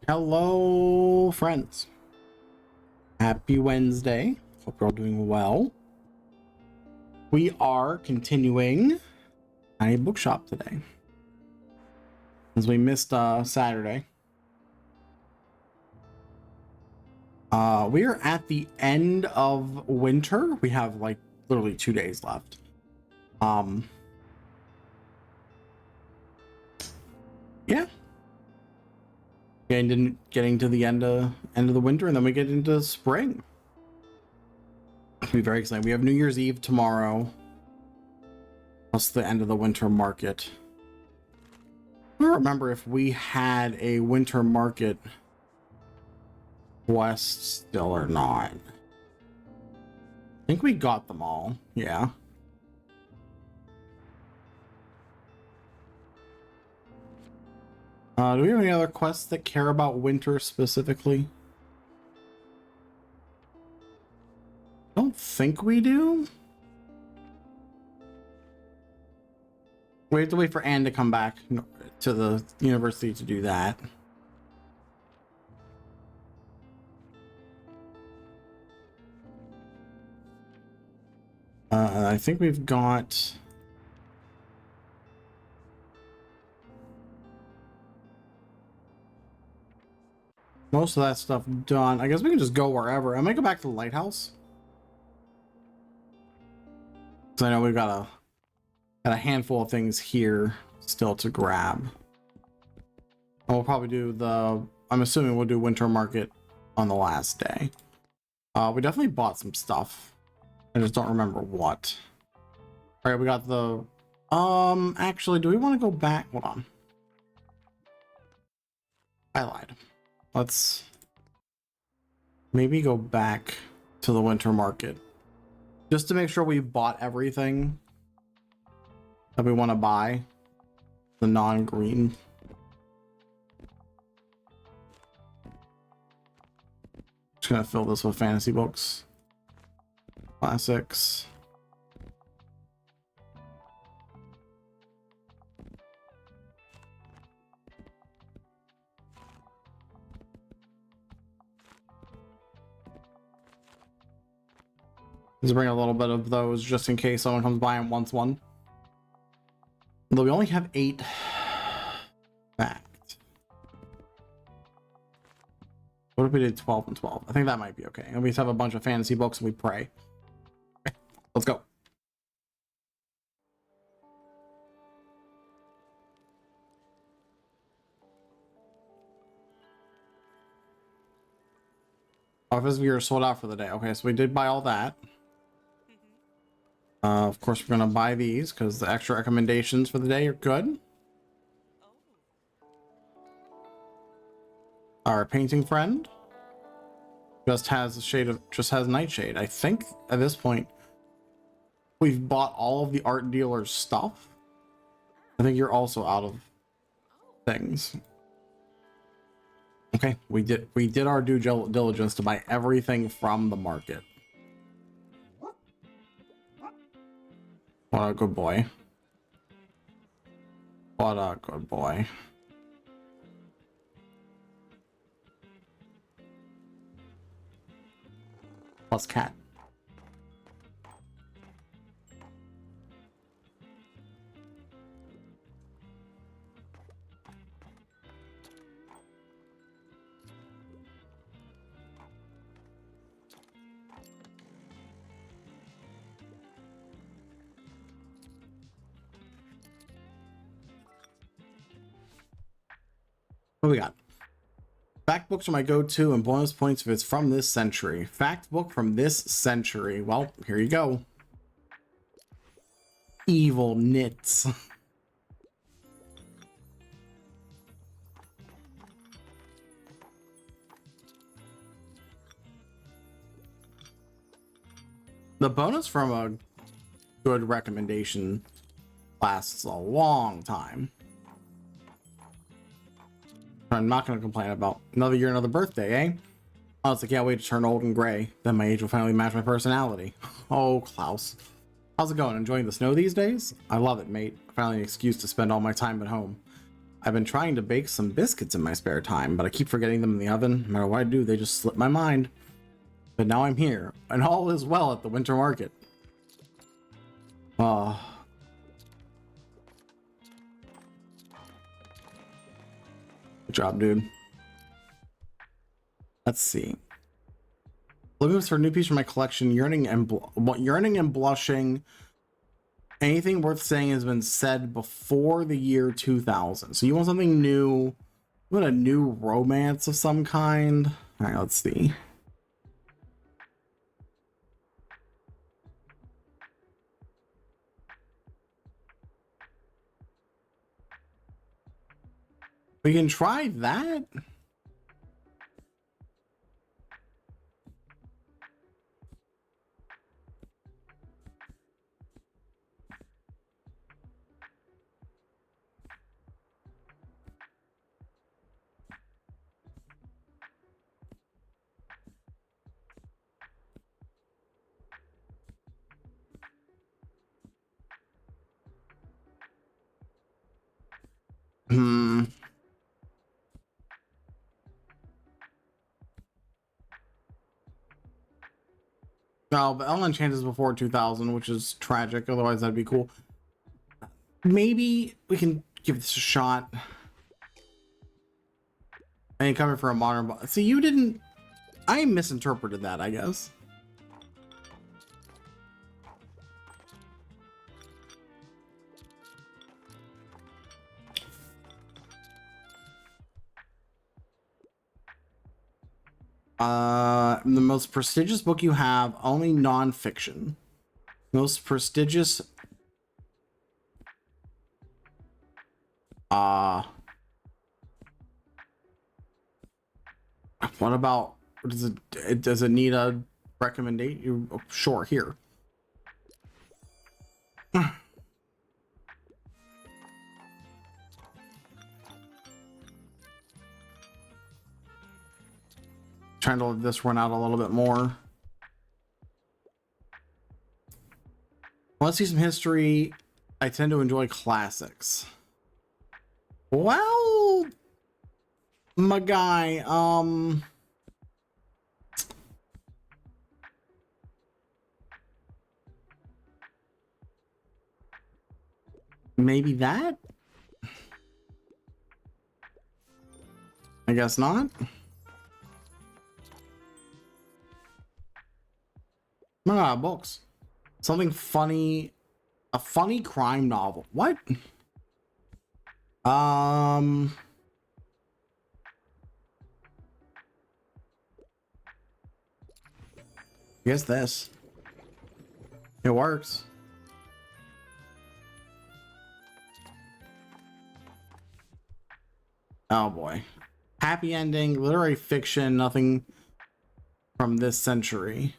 Hello, friends. Happy Wednesday. Hope you're all doing well. We are continuing Tiny Bookshop today, as we missed Saturday. We are at the end of winter. We have like literally 2 days left. Yeah. Getting to the end of the winter, and then we get into spring. It'll be very exciting. We have New Year's Eve tomorrow, plus the end of the winter market. I don't remember if we had a winter market quest still or not. I think we got them all. Yeah. Do we have any other quests that care about winter specifically? I don't think we do. We have to wait for Anne to come back to the university to do that. I think we've got... most of that stuff done. I guess we can just go wherever. I might go back to the lighthouse, because I know we've got a handful of things here still to grab. And we'll probably do I'm assuming we'll do winter market on the last day. We definitely bought some stuff. I just don't remember what. All right, we got the actually, do we want to go back? Hold on. I lied. Let's maybe go back to the winter market just to make sure we've bought everything that we want to buy. The non-green. Just gonna fill this with fantasy books. Classics. Let's bring a little bit of those just in case someone comes by and wants one. Though we only have 8 fact. What if we did 12 and 12? I think that might be okay. And we just have a bunch of fantasy books and we pray. Okay, let's go. Office viewer sold out for the day. Okay, so we did buy all that. Of course, we're gonna buy these because the extra recommendations for the day are good. Our painting friend just has Nightshade. I think at this point we've bought all of the art dealer's stuff. I think you're also out of things. Okay, we did our due diligence to buy everything from the market. What a good boy. What a good boy. Plus cat. What do we got? Fact books are my go-to and bonus points if it's from this century. Fact book from this century. Well, here you go. Evil knits. The bonus from a good recommendation lasts a long time. I'm not going to complain about another year, another birthday, eh? Honestly, I can't wait to turn old and gray. Then my age will finally match my personality. Oh, Klaus. How's it going? Enjoying the snow these days? I love it, mate. Finally an excuse to spend all my time at home. I've been trying to bake some biscuits in my spare time, but I keep forgetting them in the oven. No matter what I do, they just slip my mind. But now I'm here, and all is well at the winter market. Oh. Good job, dude. Let's see. Looking for a new piece from my collection. Yearning and blushing. Anything worth saying has been said before the year 2000. So you want something new? You want a new romance of some kind? All right, let's see. We can try that. Hmm. No, but Ellen Chance is before 2000, which is tragic. Otherwise, that'd be cool. Maybe we can give this a shot. And coming for a modern. See, you didn't. I misinterpreted that, I guess. The most prestigious book you have, only non-fiction. Most prestigious. What about? Does it need a recommendation? Oh, sure, here. Trying to let this run out a little bit more. Let's see some history. I tend to enjoy classics. Well, my guy, maybe that? I guess not. Ah, books. Something funny. A funny crime novel. What? I guess this. It works. Oh boy. Happy ending, literary fiction, nothing from this century.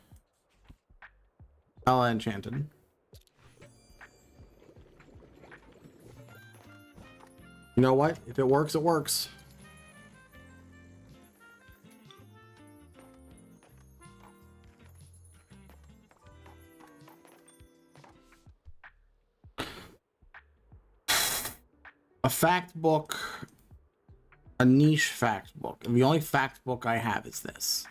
Ella Enchanted. You know what? If it works, it works. A fact book. A niche fact book. The only fact book I have is this.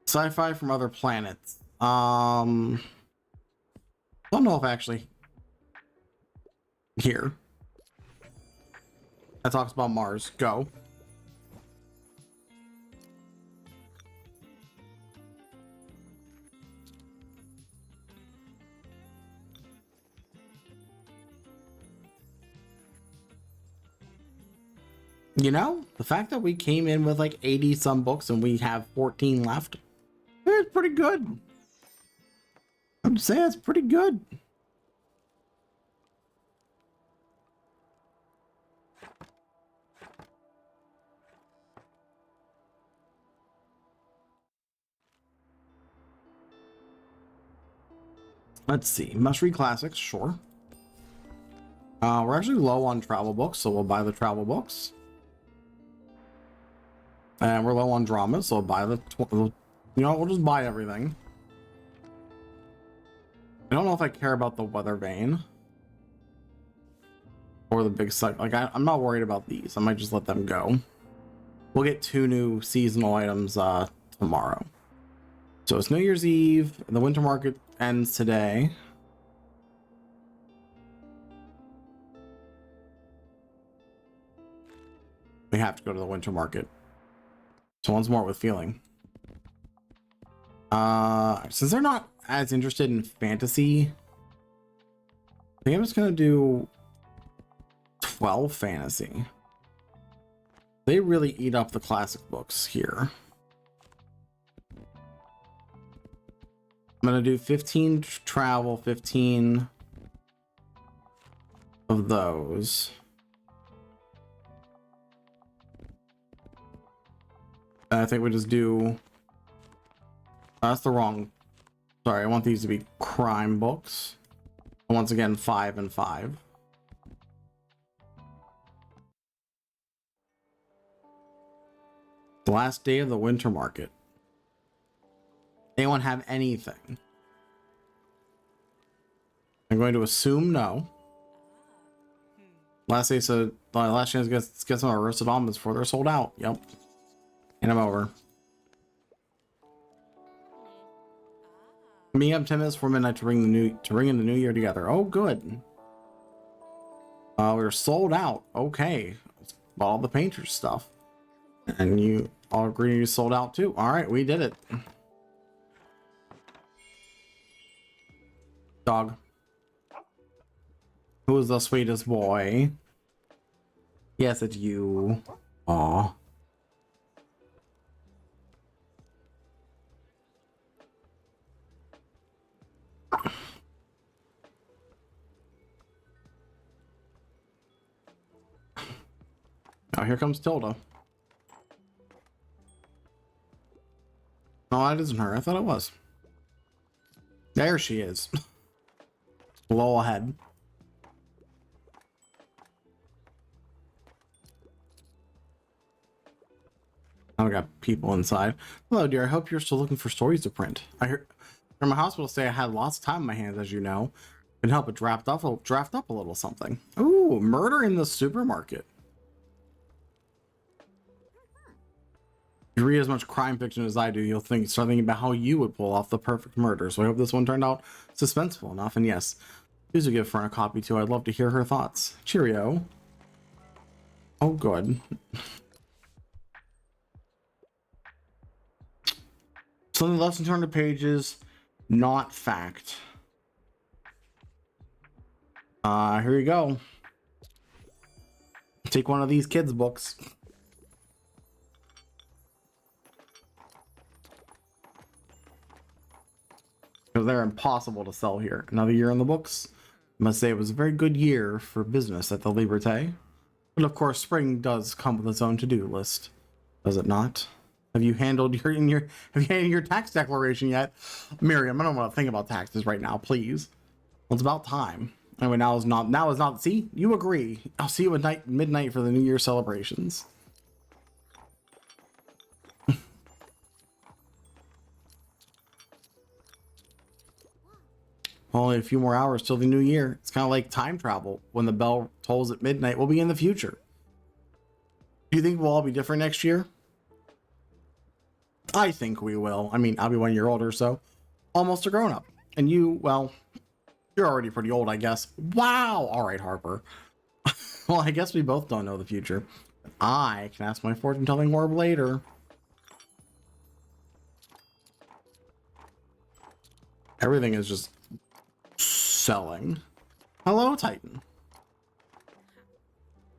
Sci-fi from other planets. Don't know if actually here. That talks about Mars. Go. You know, the fact that we came in with like 80 some books and we have 14 left, it's pretty good. I'd say that's pretty good. Let's see. Must read classics, sure. We're actually low on travel books, so we'll buy the travel books. And we're low on dramas, so we'll buy the... You know, we'll just buy everything. I don't know if I care about the weather vane or the big cycle. Like I'm not worried about these. I might just let them go. We'll get 2 new seasonal items tomorrow. So it's New Year's Eve, and the winter market ends today. We have to go to the winter market. So once more with feeling. Since they're not as interested in fantasy, I think I'm just gonna do 12 fantasy. They really eat up the classic books here. I'm gonna do 15 travel, 15 of those. I think we just do. That's the wrong. Sorry, I want these to be crime books. Once again, 5 and 5. The last day of the winter market. Anyone have anything? I'm going to assume no. Last day, so last chance to get some roasted almonds before they're sold out. Yep. And I'm over. Me, I'm 10 minutes before midnight to ring in the new year together. Oh, good. We're sold out. Okay. Bought all the painter's stuff. And you all agree you sold out too. All right, we did it. Dog. Who is the sweetest boy? Yes, it's you. Aw. Oh, here comes Tilda. No, that isn't her. I thought it was. There she is. Low ahead. I got people inside. Hello, dear. I hope you're still looking for stories to print. I heard from my hospital say I had lots of time on my hands, as you know. Can help it draft up a little something. Ooh, murder in the supermarket. If you read as much crime fiction as I do, you'll start thinking about how you would pull off the perfect murder. So I hope this one turned out suspenseful enough. And yes, please do give Fern a copy too. I'd love to hear her thoughts. Cheerio. Oh, good. Something less than 200 pages, not fact. Here you go. Take one of these kids' books. Because they're impossible to sell here. Another year in the books. I must say it was a very good year for business at the Liberté. But of course, spring does come with its own to-do list, does it not? Have you handled your tax declaration yet? Miriam, I don't want to think about taxes right now, please. Well, it's about time. Anyway, now is not. See, you agree. I'll see you at midnight for the New Year celebrations. Only a few more hours till the new year. It's kind of like time travel. When the bell tolls at midnight, we'll be in the future. Do you think we'll all be different next year? I think we will. I mean, I'll be 1 year older, so almost a grown-up. And you, well, you're already pretty old, I guess. Wow! All right, Harper. Well, I guess we both don't know the future. I can ask my fortune-telling orb later. Everything is just selling. Hello, Titan.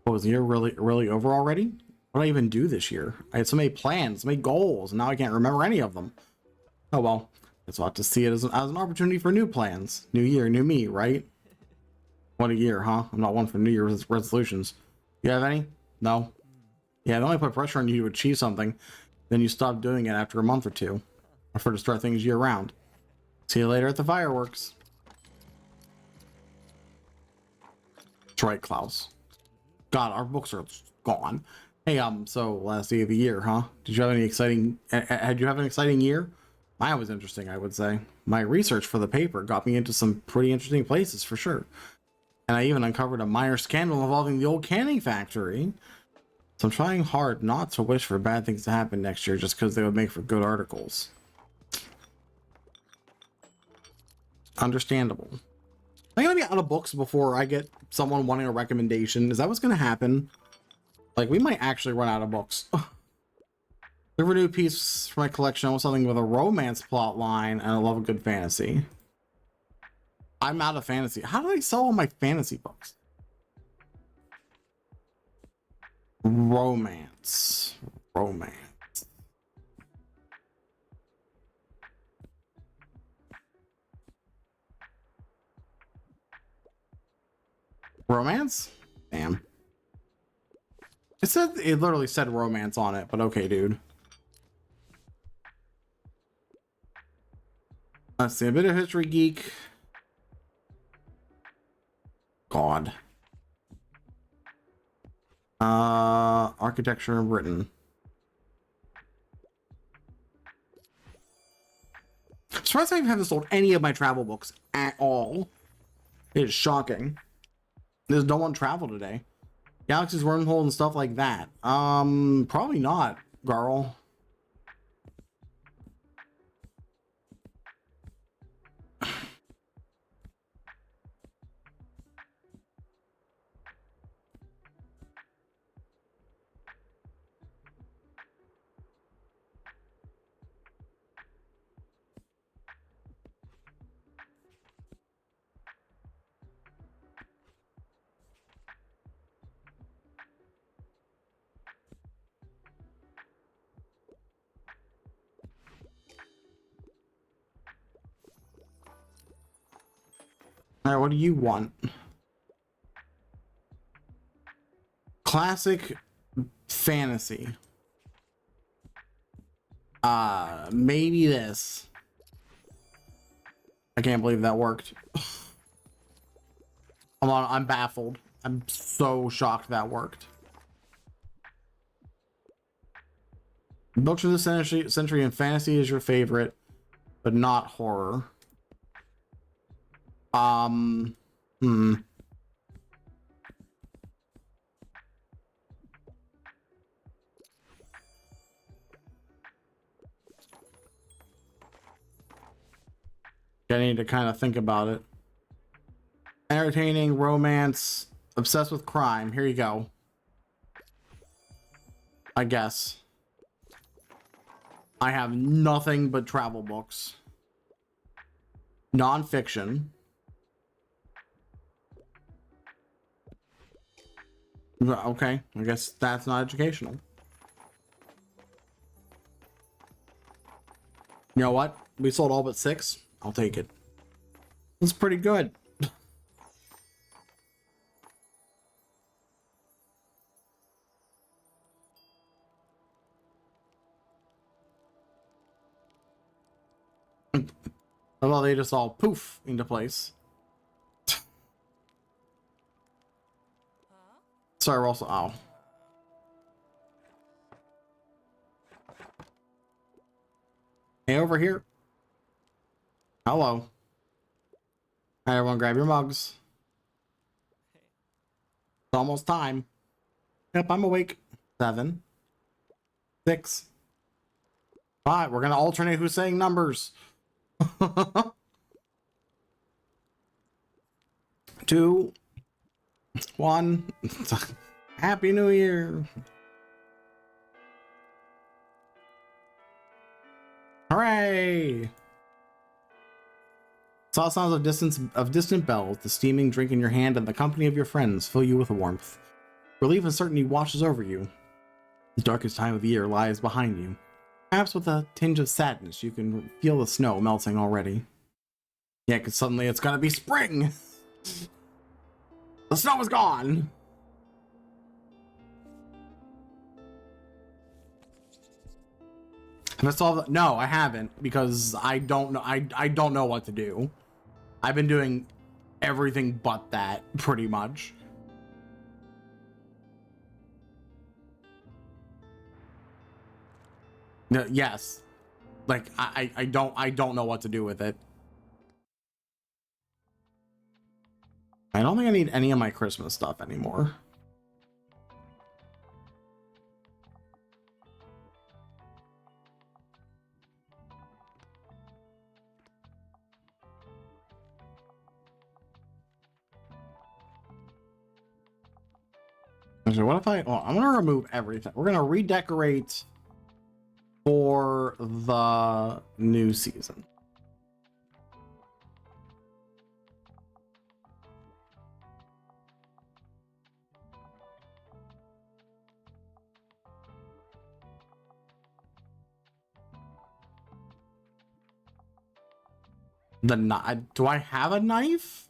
Oh, is the year really over already? What did I even do this year? I had so many plans, so many goals, and now I can't remember any of them. Oh well, it's a lot to see it as an opportunity for new plans. New year, new me, right? What a year, huh? I'm not one for New Year's resolutions. You have any? No? Yeah, they only put pressure on you to achieve something, then you stop doing it after a month or two. I prefer to start things year round. See you later at the fireworks. That's right, Klaus. God, our books are gone. Hey, so last day of the year, huh? Did you have any exciting? Had you have an exciting year? Mine was interesting, I would say. My research for the paper got me into some pretty interesting places for sure. And I even uncovered a minor scandal involving the old canning factory. So I'm trying hard not to wish for bad things to happen next year just because they would make for good articles. Understandable. I'm gonna be out of books before I get someone wanting a recommendation. Is that what's gonna happen? Like, we might actually run out of books. Look for a new piece for my collection. I want something with a romance plot line, and I love a good fantasy. I'm out of fantasy. How do I sell all my fantasy books? Romance. Romance. Romance? Damn. It literally said romance on it, but okay, dude. Let's see, a bit of history geek. God. Architecture in Britain. I'm surprised I haven't sold any of my travel books at all. It is shocking. There's no one travel today. Galaxy's Wormhole and stuff like that. Probably not, girl. All right, what do you want? Classic fantasy. Maybe this. I can't believe that worked. I'm baffled. I'm so shocked that worked. Books of the century and fantasy is your favorite, but not horror. Hmm. I need to kind of think about it. Entertaining, romance, obsessed with crime. Here you go. I guess. I have nothing but travel books. Non-fiction. Okay, I guess that's not educational. You know what? We sold all but 6. I'll take it. That's pretty good. Well, they just all poof into place. Sorry, we're also... Oh. Hey, over here. Hello. All right, everyone, grab your mugs. It's almost time. Yep, I'm awake. 7, 6, 5. We're gonna alternate who's saying numbers. 2, 1. Happy New Year. Hooray! Saw sounds of distant bells, the steaming drink in your hand, and the company of your friends fill you with warmth. Relief and certainty washes over you. The darkest time of the year lies behind you. Perhaps with a tinge of sadness, you can feel the snow melting already. Yeah, because suddenly it's gonna be spring! The snow is gone! Have I solved? No, I haven't, because I don't know. I don't know what to do. I've been doing everything but that, pretty much. Yes. Like I don't know what to do with it. I don't think I need any of my Christmas stuff anymore. So what if I'm gonna remove everything. We're gonna redecorate for the new season. Do I have a knife?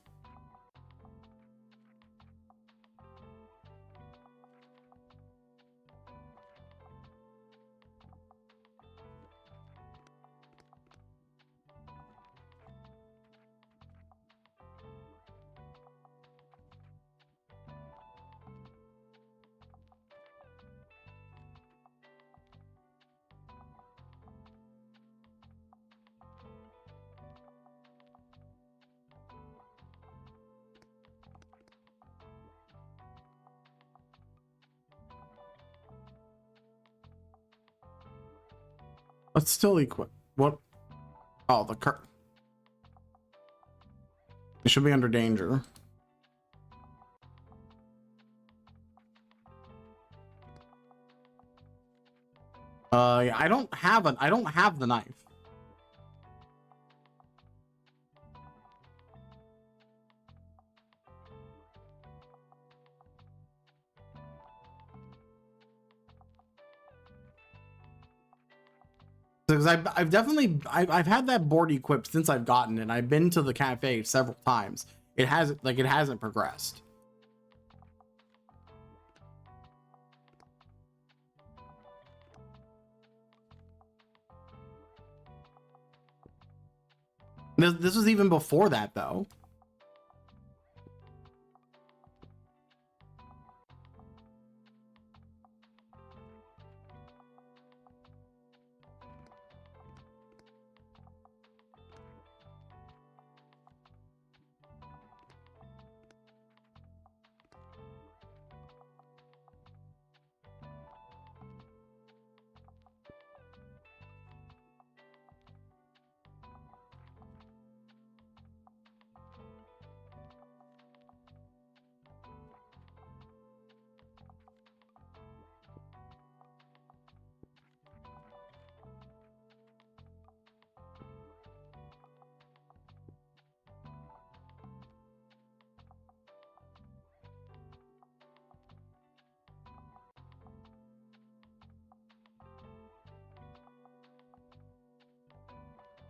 Let's still equip. What? Oh, the cur. It should be under danger. Yeah, I don't have the knife. Because I've had that board equipped since I've gotten it. I've been to the cafe several times. It hasn't progressed. This was even before that though.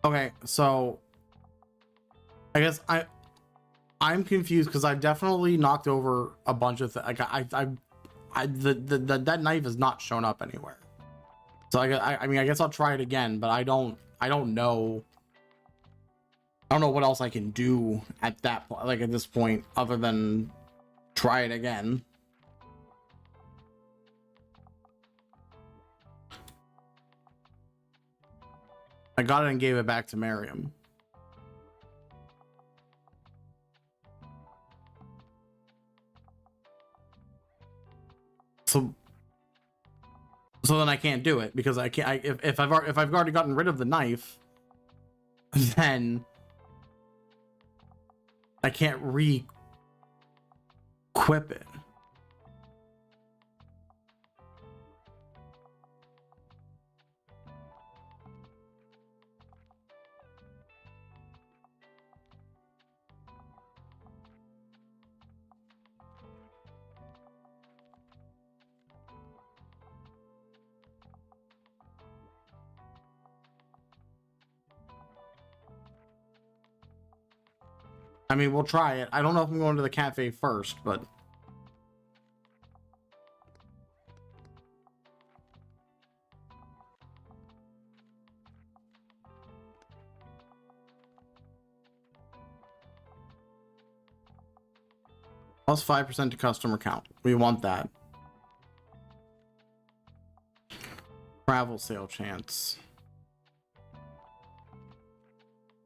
Okay, so I guess I'm confused because I've definitely knocked over a bunch of things. Like that knife has not shown up anywhere. So I mean I guess I'll try it again, but I don't know. I don't know what else I can do at that point, like at this point, other than try it again. I got it and gave it back to Miriam. So then I can't do it because I can't. If I've already gotten rid of the knife, then I can't re-equip it. I mean, we'll try it. I don't know if I'm going to the cafe first, but plus 5% to customer count. We want that. Travel sale chance.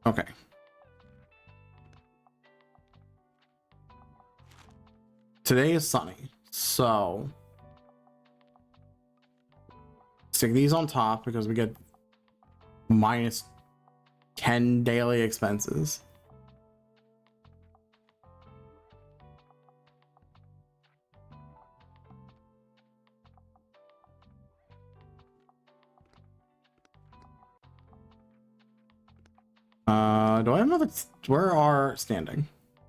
Okay. Today is sunny, so stick these on top because we get minus 10 daily expenses. Do I have another? Where are standing?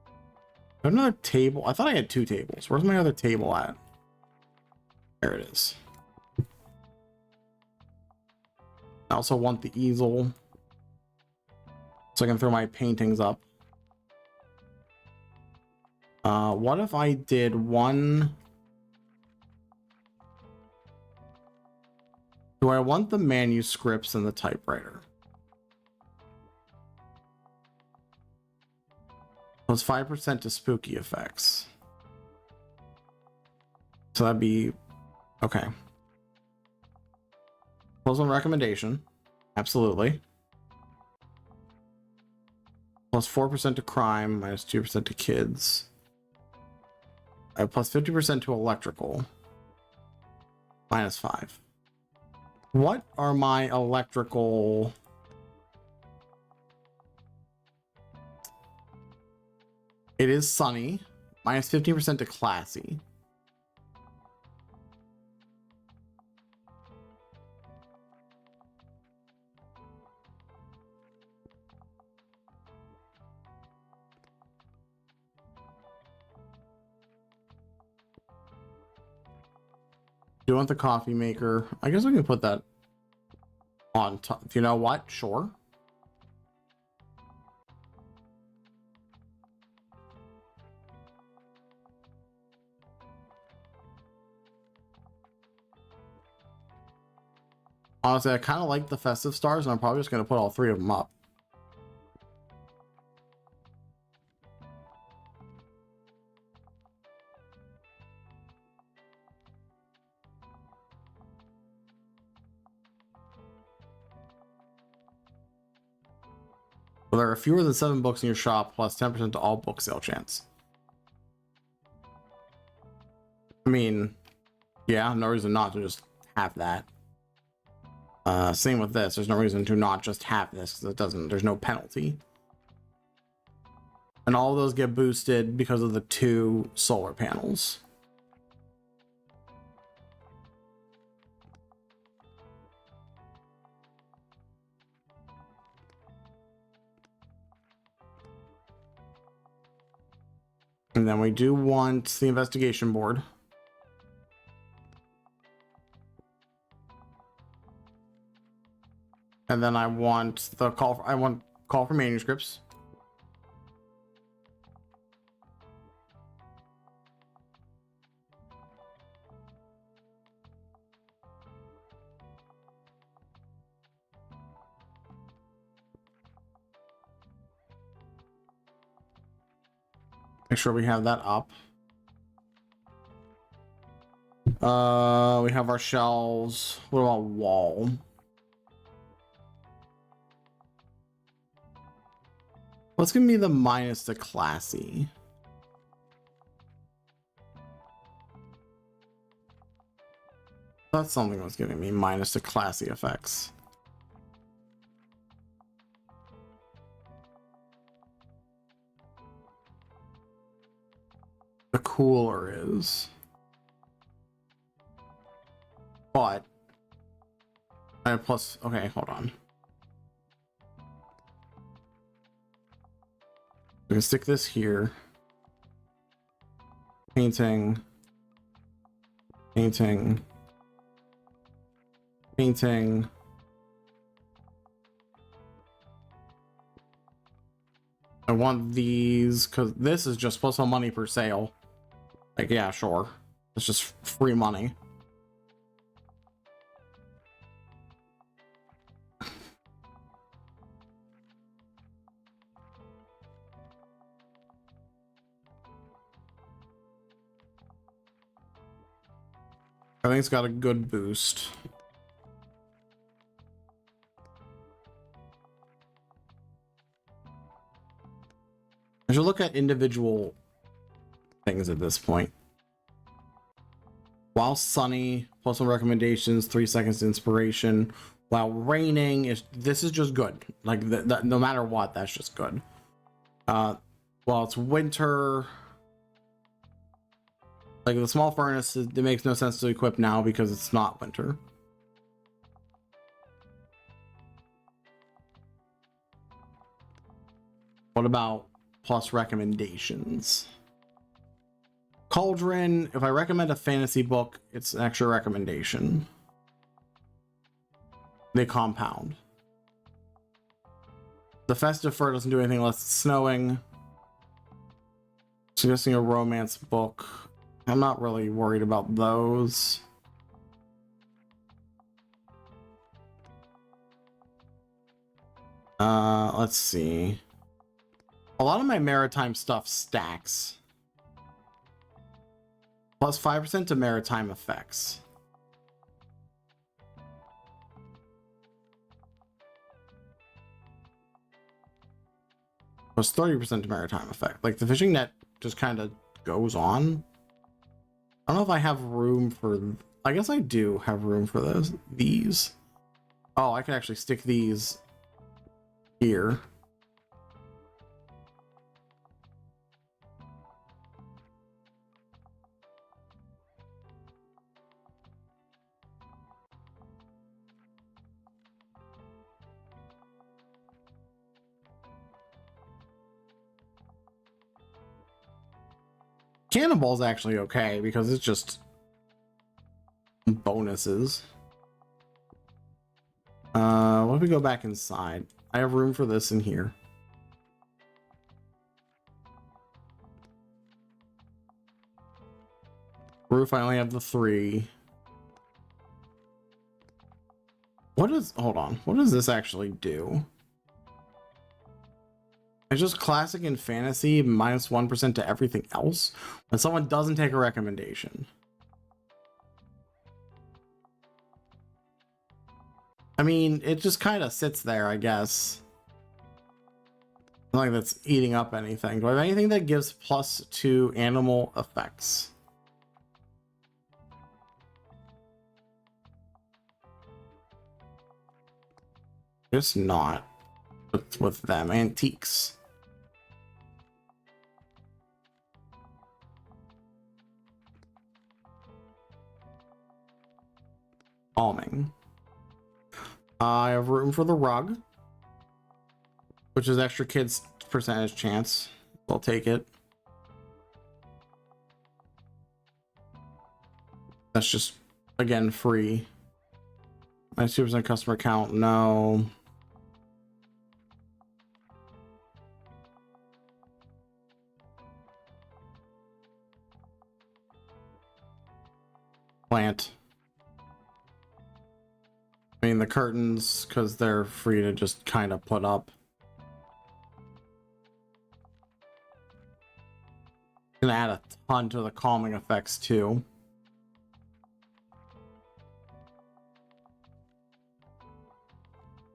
I have another table. I thought I had 2 tables. Where's my other table at? There it is. I also want the easel so I can throw my paintings up. What if I did one? Do I want the manuscripts and the typewriter? Plus 5% to spooky effects. So that'd be okay. Plus 1 recommendation. Absolutely. Plus 4% to crime, minus 2% to kids. Plus 50% to electrical. Minus 5. What are my electrical? It is sunny. Minus 15% to classy. Do you want the coffee maker? I guess we can put that on top. You know what? Sure. Honestly, I kind of like the festive stars, and I'm probably just going to put all 3 of them up. Well, there are fewer than 7 books in your shop, plus 10% to all book sale chance. I mean, yeah, no reason not to just have that. Same with this. There's no reason to not just have this because it doesn't. There's no penalty. And all of those get boosted because of the 2 solar panels. And then we do want the investigation board. And then I want the call for, call for manuscripts. Make sure we have that up. We have our shelves. What about wall? What's gonna be the minus to classy? That's something that's giving me minus to classy effects. The cooler is. But I have plus, okay, hold on. We can stick this here. Painting. Painting. Painting. I want these because this is just plus 1 money per sale. Like, yeah, sure. It's just free money. I think it's got a good boost. I should look at individual things at this point. While sunny, plus 1 recommendations, 3 seconds inspiration. While raining, this is just good. Like no matter what, that's just good. While it's winter, like the small furnace, it makes no sense to equip now because it's not winter. What about plus recommendations? Cauldron, if I recommend a fantasy book, it's an extra recommendation. They compound. The Festive Fur doesn't do anything unless it's snowing. Suggesting a romance book. I'm not really worried about those. Let's see. A lot of my maritime stuff stacks. Plus 5% to maritime effects. Plus 30% to maritime effect. Like the fishing net just kind of goes on. I don't know if I have room for... I guess I do have room for these. Oh, I can actually stick these here. Cannonball's actually okay because it's just bonuses. What if we go back inside? I have room for this in here. Roof, I only have the 3. What is... Hold on. What does this actually do? It's just classic and fantasy, minus 1% to everything else when someone doesn't take a recommendation. I mean, it just kind of sits there, I guess. Not like that's eating up anything. Do I have anything that gives plus 2 animal effects? It's not with them. Antiques. Calming. I have room for the rug, which is extra kids percentage chance. I'll take it. That's just, again, free. 92% customer count, no. Plant. I mean, the curtains, because they're free to just kind of put up. Gonna add a ton to the calming effects too.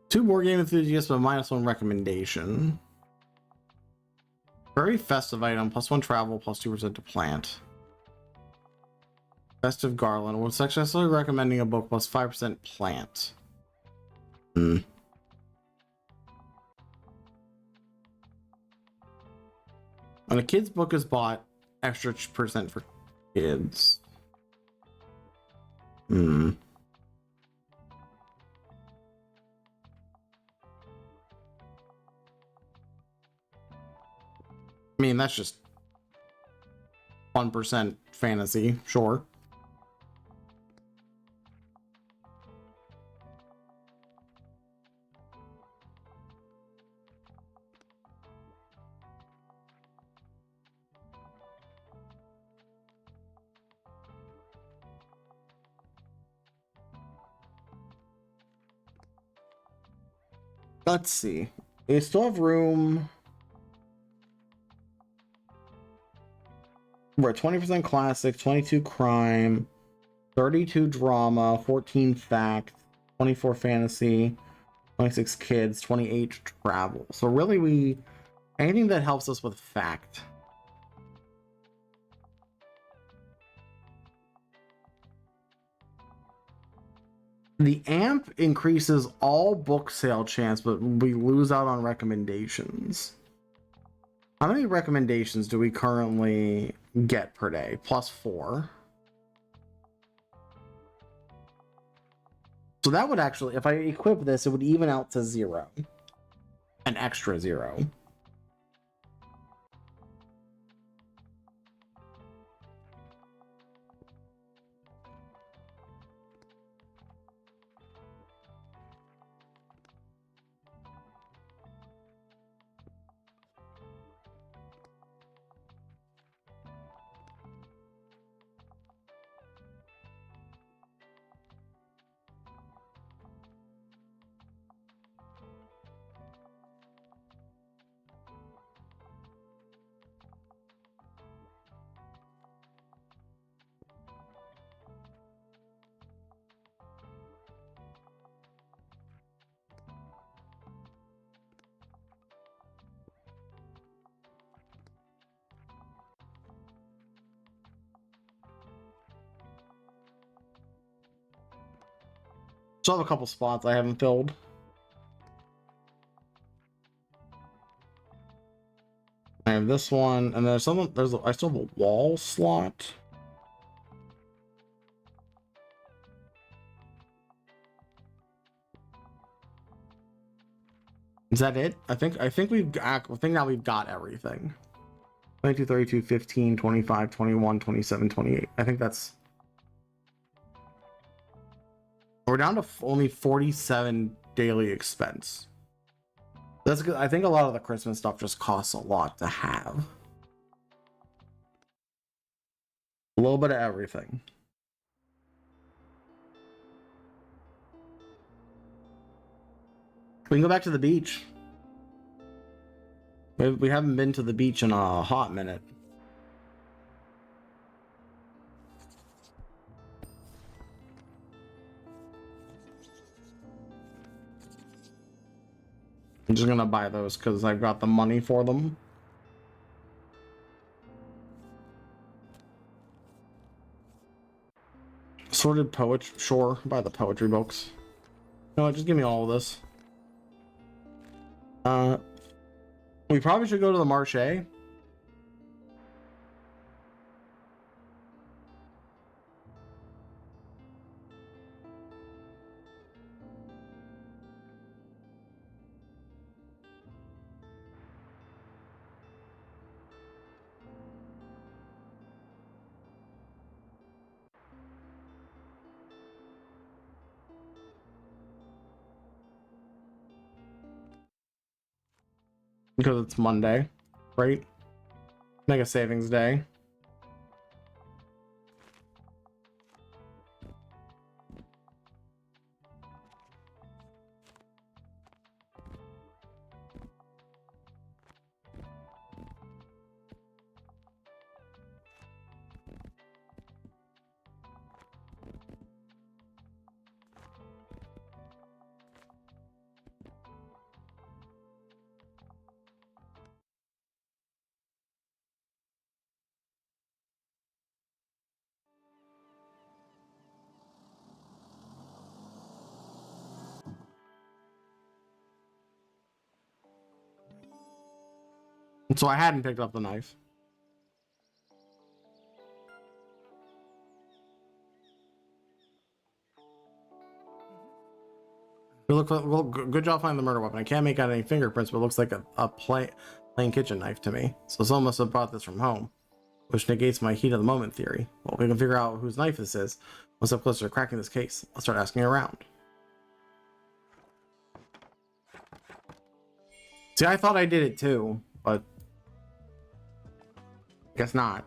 Two board game enthusiasts with minus 1 recommendation. Very festive item, plus 1 travel, plus 2% to plant. Festive garland. We're successfully recommending a book, plus 5% plant. When a kid's book is bought, extra percent for kids. I mean, that's just 1% fantasy, sure. Let's see. We still have room. We're at 20% classic, 22 crime, 32 drama, 14 fact, 24 fantasy, 26 kids, 28 travel. So really we Anything that helps us with fact. The amp increases all book sale chance, but we lose out on recommendations. How many recommendations do we currently get per day? +4. So that would actually, if I equip this, it would even out to 0. An extra 0. Still have a couple spots I haven't filled. I have this one, and there's someone. I still have a wall slot. Is that it? I think now we've got everything. 22, 32, 15, 25, 21, 27, 28. I think that's. We're down to only 47 daily expense. That's good. I think a lot of the Christmas stuff just costs a lot to have. A little bit of everything. We can go back to the beach. We haven't been to the beach in a hot minute. I'm just gonna buy those because I've got the money for them. Sorted poetry, sure, buy the poetry books. No, just give me all of this. We probably should go to the marché. Because it's Monday, right? Make a savings day. So I hadn't picked up the knife. It looks like, well, good job finding the murder weapon. I can't make out any fingerprints, but it looks like a plain kitchen knife to me. So someone must have brought this from home, which negates my heat of the moment theory. Well, we can figure out whose knife this is. One step closer to cracking this case. I'll start asking around. See, I thought I did it too, but guess not.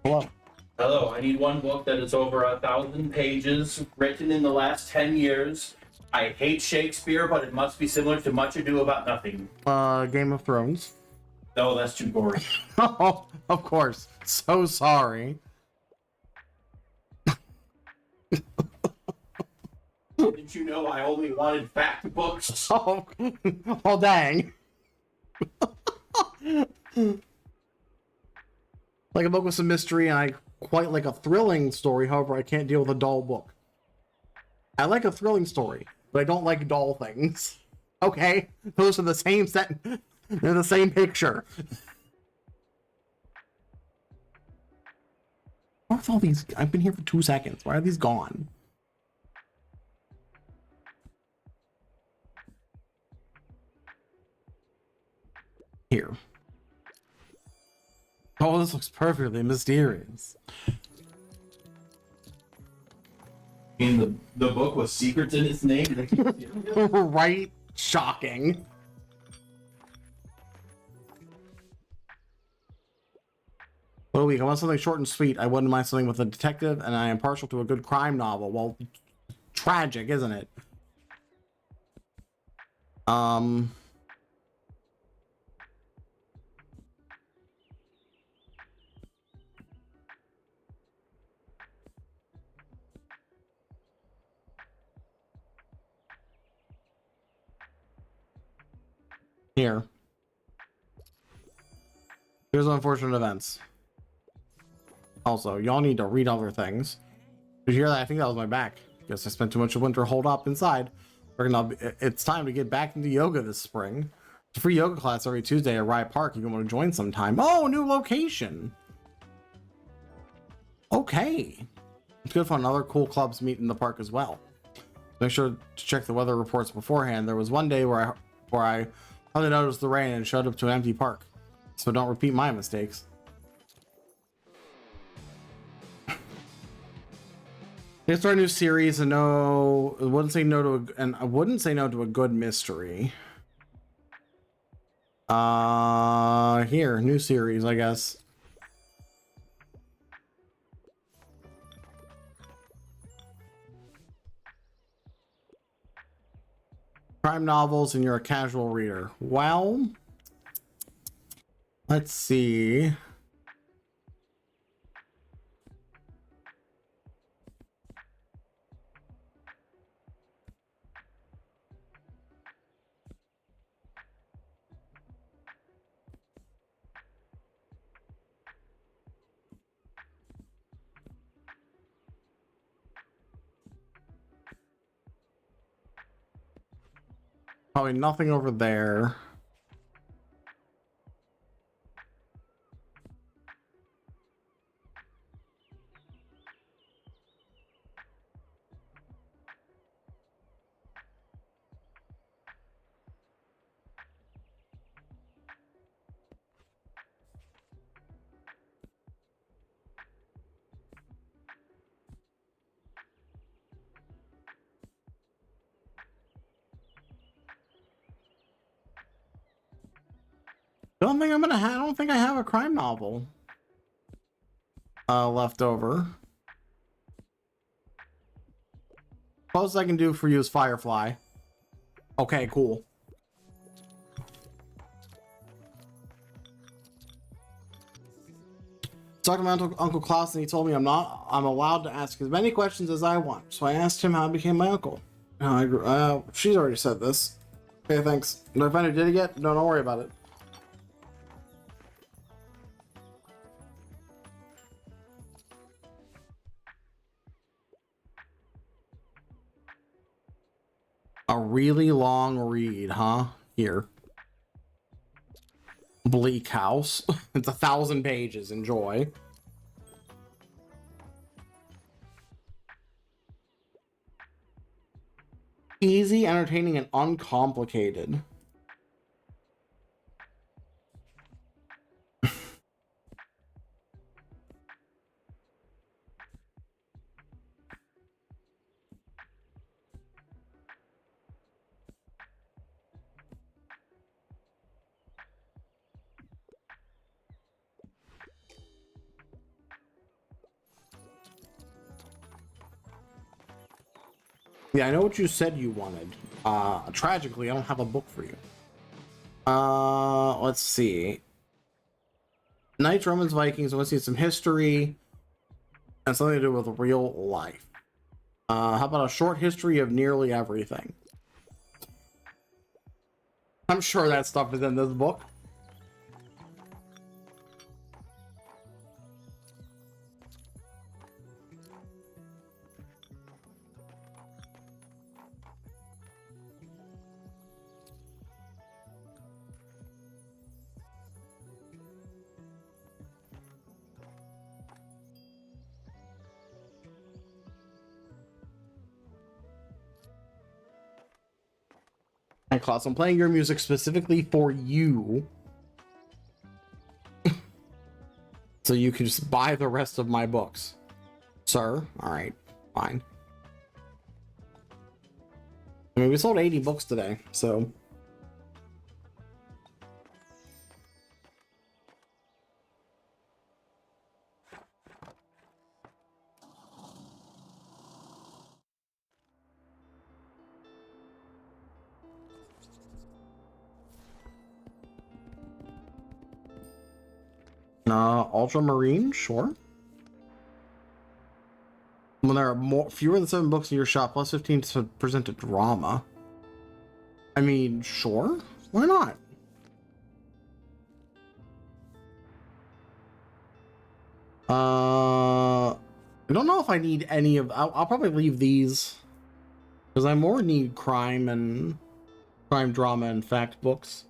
Hello. Hello, I need one book that is over 1,000 pages, written in the last 10 years. I hate Shakespeare, but it must be similar to Much Ado About Nothing. Game of Thrones. No, that's too gory. Oh, of course. So sorry. Didn't you know I only wanted fact books? Oh, oh dang. Like a book with some mystery, and I quite like a thrilling story. However, I can't deal with a dull book. I like a thrilling story, but I don't like dull things. Okay? Those are the same set. They're the same picture. What's all these? I've been here for 2 seconds. Why are these gone? Here. Oh, this looks perfectly mysterious. In the book with secrets in its name? Right? Shocking. Well, I want something short and sweet. I wouldn't mind something with a detective, and I am partial to a good crime novel. Well, tragic, isn't it? Here. Here's unfortunate events. Also, y'all need to read other things. Did you hear that? I think that was my back. Guess I spent too much of winter holed up inside. It's time to get back into yoga this spring. It's a free yoga class every Tuesday at Rye Park if you want to join sometime. Oh, new location. Okay. It's good fun. Other cool clubs meet in the park as well. Make sure to check the weather reports beforehand. There was one day where I hardly noticed the rain and showed up to an empty park. So don't repeat my mistakes. They start a new series and I wouldn't say no to a good mystery. Here, new series, I guess. Crime novels and you're a casual reader. Well, let's see. Probably nothing over there. I don't think I have a crime novel left over. Closest I can do for you is Firefly. Okay, cool. Talking about Uncle Klaus, and he told me I'm allowed to ask as many questions as I want. So I asked him how I became my uncle. She's already said this. Okay, thanks. Did I find who did it yet? No, don't worry about it. A really long read, huh? Here. Bleak House. It's 1,000 pages. Enjoy. Easy, entertaining, and uncomplicated. Yeah, I know what you said you wanted. Tragically, I don't have a book for you. Let's see. Knights, Romans, Vikings. I want to see some history and something to do with real life. How about a short history of nearly everything? I'm sure that stuff is in this book. And Klaus, I'm playing your music specifically for you. So you can just buy the rest of my books. Sir? Alright, fine. I mean, we sold 80 books today, so... Ultramarine, sure. When there are fewer than 7 books in your shop, plus 15% to drama. I mean, sure. Why not? I don't know if I need any of... I'll probably leave these. Because I more need crime, drama, and fact books.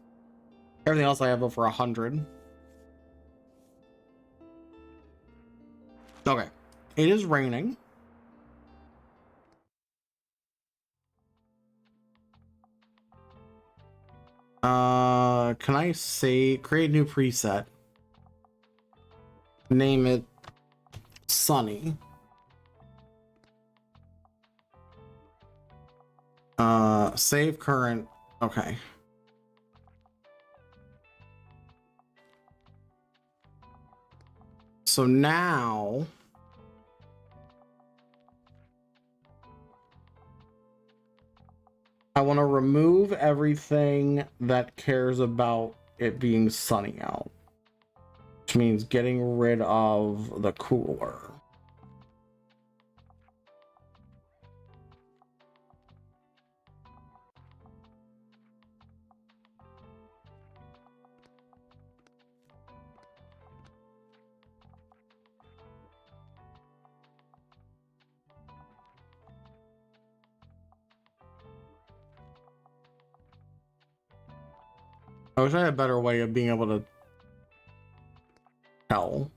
Everything else I have over 100. Okay. It is raining. Can I say create a new preset? Name it Sunny. Save current. Okay. So now I want to remove everything that cares about it being sunny out, which means getting rid of the cooler. I wish I had a better way of being able to tell.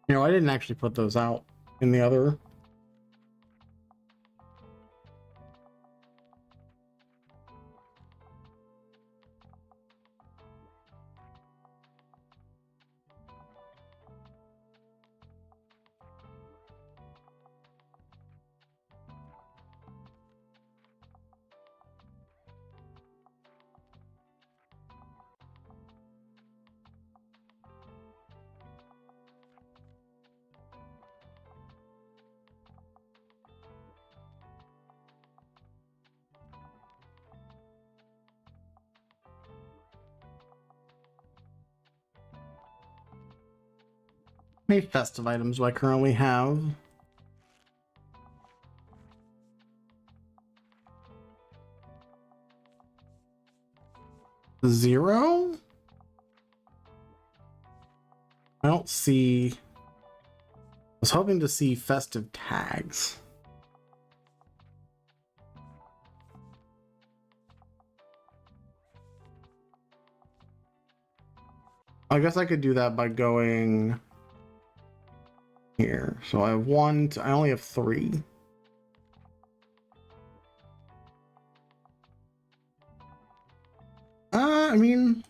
You know, I didn't actually put those out in the other. many festive items do I currently have? Zero? I don't see. I was hoping to see festive tags. I guess I could do that by going here. So I have one, I only have three. I mean,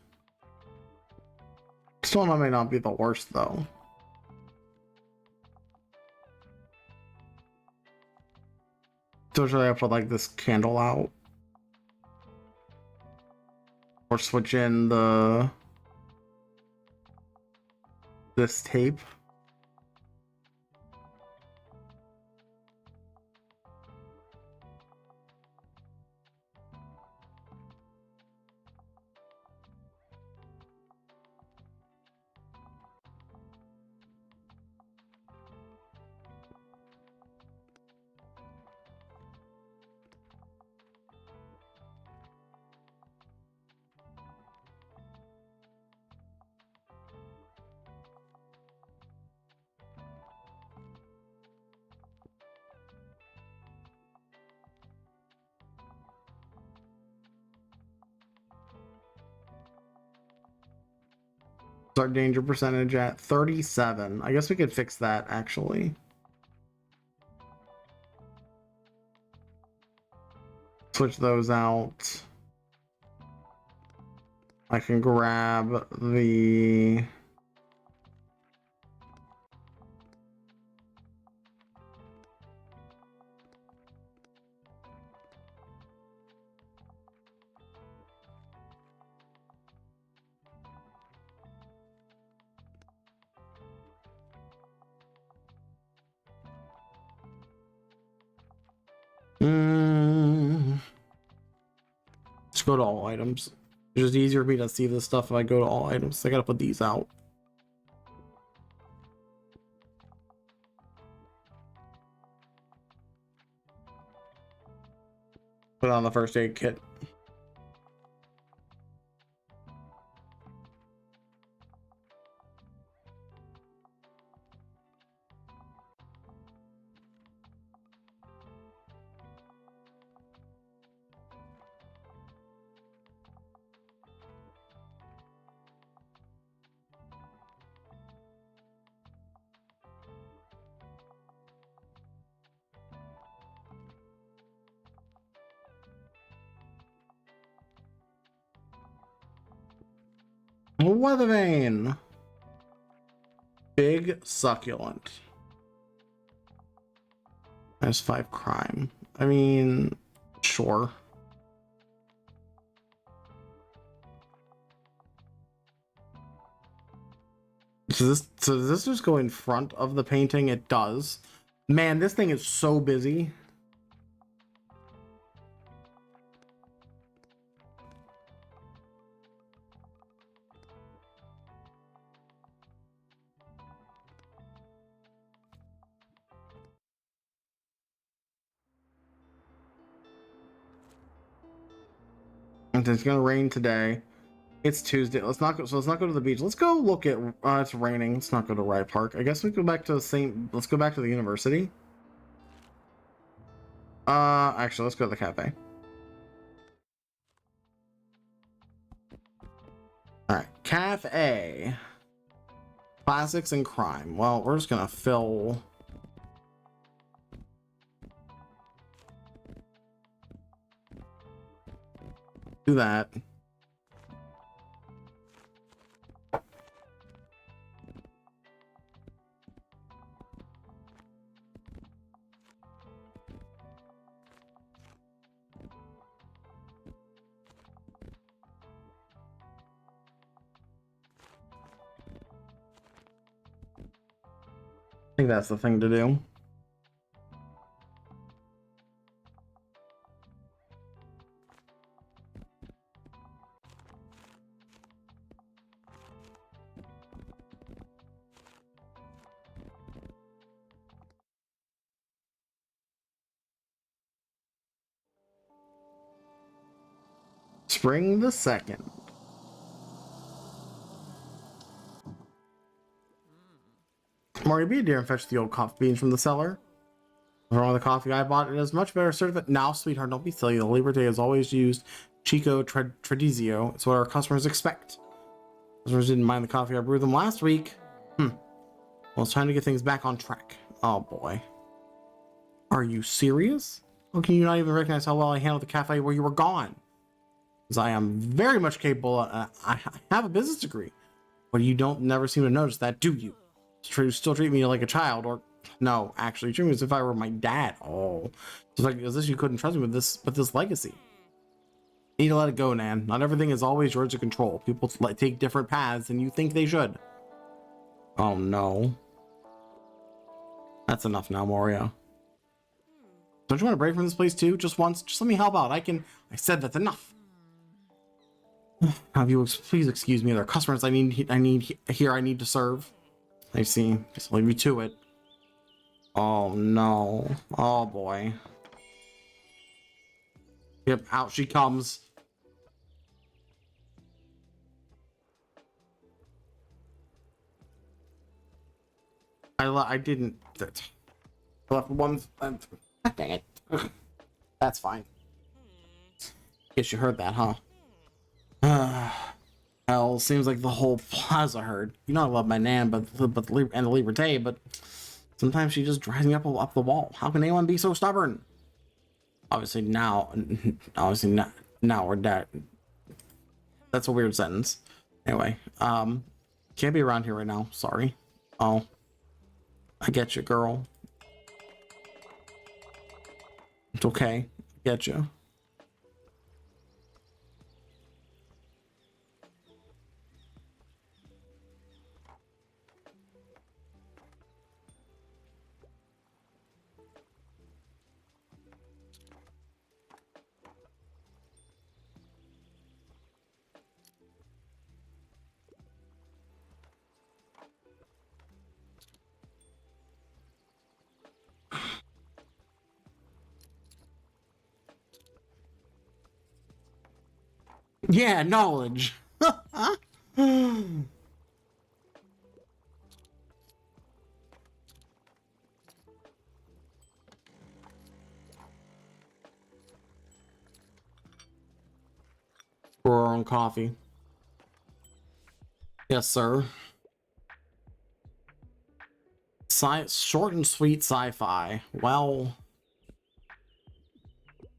this one may not be the worst though. So should I put like this candle out? Or switch in this tape? Start danger percentage at 37. I guess we could fix that actually. Switch those out. I can grab the Just go to all items. It's just easier for me to see this stuff if I go to all items. I gotta put these out. Put on the first aid kit. Weather vane. Big succulent. That's 5 crime. I mean, sure. So does this just go in front of the painting? It does. Man, this thing is so busy. It's gonna rain today. It's Tuesday. Let's not go. So let's not go to the beach. Let's go look at. It's raining. Let's not go to Rye Park. I guess we go back to Let's go back to the university. Actually, let's go to the cafe. All right, cafe. Classics and crime. Well, we're just gonna fill. Do that. I think that's the thing to do. Spring the 2nd. Mario, be a dear and fetch the old coffee beans from the cellar. From the coffee I bought, it is much better served. Now, sweetheart, don't be silly. The Liberté has always used Chico Tradizio. It's what our customers expect. Customers didn't mind the coffee I brewed them last week. Well, it's time to get things back on track. Oh boy. Are you serious? How can you not even recognize how well I handled the cafe where you were gone? Because I am very much capable. I have a business degree. But you don't never seem to notice that, do you? Still treat me like a child, or no, actually treat me as if I were my dad. Oh, it's like as if you couldn't trust me with this legacy. You need to let it go, Nan. Not everything is always yours to control. People take different paths than you think they should. Oh no. That's enough now, Moria. Don't you want to break from this place too? Just once? Just let me help out. I said that's enough. Have you please excuse me? There are customers I need to serve. I see. Just leave me to it. Oh no. Oh boy. Yep, out she comes. I didn't. I left one. Dang it. That's fine. Guess you heard that, huh? Hell, seems like the whole plaza heard. You know I love my Nan, but the Liberté, but sometimes she just drives me up the wall. How can anyone be so stubborn? Obviously now we're dead. That's a weird sentence. Anyway, can't be around here right now. Sorry. Oh, I get you, girl. It's okay. I get you. Yeah, knowledge. For our own coffee. Yes, sir. Short and sweet sci-fi. Well,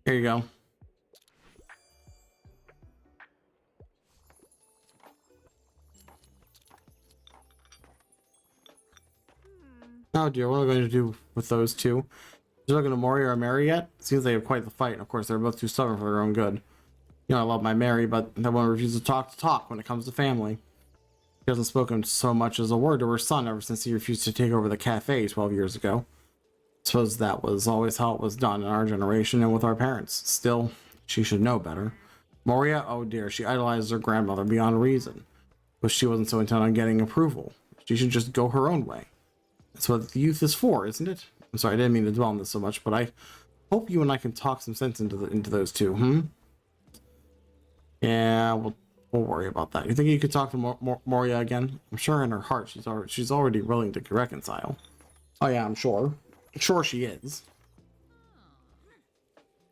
here you go. Oh dear, what am I going to do with those two? You're looking to Mori or Mary yet? Seems they have quite the fight, and of course they're both too stubborn for their own good. You know, I love my Mary, but that one refuses to talk when it comes to family. She hasn't spoken so much as a word to her son ever since he refused to take over the cafe 12 years ago. I suppose that was always how it was done in our generation and with our parents. Still, she should know better. Moria, oh dear, she idolizes her grandmother beyond reason. But she wasn't so intent on getting approval. She should just go her own way. That's what the youth is for, isn't it? I'm sorry, I didn't mean to dwell on this so much, but I hope you and I can talk some sense into those two, Yeah, we'll worry about that. You think you could talk to Moria again? I'm sure in her heart she's already willing to reconcile. Oh yeah, I'm sure. I'm sure she is.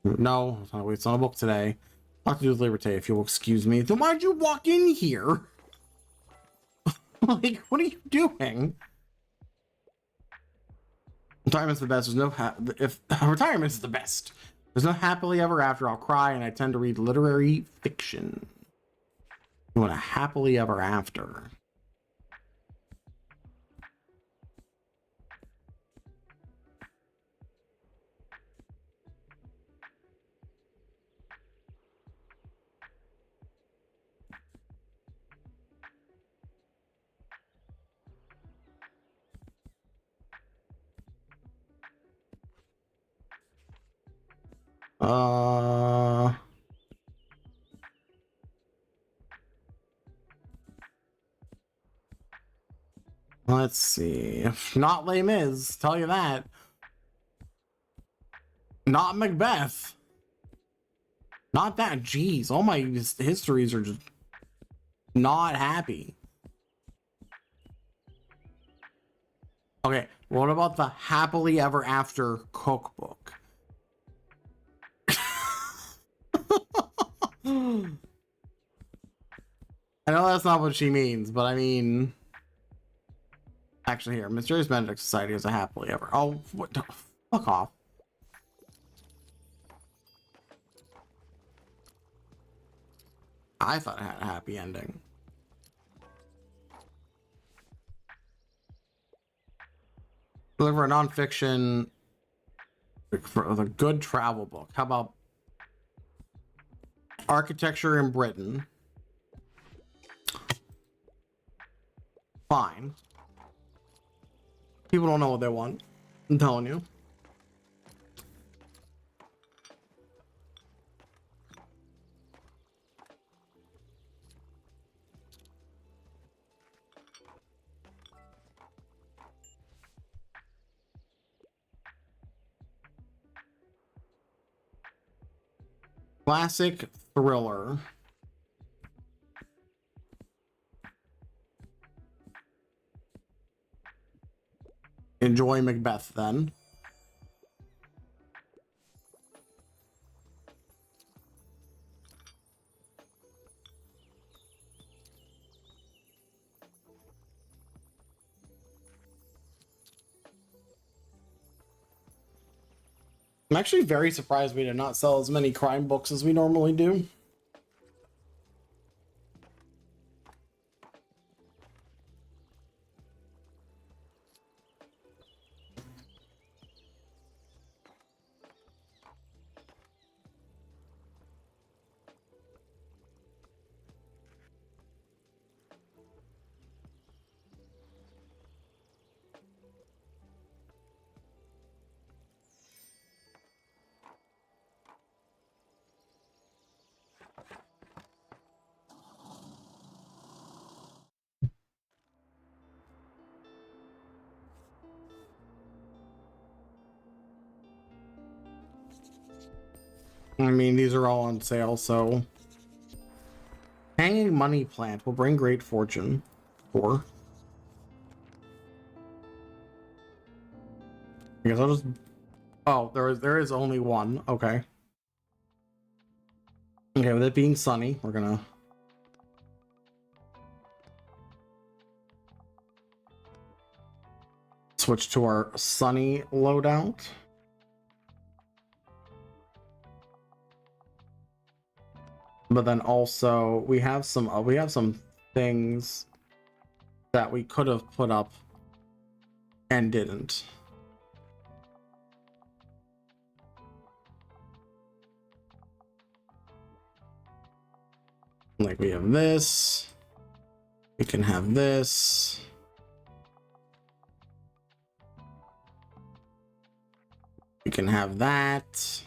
No, it's on a book today. I'll have to do with Liberté if you'll excuse me. Then why'd you walk in here? Like, what are you doing? Retirement's the best. There's no if retirement's the best. There's no happily ever after. I'll cry, and I tend to read literary fiction. You want a happily ever after? Let's see. Not Les Mis, tell you that. Not Macbeth. Not that. Jeez, all my histories are just not happy. Okay, what about the happily ever after cookbook? I know that's not what she means, but I mean, actually, here, Mysterious Magic Society is a happily ever. Oh, what? Fuck off. I thought it had a happy ending. Look for a nonfiction, for the good travel book. How about Architecture in Britain? Fine. People don't know what they want. I'm telling you. Classic thriller. Enjoy Macbeth then. I'm actually very surprised we did not sell as many crime books as we normally do. I mean, these are all on sale, so hanging money plant will bring great fortune. Or I guess I'll just. Oh, there is only one. Okay. Okay, with it being sunny, we're gonna switch to our sunny loadout. But then also we have some things that we could have put up and didn't. Like we have this. We can have this. We can have that.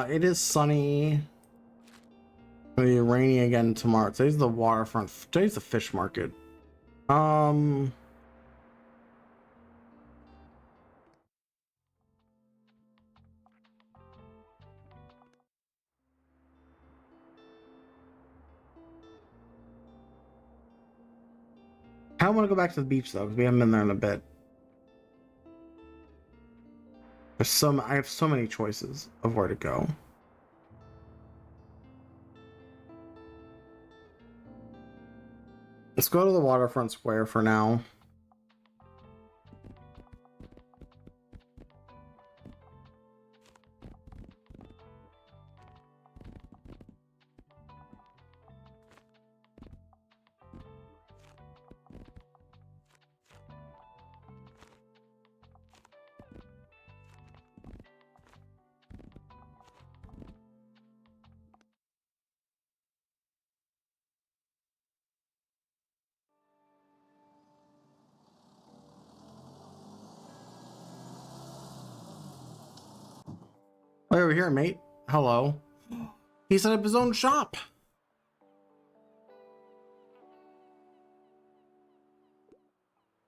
It is sunny. It'll be rainy again tomorrow. Today's the waterfront. Today's the fish market. I want to go back to the beach though, because we haven't been there in a bit. I have so many choices of where to go. Let's go to the waterfront square for now. Wait over here, mate. Hello. He set up his own shop.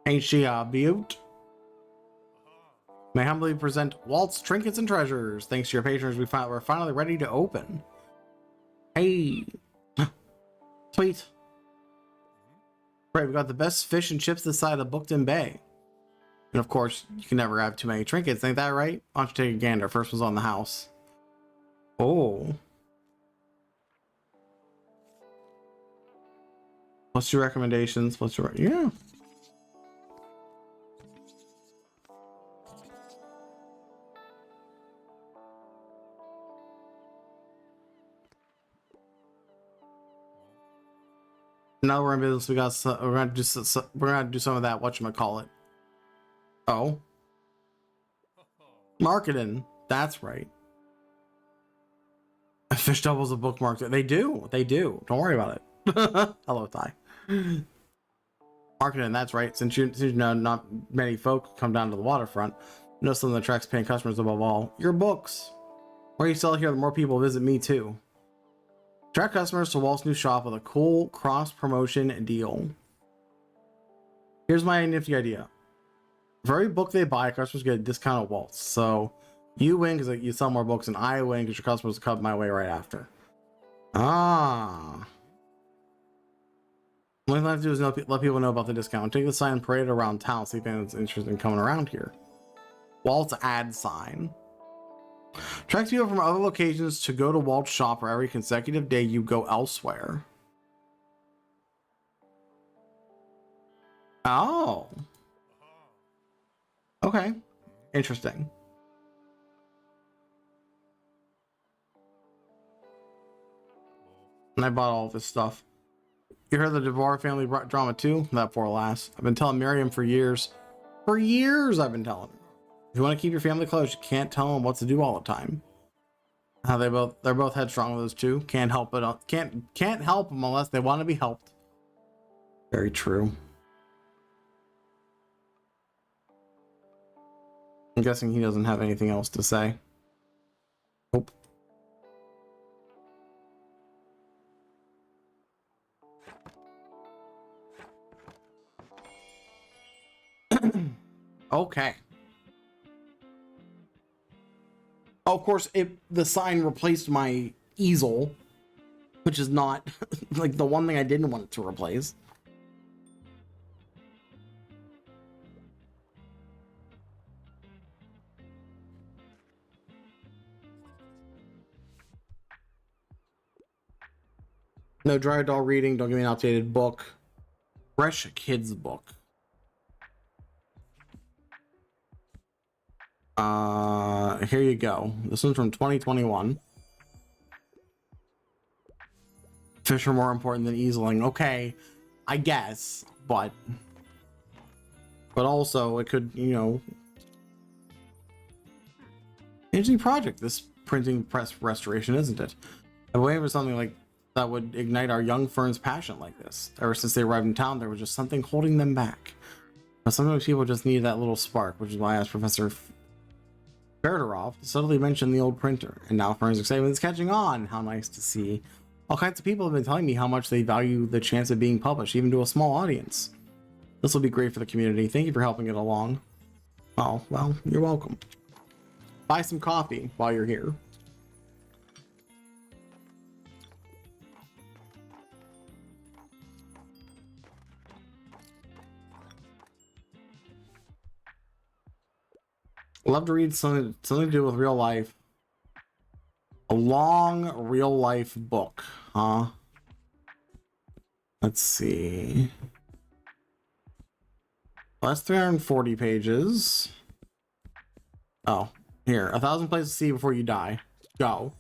Ain't she a beaut? May I humbly present Walt's Trinkets and Treasures. Thanks to your patrons, we're finally ready to open. Hey. Sweet. Right, we got the best fish and chips this side of Bookton Bay. And of course, you can never have too many trinkets, ain't that right? Why don't you take a gander? First one's on the house. Oh. What's your recommendations? What's your... Yeah. Now we're in business. We got. We're gonna do some of that. Whatchamacallit. Oh. Marketing. That's right. Fish doubles a bookmark. They do. They do. Don't worry about it. Hello, Ty. Marketing. That's right. Since you know not many folk come down to the waterfront, you know something that attracts paying customers above all. Your books. The more you sell here, the more people visit me too. Attract customers to Walt's new shop with a cool cross-promotion deal. Here's my nifty idea. For every book they buy, customers get a discount at Walt's. So you win because you sell more books, and I win because your customers come my way right after. Ah. What I have to do is let people know about the discount. Take the sign and parade it around town. See if anyone's interested in coming around here. Walt's ad sign. Attracts people from other locations to go to Walt's shop, or every consecutive day you go elsewhere. Oh. Okay. Interesting. And I bought all of this stuff. You heard the DeVore family drama too? That poor lass. I've been telling Miriam for years. For years I've been telling her. If you want to keep your family close, you can't tell them what to do all the time. How they're both headstrong, those two. Can't help it. Can't help them unless they want to be helped. Very true. I'm guessing he doesn't have anything else to say. Nope. Okay. Oh, of course, the sign replaced my easel, which is not like the one thing I didn't want it to replace. No dry doll reading. Don't give me an outdated book. Fresh kids book. Here you go. This one's from 2021. Fish are more important than easeling. Okay, I guess, but also it could, you know, interesting project, this printing press restoration, isn't it? I'm waiting for something like that would ignite our young ferns' passion like this. Ever since they arrived in town, there was just something holding them back. But sometimes people just need that little spark, which is why I asked Professor Ferdorov to subtly mention the old printer. And now Fern's excitement is catching on. How nice to see. All kinds of people have been telling me how much they value the chance of being published, even to a small audience. This will be great for the community. Thank you for helping it along. Oh, well, you're welcome. Buy some coffee while you're here. Love to read something to do with real life. A long real life book, huh? Let's see. Well, that's 340 pages. Oh, here. 1,000 places to see before you die. Go.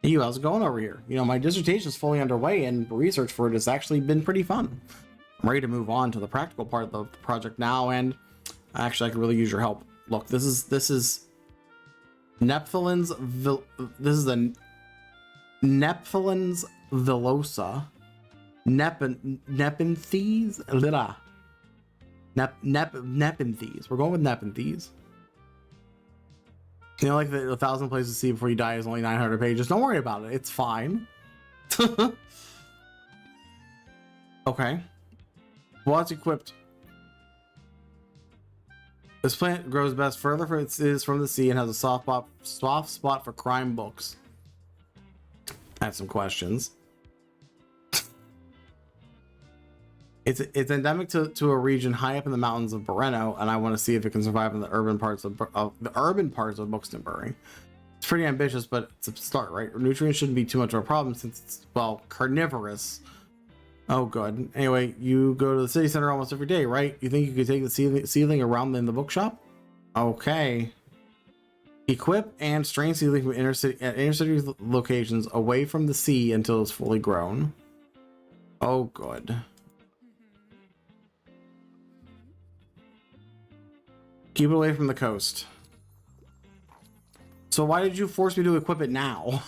Hey, how's it going over here? You know, my dissertation is fully underway and research for it has actually been pretty fun. I'm ready to move on to the practical part of the project now, and actually I could really use your help. Look, this is Nephilin's Nephilin's Velosa. Nepenthes? Nepenthes. We're going with Nepenthes. You know, like the 1,000 Places to See Before You Die is only 900 pages. Don't worry about it. It's fine. Okay. Well, it's equipped. This plant grows best further from it is from the sea and has a soft spot for crime books. I have some questions. It's endemic to a region high up in the mountains of Boreno, and I want to see if it can survive in the urban parts of Buxtonbury. It's pretty ambitious, but it's a start, right? Nutrients shouldn't be too much of a problem since it's, well, carnivorous. Oh, good. Anyway, you go to the city center almost every day, right? You think you could take the seedling around in the bookshop? Okay. Equip and strain seedling from inner city locations away from the sea until it's fully grown. Oh, good. Keep it away from the coast. So why did you force me to equip it now?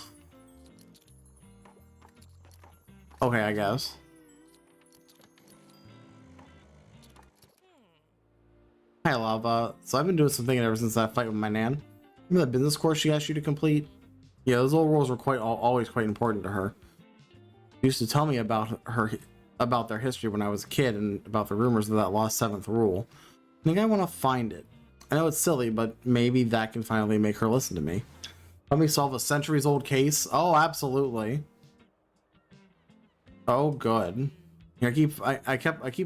Okay, I guess. Hi, Lava. So I've been doing some thinking ever since that fight with my nan. Remember that business course she asked you to complete? Yeah, those old rules were always quite important to her. She used to tell me about their history when I was a kid and about the rumors of that lost 7th rule. I think I want to find it. I know it's silly, but maybe that can finally make her listen to me. Let me solve a centuries-old case. Oh, absolutely. Oh, good. I keep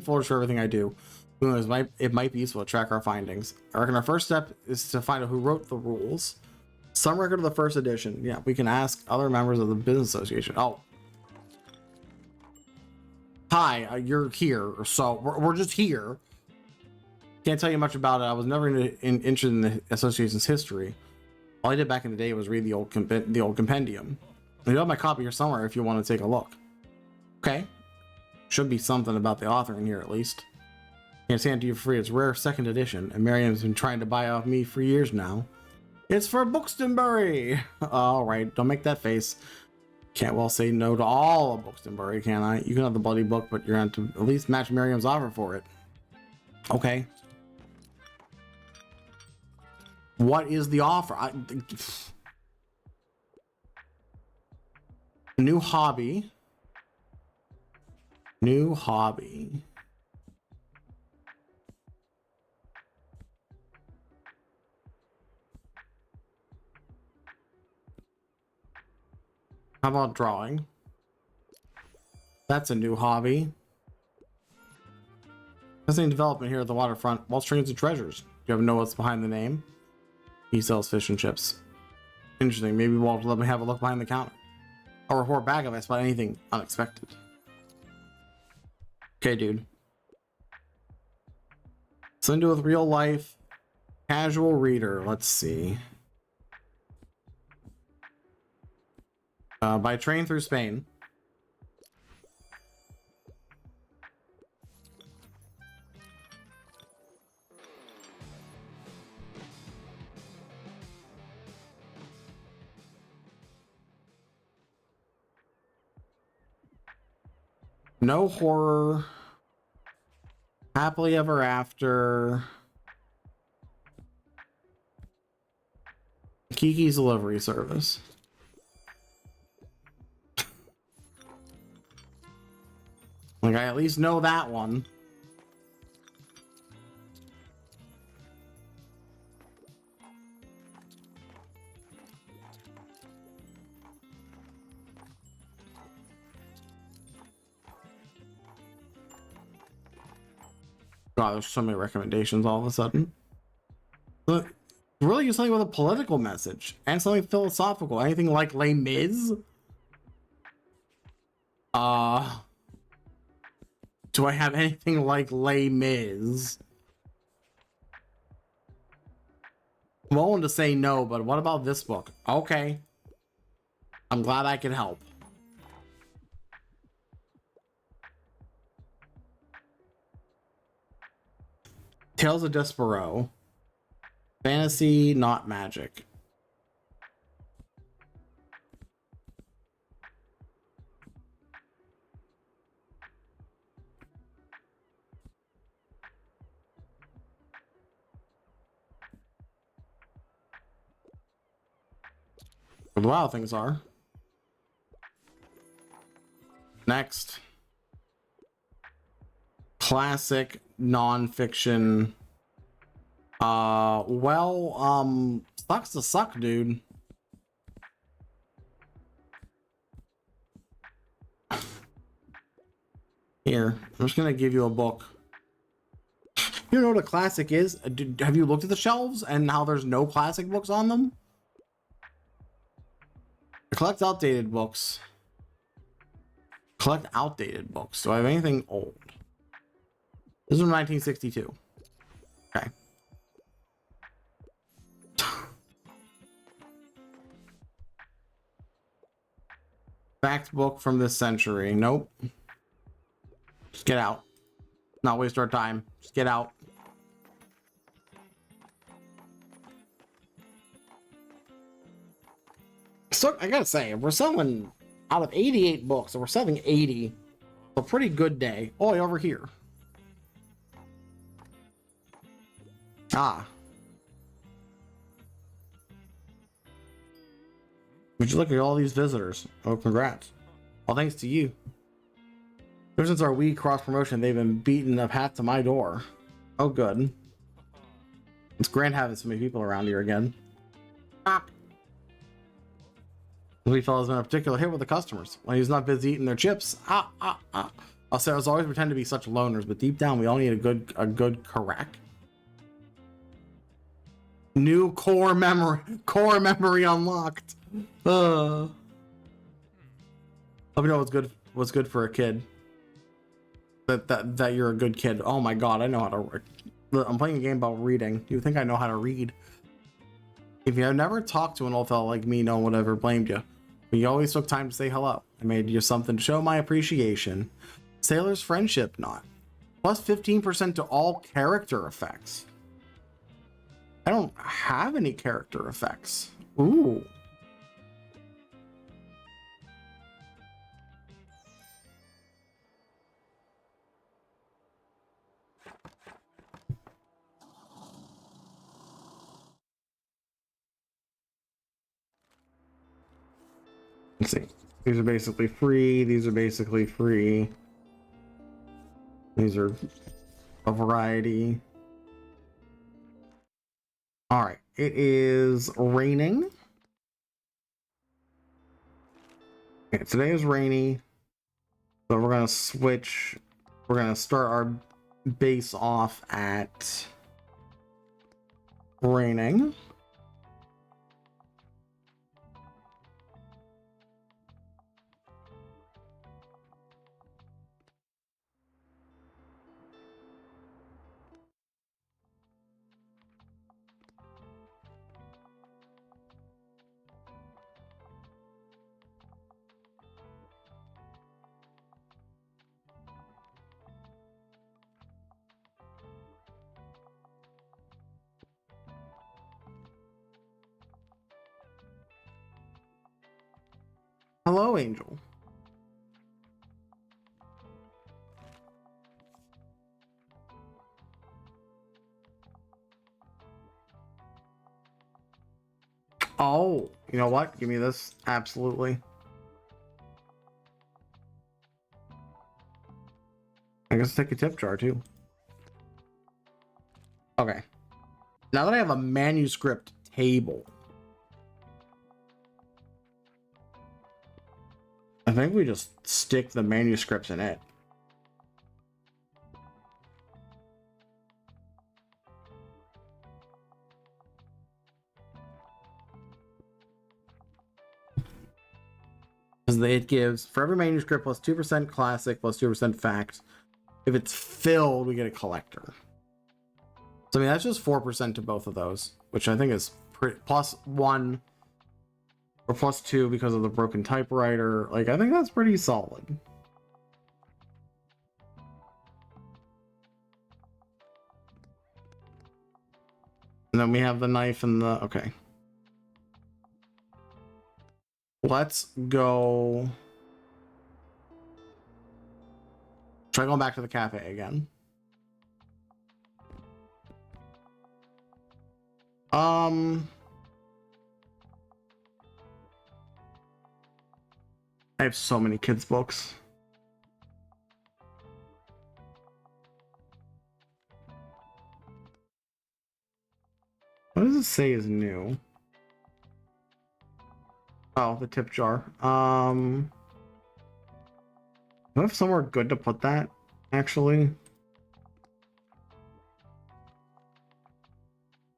folders for everything I do. It might be useful to track our findings. I reckon our first step is to find out who wrote the rules. Some record of the first edition. Yeah, we can ask other members of the business association. Oh. Hi, you're here, so we're just here. Can't tell you much about it. I was never interested in the association's history. All I did back in the day was read the old compendium. You have my copy here somewhere if you want to take a look. Okay. Should be something about the author in here at least. Can't stand to you for free. It's rare 2nd edition, and Miriam's been trying to buy off me for years now. It's for Buxtonbury. All right, don't make that face. Can't well say no to all of Buxtonbury, can I? You can have the bloody book, but you're going to at least match Miriam's offer for it. Okay. What is the offer? New hobby. New hobby. How about drawing? That's a new hobby. Fascinating development here at the waterfront. Wall streams and treasures. Do you ever know what's behind the name? He sells fish and chips. Interesting. Maybe Walt will let me have a look behind the counter. I'll report back if I spot anything unexpected. Okay, dude. Something to do with real life. Casual reader. Let's see. By train through Spain. No horror. Happily ever after. Kiki's delivery service. Like, I at least know that one. God, there's so many recommendations all of a sudden. But really, just something with a political message and something philosophical. Anything like Les Mis? Do I have anything like Les Mis? I'm willing to say no, but what about this book? Okay. I'm glad I could help. Tales of Despero. Fantasy, not magic. Where the wild things are. Next. Classic non-fiction. Sucks to suck, dude. Here, I'm just gonna give you a book. You know what a classic is? Have you looked at the shelves and how there's no classic books on them? Collect outdated books. Collect outdated books. Do I have anything old? This is from 1962. Okay. Fact book from this century. Nope. Just get out. Not waste our time. Just get out. So I gotta say, if we're selling out of 88 books, and we're selling 80, a pretty good day. Oh, over here. Ah. Would you look at all these visitors? Oh, congrats. All thanks to you. Ever since our Wii cross promotion, they've been beating a path to my door. Oh, good. It's grand having so many people around here again. Ah. The wee fella's been a particular hit with the customers when he's not busy eating their chips. I'll say I was always pretend to be such loners, but deep down we all need a good correct. New core memory unlocked. Hope you know what's good for a kid. That you're a good kid. Oh my god, I know how to. I'm playing a game about reading. You think I know how to read? If you have never talked to an old fella like me, no one would ever blamed you. But you always took time to say hello. I made you something to show my appreciation. Sailor's friendship knot. Plus 15% to all character effects. I don't have any character effects. Ooh. Let's see. These are basically free. These are basically free. These are a variety. All right. It is raining. Okay, today is rainy. So we're going to switch. We're going to start our base off at raining. Hello, Angel. Oh, you know what? Give me this. Absolutely. I guess take a tip jar too. Okay. Now that I have a manuscript table, I think we just stick the manuscripts in it. Because it gives, for every manuscript, plus 2% classic, plus 2% fact. If it's filled, we get a collector. So, I mean, that's just 4% to both of those, which I think is pretty, plus 1 or plus 2 because of the broken typewriter. Like, I think that's pretty solid. And then we have the knife and the, okay. Let's go. Try going back to the cafe again. I have so many kids' books. What does it say is new? Oh, the tip jar. Do I have somewhere good to put that, actually?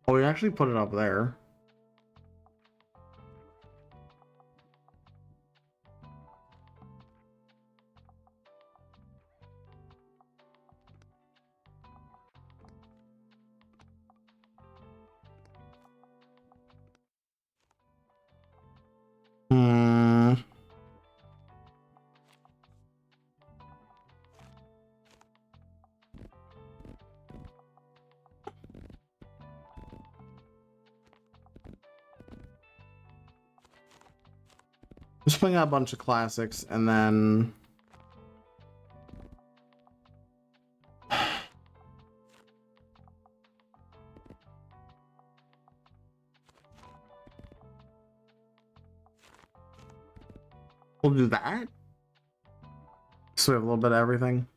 Oh, we actually put it up there. Hmm. Just putting out a bunch of classics and then we'll do that. So we have a little bit of everything.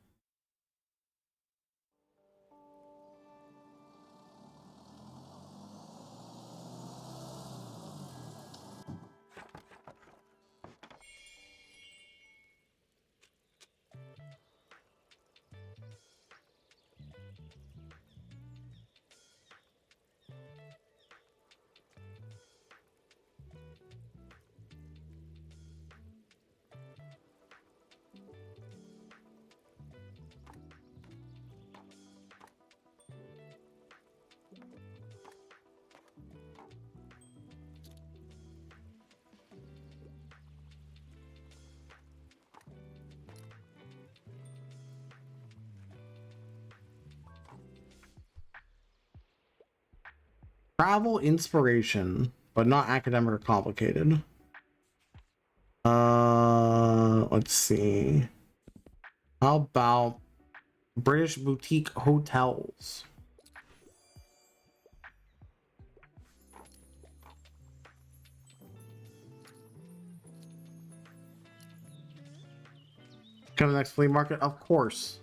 Travel inspiration, but not academic or complicated. Let's see. How about British boutique hotels? Come to the next flea market? Of course.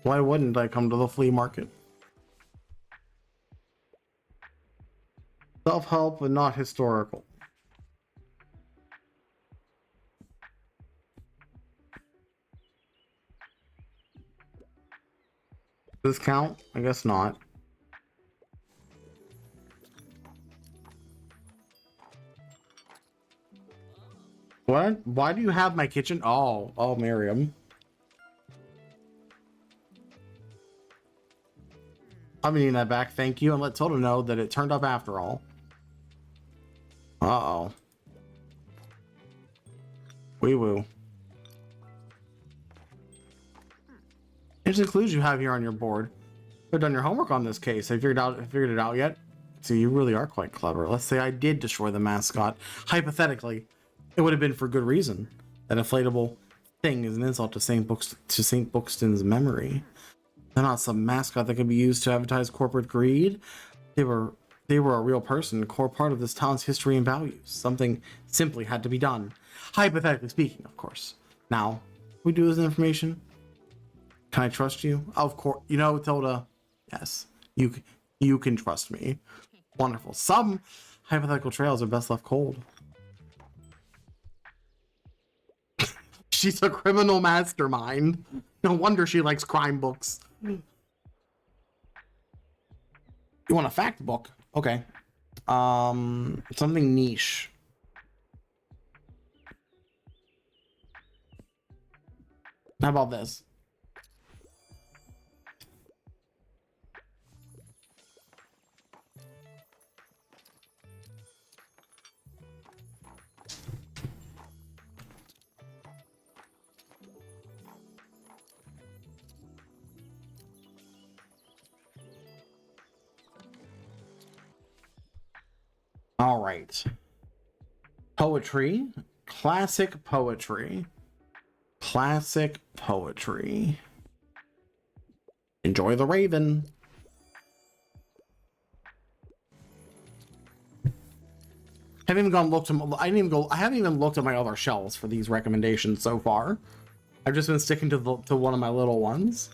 Why wouldn't I come to the flea market? Self-help, but not historical. Does this count? I guess not. What? Why do you have my kitchen? Oh, Miriam. I'm needing that back, thank you, and let Toto know that it turned up after all. Uh-oh. Wee-woo. Interesting clues you have here on your board. You've done your homework on this case. Have you figured it out yet? So you really are quite clever. Let's say I did destroy the mascot. Hypothetically, it would have been for good reason. That inflatable thing is an insult to St. Buxton's memory. They're not some mascot that can be used to advertise corporate greed. They were a real person, a core part of this town's history and values. Something simply had to be done. Hypothetically speaking, of course. Now, we do this information. Can I trust you? Of course. You know, Tilda. Yes, you can trust me. Wonderful. Some hypothetical trails are best left cold. She's a criminal mastermind. No wonder she likes crime books. You want a fact book? Okay. Something niche. How about this? All right. Poetry. Classic poetry. Classic poetry. Enjoy the Raven. I haven't even gone looked. I didn't even go. I haven't even looked at my other shelves for these recommendations so far. I've just been sticking to one of my little ones.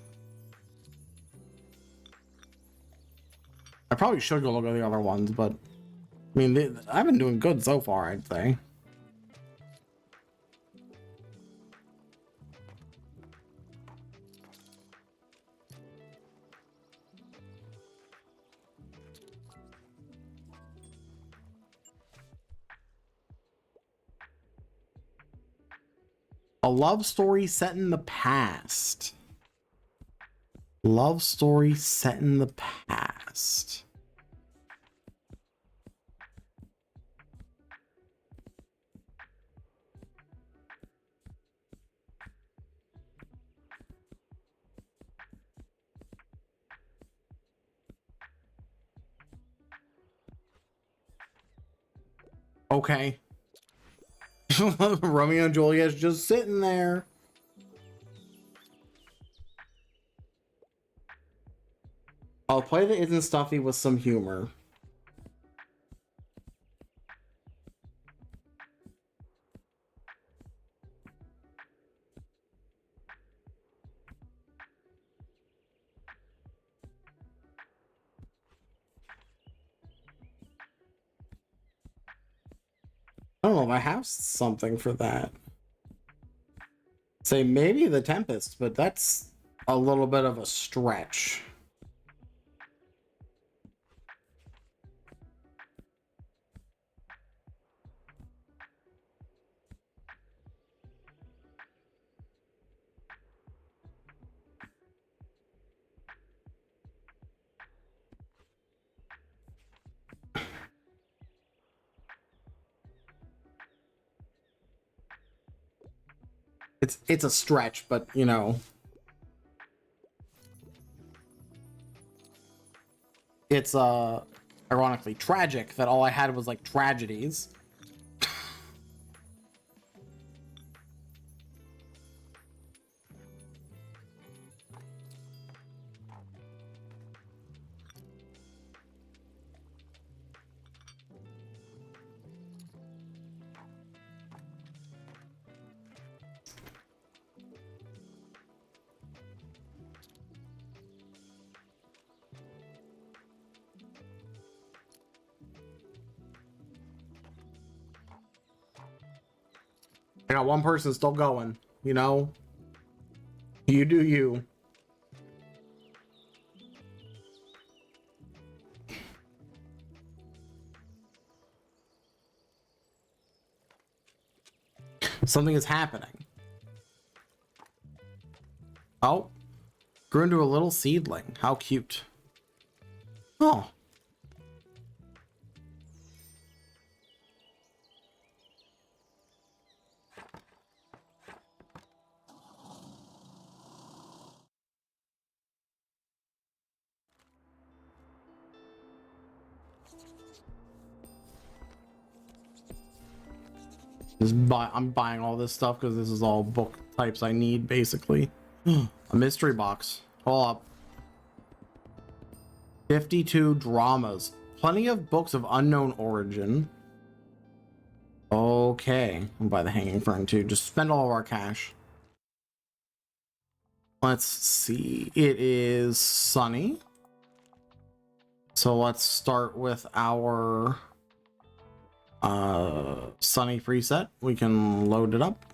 I probably should go look at the other ones, but I mean, I've been doing good so far, I'd say. A love story set in the past. Love story set in the past. Okay. Romeo and Juliet's just sitting there. I'll play the isn't stuffy with some humor. I don't know if I have something for that. Say maybe the Tempest, but that's a little bit of a stretch. It's a stretch, but you know, it's ironically tragic that all I had was like tragedies. I got one person still going, you know? You do you. Something is happening. Oh, grew into a little seedling. How cute. Oh. I'm buying all this stuff because this is all book types I need, basically. A mystery box. Hold up. 52 dramas. Plenty of books of unknown origin. Okay. I'll buy the Hanging Fern too. Just spend all of our cash. Let's see. It is sunny. So let's start with our sunny preset. We can load it up.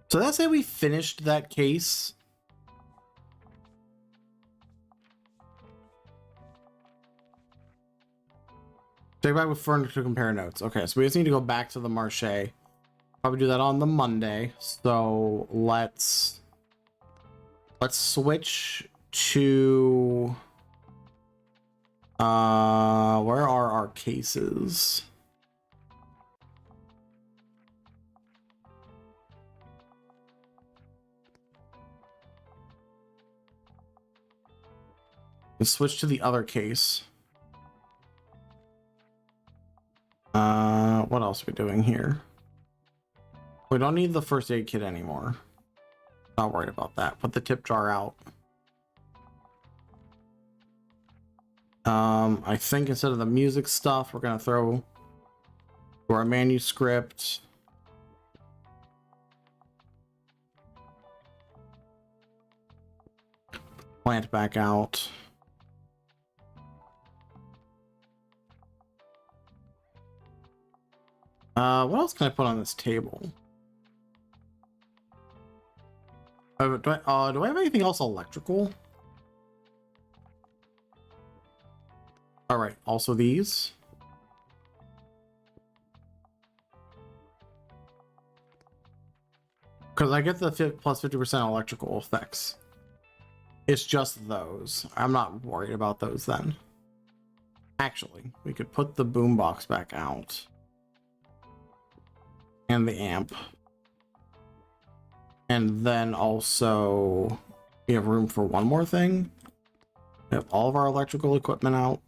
So that's say we finished that case. Check back with Fern to compare notes. Okay, so we just need to go back to the Marché. Probably do that on the Monday. So let's switch to where are our cases? Let's switch to the other case. What else are we doing here? We don't need the first aid kit anymore. Not worried about that. Put the tip jar out. I think instead of the music stuff, we're gonna throw our manuscript. Plant back out. What else can I put on this table? Do I have anything else electrical? All right, also these. Because I get the plus 50% electrical effects. It's just those. I'm not worried about those then. Actually, we could put the boombox back out. And the amp. And then also, we have room for one more thing. We have all of our electrical equipment out.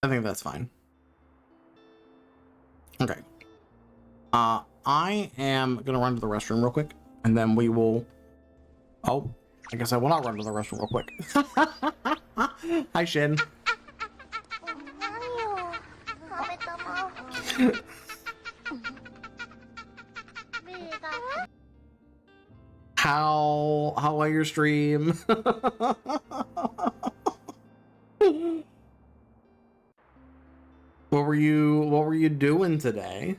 I think that's fine. Okay. I am gonna run to the restroom real quick, and then we will. Oh, I guess I will not run to the restroom real quick. Hi, Shin. How are your stream? What were you doing today?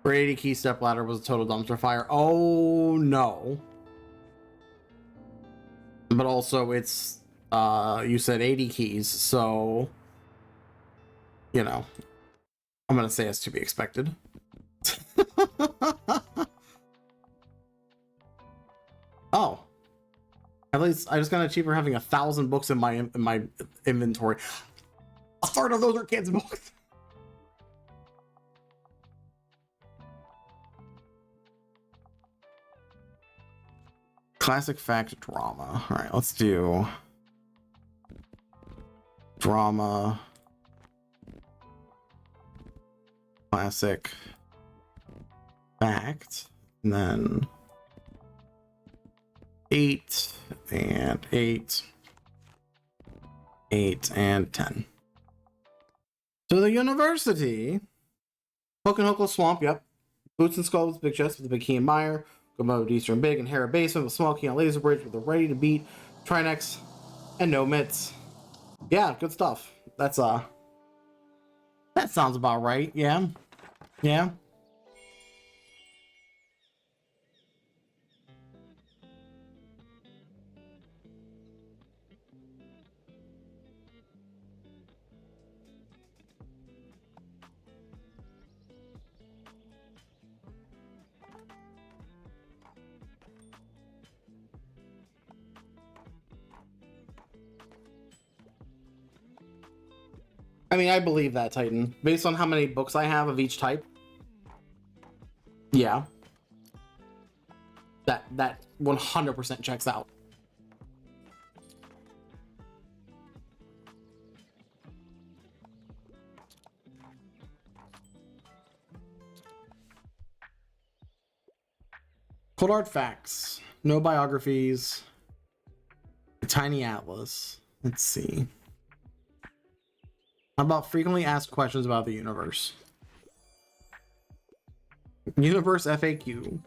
For 80 key step ladder was a total dumpster fire. Oh no. But also it's you said 80 keys, so you know, I'm gonna say it's to be expected. Oh. At least I just got it cheaper having 1,000 books in my inventory. A third of those are kids' books. Classic fact drama. All right, let's do drama. Classic fact. And then 8 and 8. 8 and 10. To the university. Hook and Hookless Swamp, yep. Boots and Skulls, Big Chest with the Big Key and Meyer. Go mode Eastern Big and Hera Basement with Small Key on Laser Bridge with the Ready to Beat, Trinex, and No Mitts. Yeah, good stuff. That's that sounds about right. Yeah. Yeah. I mean, I believe that, Titan. Based on how many books I have of each type. Yeah. That 100% checks out. Cold hard facts. No biographies. A tiny atlas. Let's see. How about frequently asked questions about the universe? Universe FAQ.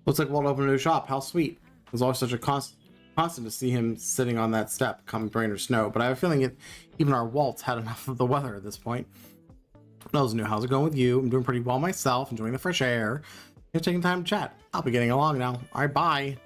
Looks like we'll open a new shop. How sweet. It was always such a constant to see him sitting on that step, come rain or snow, but I have a feeling even our Waltz had enough of the weather at this point. Knows new. How's it going with you? I'm doing pretty well myself, enjoying the fresh air. You're taking time to chat. I'll be getting along now. All right, bye.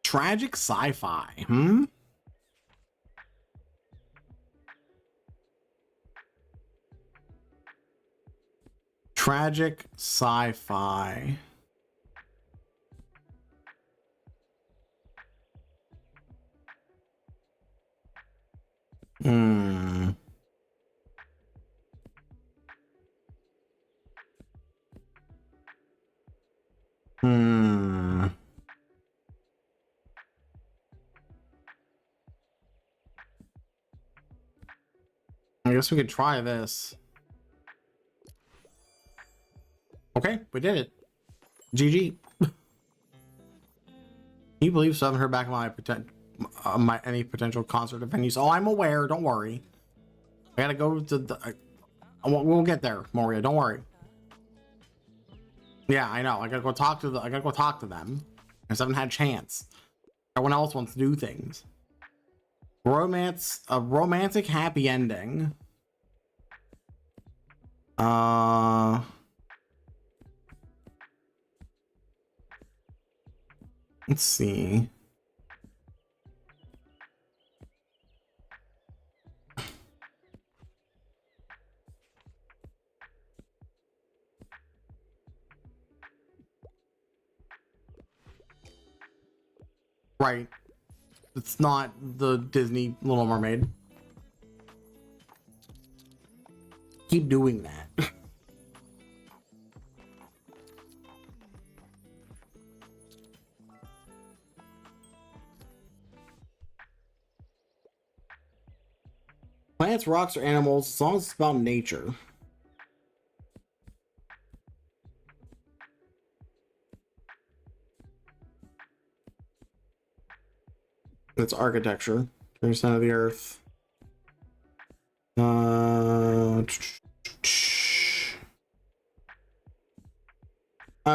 Tragic sci-fi, Tragic sci-fi. Hmm. Hmm. I guess we could try this. Okay, we did it. GG. Can you believe so I haven't heard back my any potential concert venues? Oh, I'm aware. Don't worry. I gotta go to the. We'll get there, Moria. Don't worry. Yeah, I know. I gotta go talk to them. I just haven't had a chance. Everyone else wants to do things. A romantic happy ending. Let's see. Right. It's not the Disney Little Mermaid. Keep doing that. Plants, rocks, or animals, as long as it's about nature. It's architecture. 30% of the earth.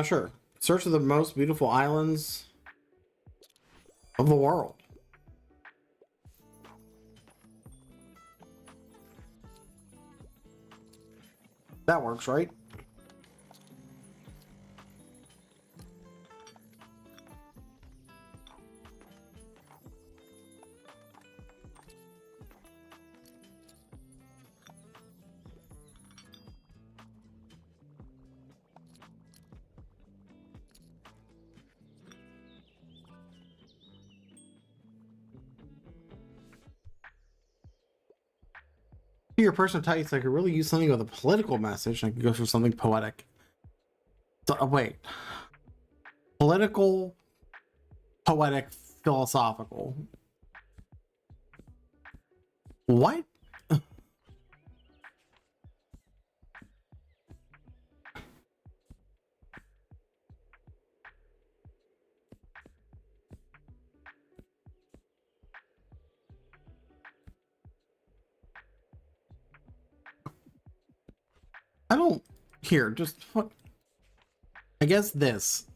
Sure. Search for the most beautiful islands of the world. That works, right? Your personal types, I could really use something with a political message. I could go for something poetic. So, wait. Political, poetic, philosophical. What? I don't. Here, just. I guess this.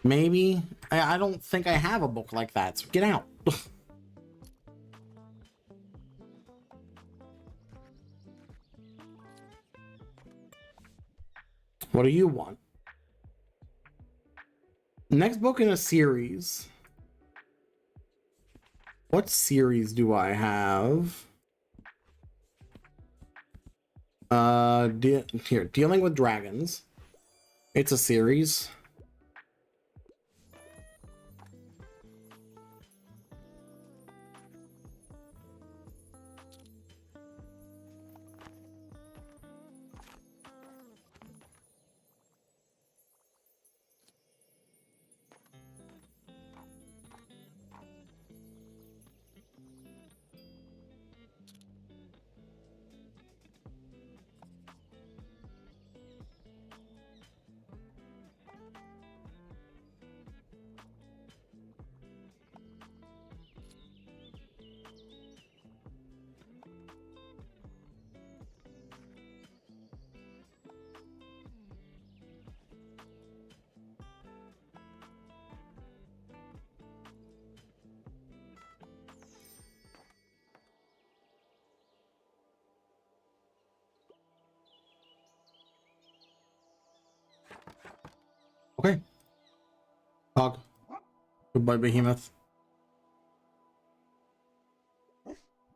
Maybe. I don't think I have a book like that, so get out. What do you want? Next book in a series. What series do I have? Here, Dealing with Dragons. It's a series. Dog. Goodbye, Behemoth.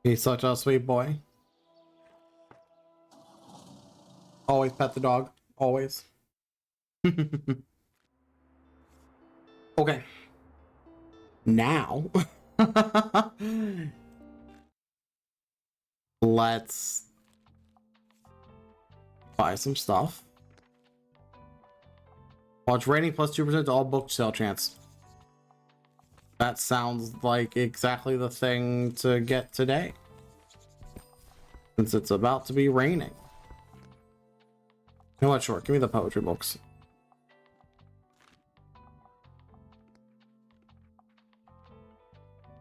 He's such a sweet boy. Always pet the dog. Always. Okay. Now, let's buy some stuff. Watch rating plus 2% to all book sale chance. That sounds like exactly the thing to get today, since it's about to be raining. You know what? Sure, give me the poetry books.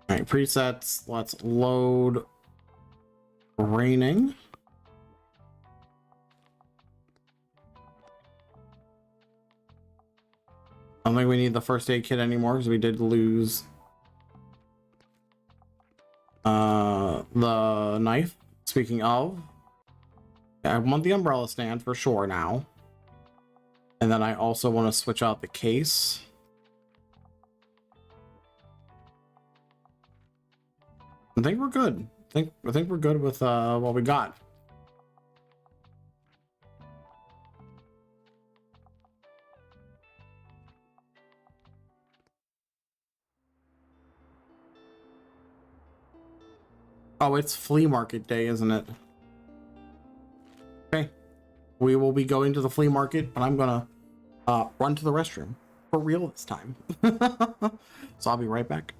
All right, presets. Let's load raining. I don't think we need the first aid kit anymore because we did lose the knife. Speaking of, I want the umbrella stand for sure now. And then I also want to switch out the case. I think we're good. I think we're good with what we got. Oh, it's flea market day, isn't it? Okay. We will be going to the flea market, but I'm gonna run to the restroom for real this time. So I'll be right back.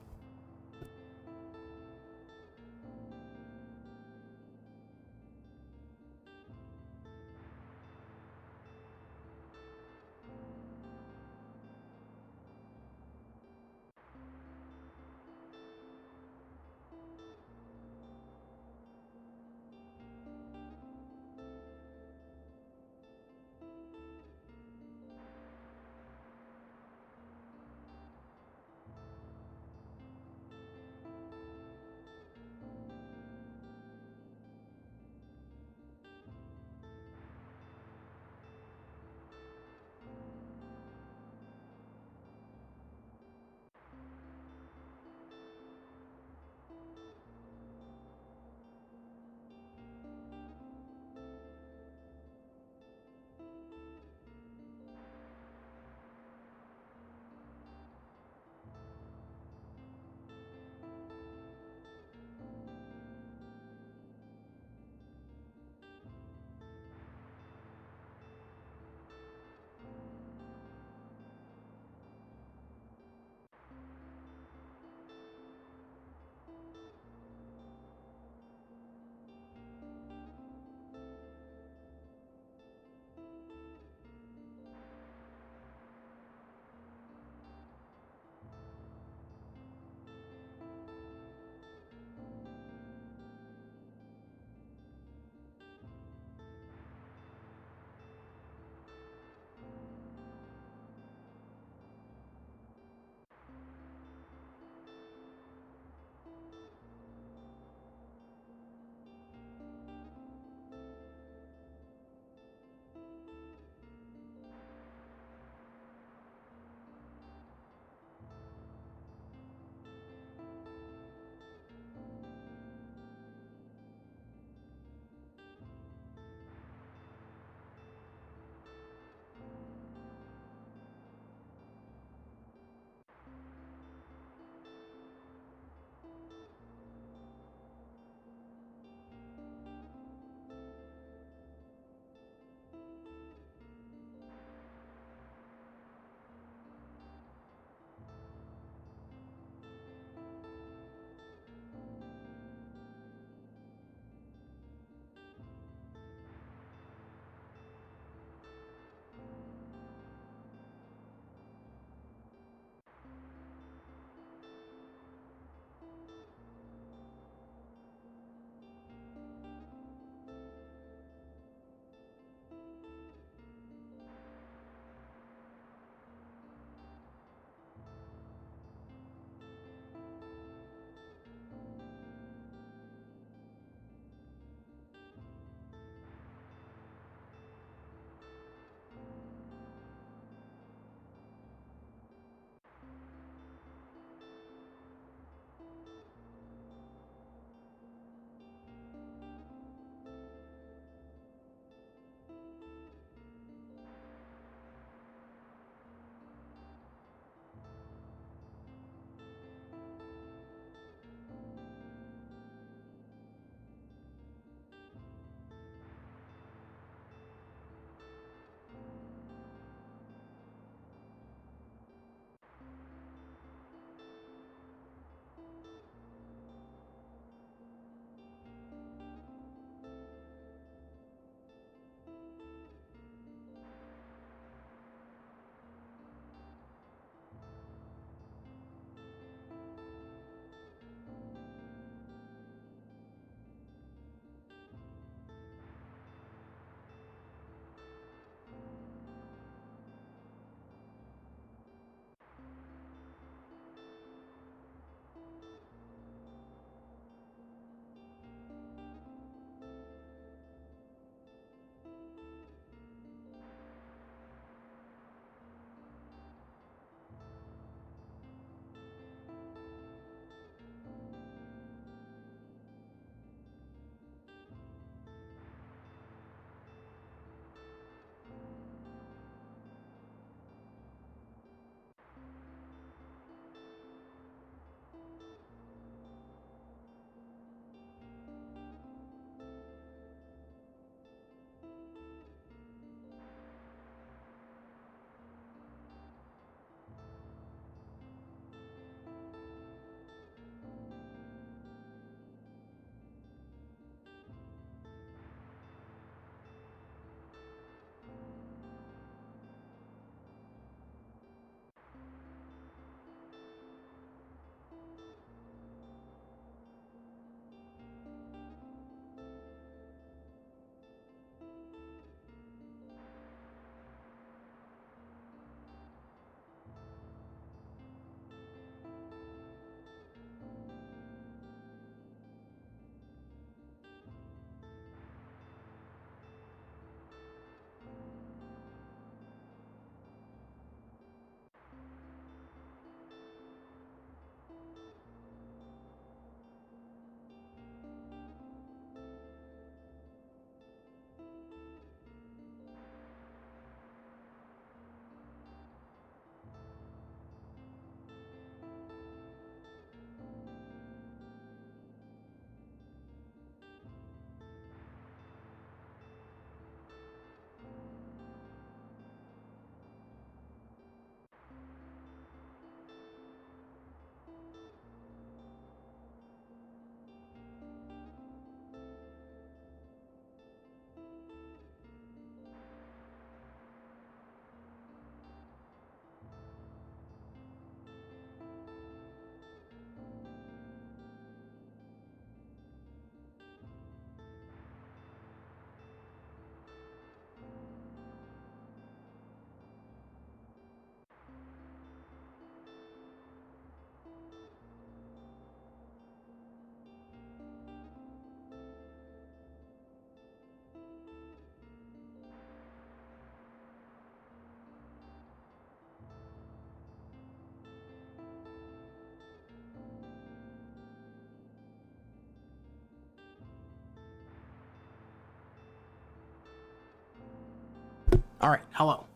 All right, hello.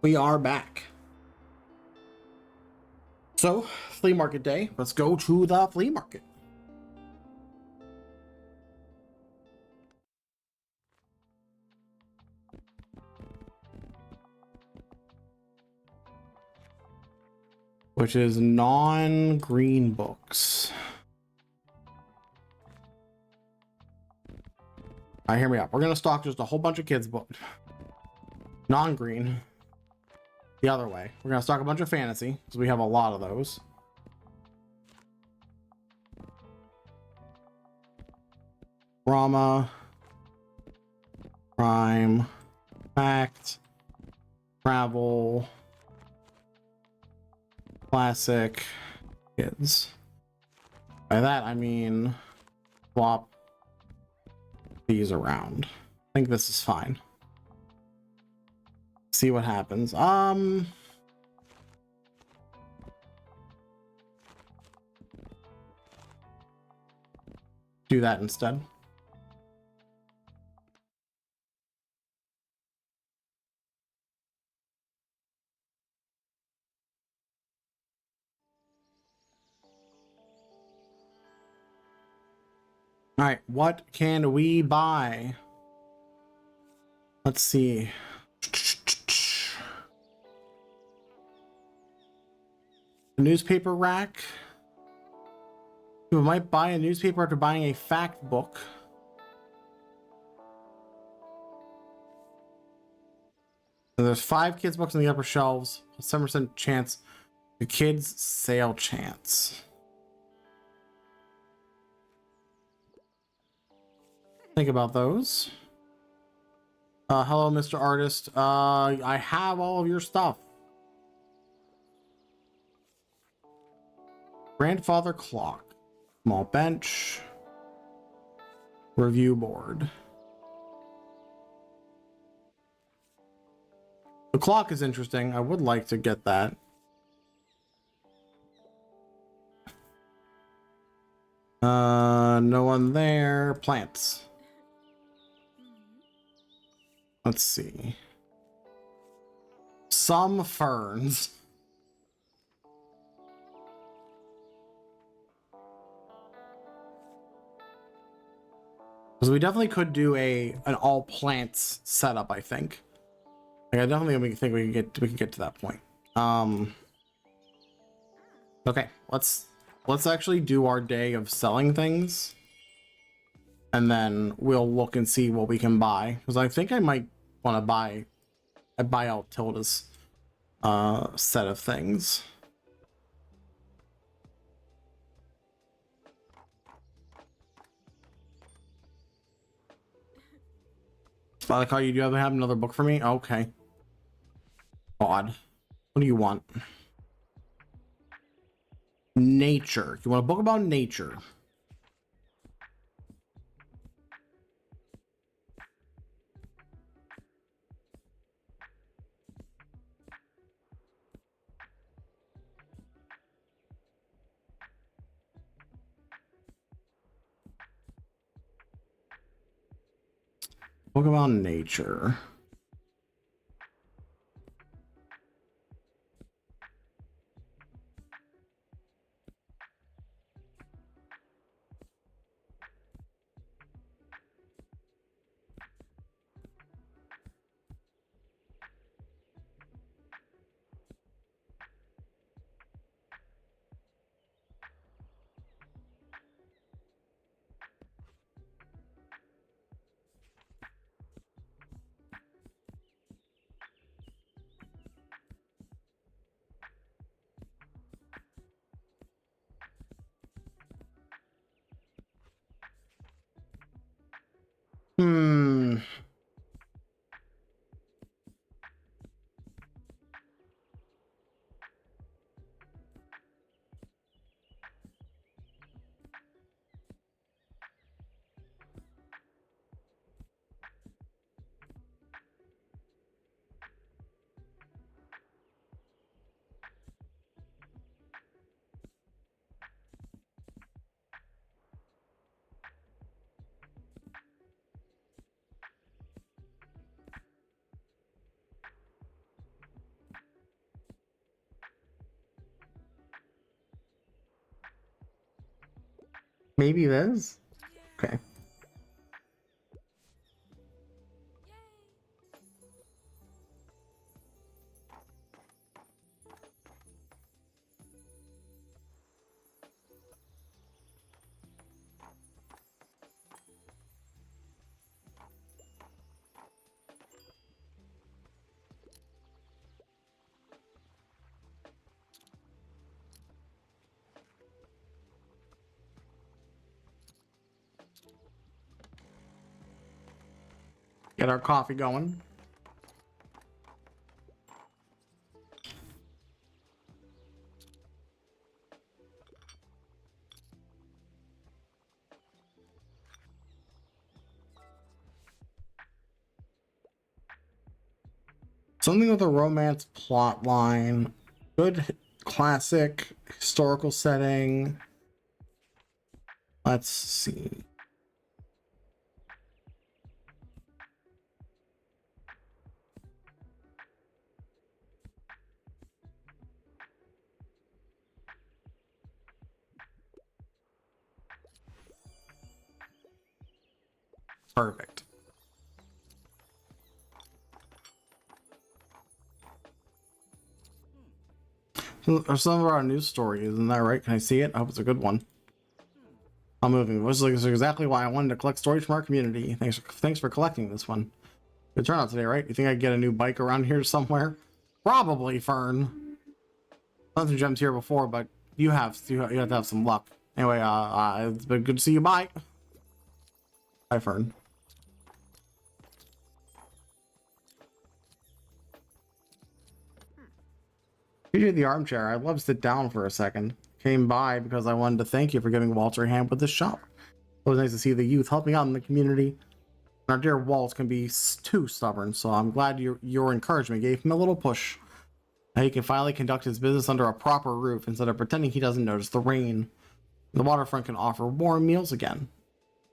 We are back. So, flea market day. Let's go to the flea market. Which is non-green books. All right, hear me out. We're gonna stock just a whole bunch of kids' books. Non-green. The other way. We're gonna stock a bunch of fantasy because we have a lot of those. Drama, crime, fact, travel, classic, kids. By that I mean swap these around. I think this is fine. See what happens. Do that instead. All right, what can we buy? Let's see. A newspaper rack. You might buy a newspaper after buying a fact book. So there's 5 kids books on the upper shelves, 7% chance. The kids sale chance. Think about those. Hello, Mr. Artist. I have all of your stuff. Grandfather clock. Small bench. Review board. The clock is interesting. I would like to get that. No one there. Plants. Let's see. Some ferns. Because we definitely could do an all plants setup, I think. Like, I definitely think we can get to that point. Okay, let's actually do our day of selling things. And then we'll look and see what we can buy. Because I think I might want to buy out Tilda's set of things. I like how you do have another book for me? Okay. Odd. What do you want? Nature. You want a book about nature? Book about nature. Hmm. Maybe this? Okay. Get our coffee going. Something with a romance plot line. Good classic historical setting. Let's see. Perfect. Or some of our news story, isn't that right? Can I see it? I hope it's a good one. I'm moving. This is exactly why I wanted to collect stories from our community. Thanks for collecting this one. Good turnout today, right? You think I can get a new bike around here somewhere? Probably, Fern. Tons of gems here before, but you have to have some luck. Anyway, it's been good to see you. Bye. Bye, Fern. Appreciate the armchair. I'd love to sit down for a second. Came by because I wanted to thank you for giving Walter a hand with this shop. It was nice to see the youth helping out in the community. Our dear Walt can be too stubborn, so I'm glad your encouragement gave him a little push. Now he can finally conduct his business under a proper roof instead of pretending he doesn't notice the rain. The waterfront can offer warm meals again.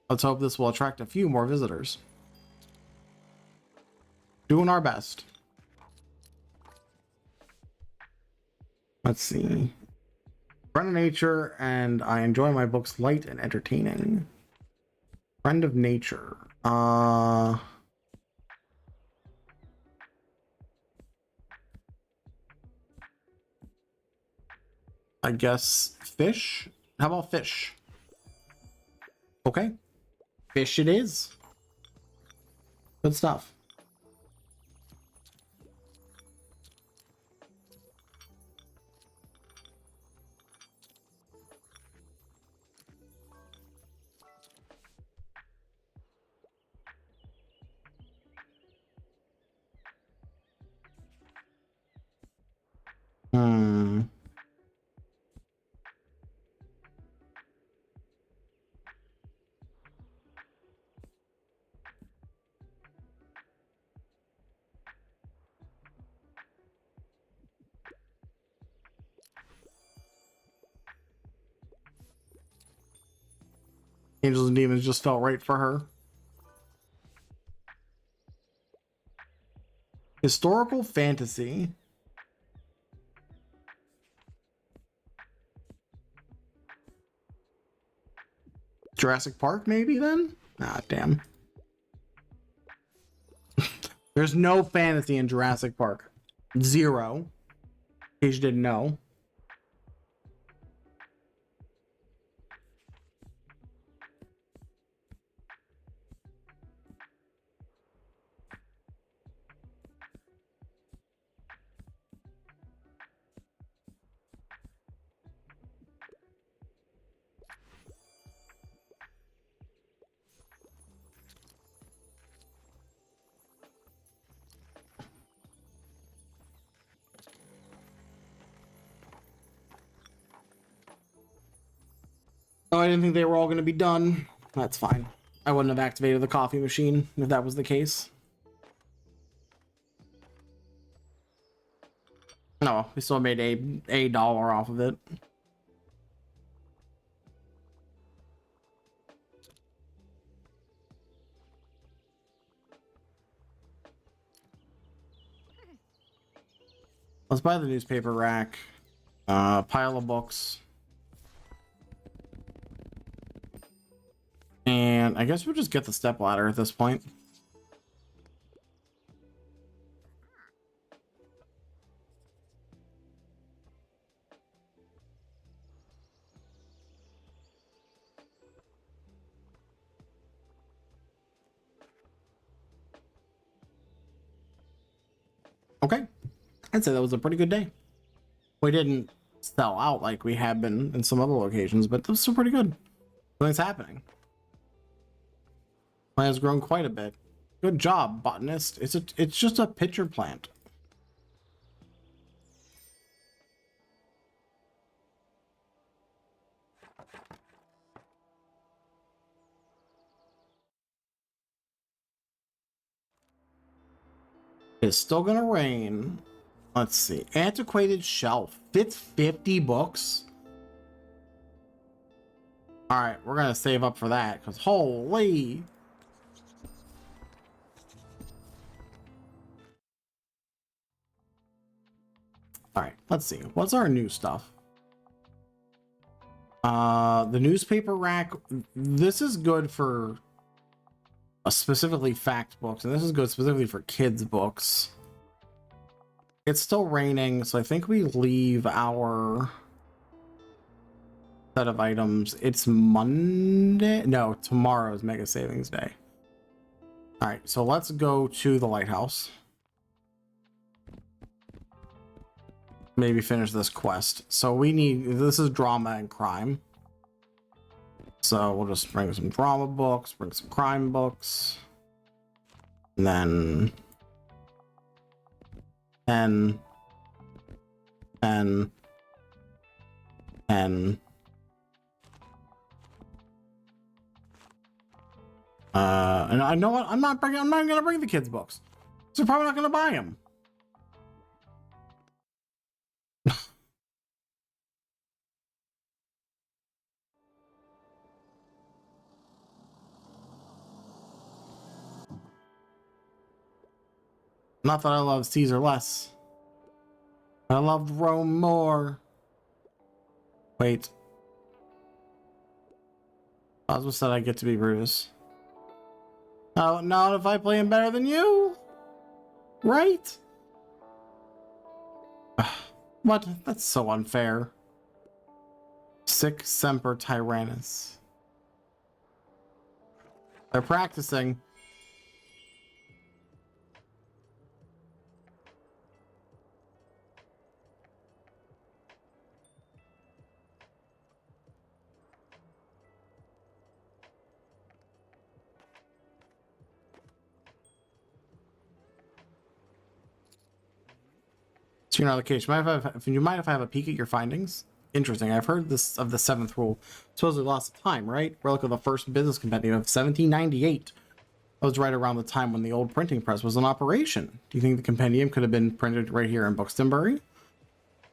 Let's hope this will attract a few more visitors. Doing our best. Let's see. Friend of nature, and I enjoy my books light and entertaining. Friend of nature. I guess fish? How about fish? Okay. Fish it is. Good stuff. Hmm. Angels and Demons just felt right for her. Historical fantasy. Jurassic Park, maybe then? Ah, damn. There's no fantasy in Jurassic Park. Zero. In case you didn't know. Oh, I didn't think they were all going to be done. That's fine. I wouldn't have activated the coffee machine if that was the case. No, we still made a dollar off of it. Let's buy the newspaper rack. Pile of books. And I guess we'll just get the step ladder at this point. Okay. I'd say that was a pretty good day. We didn't sell out like we have been in some other locations, but this was still pretty good. Something's happening. Plant has grown quite a bit. Good job, botanist. It's just a pitcher plant. It's still gonna rain. Let's see. Antiquated shelf. Fits 50 books. Alright, we're gonna save up for that, because holy. Alright, let's see. What's our new stuff? The newspaper rack. This is good for specifically fact books, and this is good specifically for kids books. It's still raining, so I think we leave our set of items. It's Monday. No, tomorrow is Mega Savings Day. All right, so let's go to the lighthouse. Maybe finish this quest. So we need, this is drama and crime. So we'll just bring some drama books, bring some crime books. And then... and I know what, I'm not gonna bring the kids books. So probably not gonna buy them. Not that I love Caesar less. I loved Rome more. Wait. Oswald said I get to be Brutus. Oh, not if I play him better than you. Right? What? That's so unfair. Sic semper tyrannus. They're practicing. So you're not the case. You mind if I have a peek at your findings? Interesting. I've heard this of the seventh rule. Supposedly lost of time, right? Relic of the first business compendium of 1798. That was right around the time when the old printing press was in operation. Do you think the compendium could have been printed right here in Buxtonbury?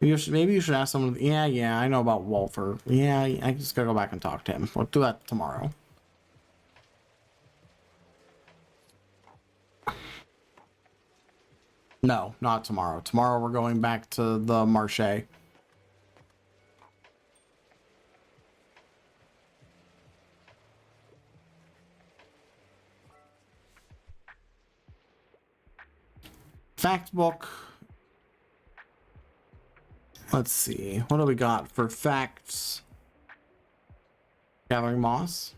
Maybe you should ask someone. Yeah, I know about Walter. Yeah, I just gotta go back and talk to him. We'll do that tomorrow. No, not tomorrow. Tomorrow we're going back to the Marché. Fact book. Let's see. What do we got for facts? Gathering moss.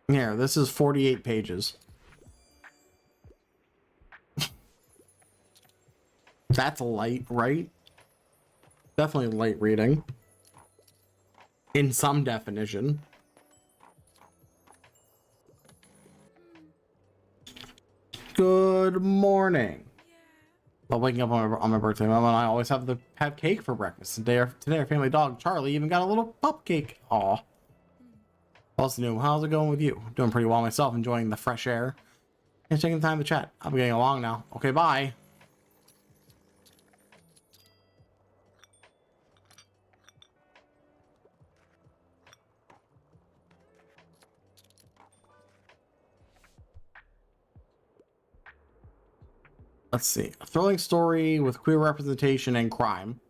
Here, this is 48 pages. That's light, right? Definitely light reading. In some definition. Good morning. Well, waking up on my birthday, Mom and I always have cake for breakfast. Today our family dog, Charlie, even got a little pup cake. Aw. Also new, how's it going with you? Doing pretty well myself, enjoying the fresh air. And taking the time to chat. I'm getting along now. Okay, bye. Let's see. A thrilling story with queer representation and crime.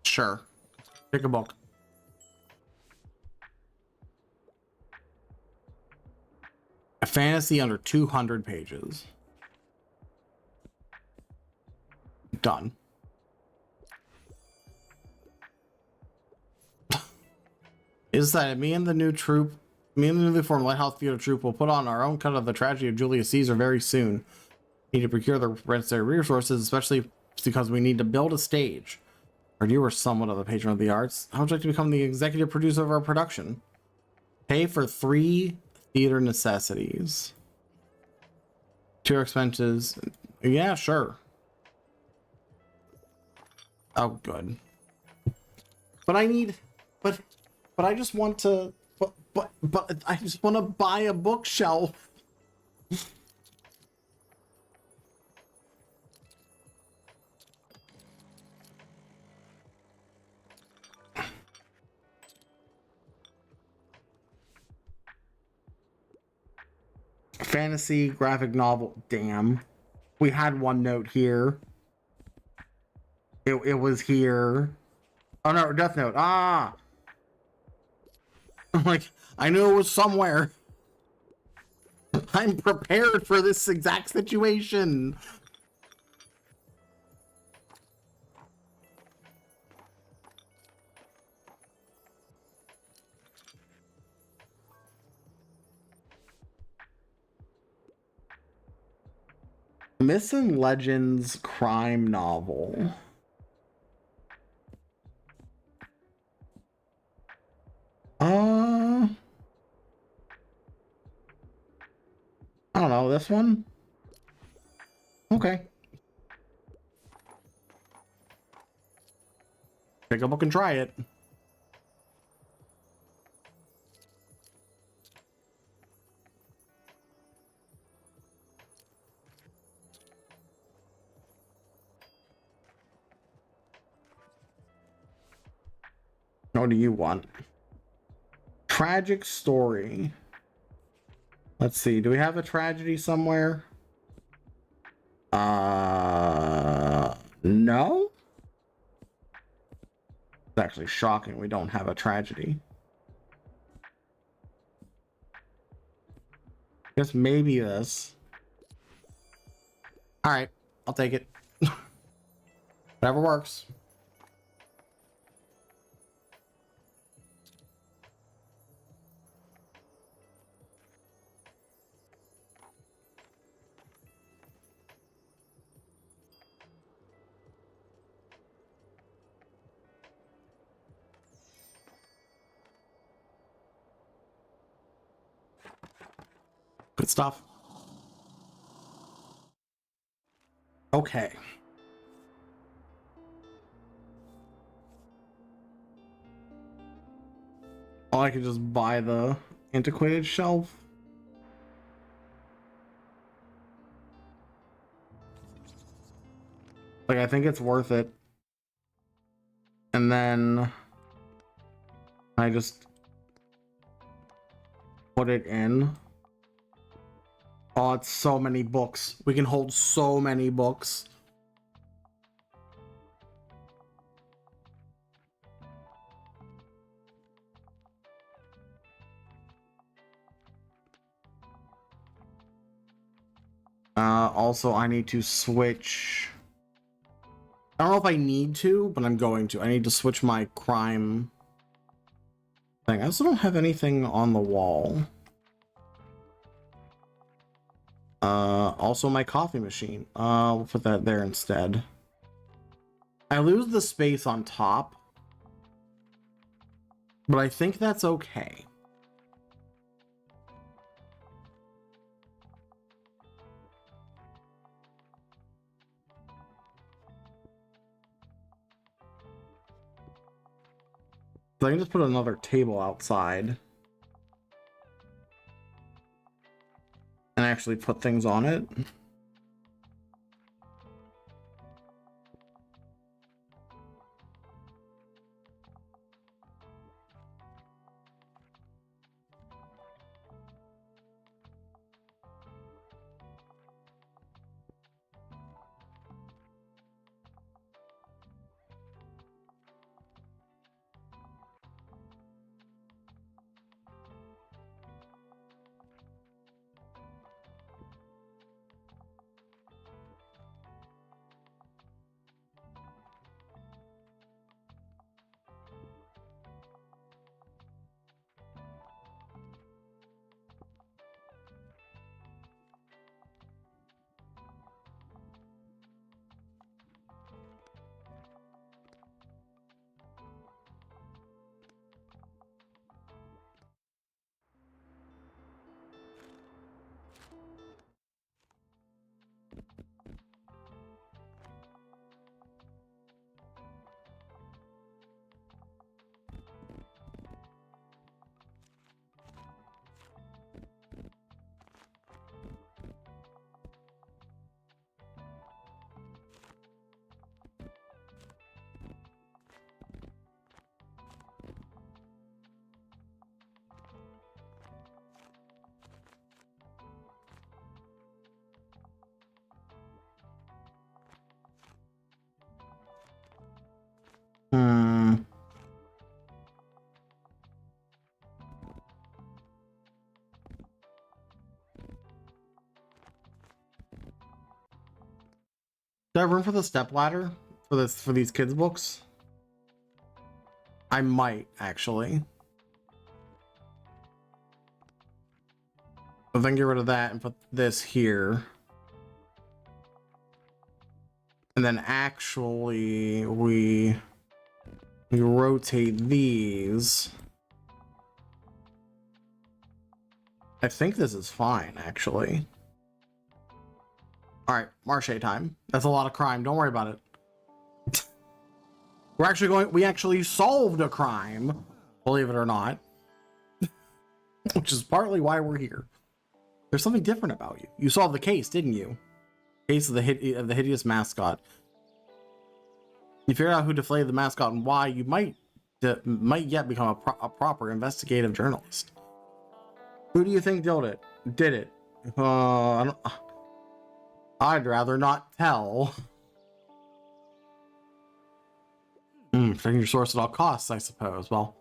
Sure. Pick a book. A fantasy under 200 pages. Done. Is that me and the newly formed Lighthouse Theater Troupe will put on our own cut of the tragedy of Julius Caesar very soon. We need to procure the necessary resources, especially because we need to build a stage. Heard you were somewhat of a patron of the arts. How would you like to become the executive producer of our production? Pay for 3 theater necessities. 2 expenses. Yeah, sure. Oh, good. But I need, but I just want to, but I just want to buy a bookshelf. Fantasy graphic novel. Damn. We had one note here. It was here. Oh no, Death Note. Ah. I'm like, I knew it was somewhere. I'm prepared for this exact situation. Myths and Legends crime novel. I don't know, this one? Okay. Pick a book and try it. What do you want? Tragic story. Let's see. Do we have a tragedy somewhere? No? It's actually shocking we don't have a tragedy. Guess maybe this. All right, I'll take it. Whatever works. Good stuff. Okay. Oh, I could just buy the antiquated shelf. Like, I think it's worth it. And then I just put it in. Oh, it's so many books. We can hold so many books. Also, I need to switch. I don't know if I need to, but I'm going to. I need to switch my crime thing. I also don't have anything on the wall. Also my coffee machine. We'll put that there instead. I lose the space on top, but I think that's okay. So I can just put another table outside and actually put things on it. Hmm. Do I have room for the step ladder for these kids' books? I might actually. But then get rid of that and put this here. And then actually we rotate these. I think this is fine, actually. All right, Marche time. That's a lot of crime. Don't worry about it. We actually solved a crime, believe it or not. Which is partly why we're here. There's something different about you. You solved the case, didn't you? Case of the hideous mascot. You figured out who deflated the mascot and why. You might yet become a proper investigative journalist. Who do you think did it? I'd rather not tell. Protecting your source at all costs, I suppose. Well,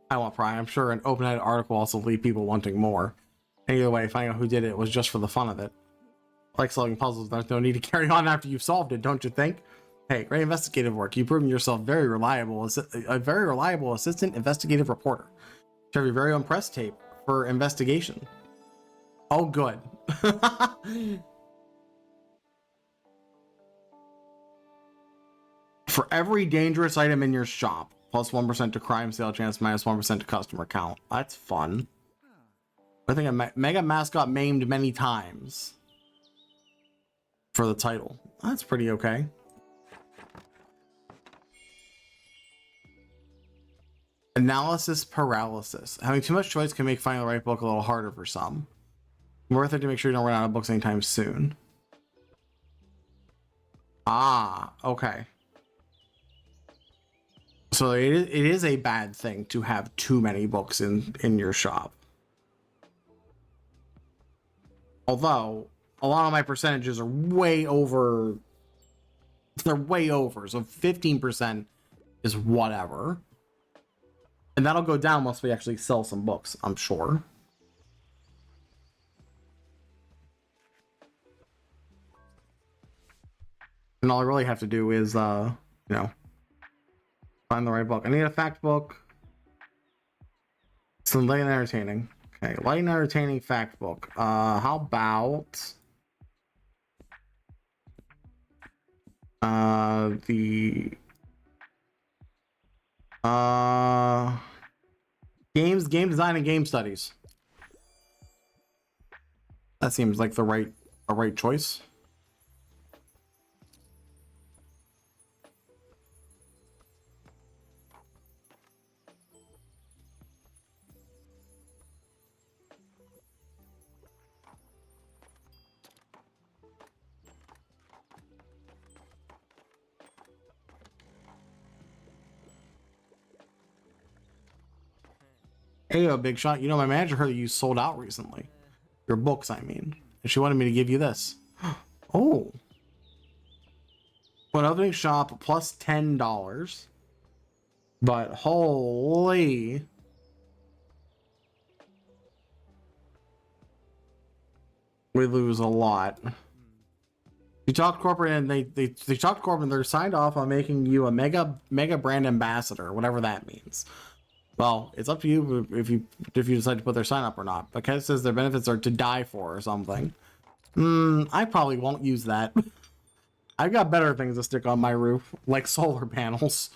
I won't pry. I'm sure an open-ended article will also leave people wanting more. Either way, finding out who did it was just for the fun of it. Like solving puzzles, there's no need to carry on after you've solved it, don't you think? Hey, great investigative work. You've proven yourself a very reliable assistant investigative reporter. You have your very own press tape for investigation. Oh, good. For every dangerous item in your shop, plus 1% to crime sale chance, minus 1% to customer count. That's fun. I think a mega mascot maimed many times for the title. That's pretty okay. Analysis paralysis. Having too much choice can make finding the right book a little harder for some. Worth it to make sure you don't run out of books anytime soon. Ah, okay. So it is a bad thing to have too many books in your shop. Although a lot of my percentages are way over. They're way over. So 15% is whatever. And that'll go down once we actually sell some books, I'm sure. And all I really have to do is, you know, find the right book. I need a fact book. Some light and entertaining. Okay, light and entertaining fact book. How about the game design and game studies. That seems like the right choice. Hey, yo, big shot. You know, my manager heard that you sold out recently. Your books, I mean. And she wanted me to give you this. Oh. An opening shop plus $10. But holy. We lose a lot. You talked corporate and they talked corporate and they're signed off on making you a mega brand ambassador, whatever that means. Well, it's up to you if you decide to put their sign up or not. But Ken says their benefits are to die for or something. I probably won't use that. I've got better things to stick on my roof, like solar panels.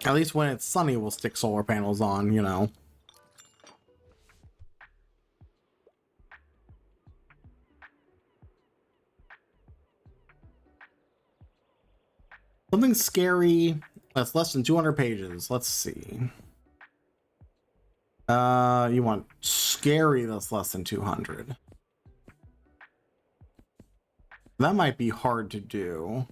At least when it's sunny, we'll stick solar panels on, you know. Something scary that's less than 200 pages. Let's see. You want scary that's less than 200. That might be hard to do.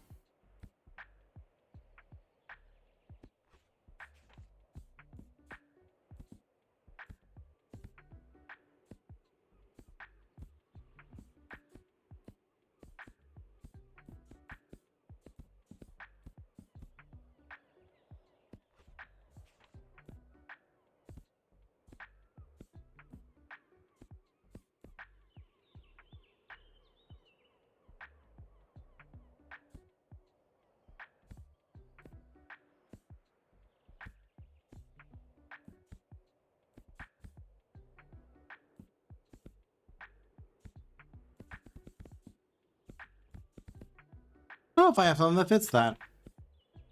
I don't know if I have something that fits that.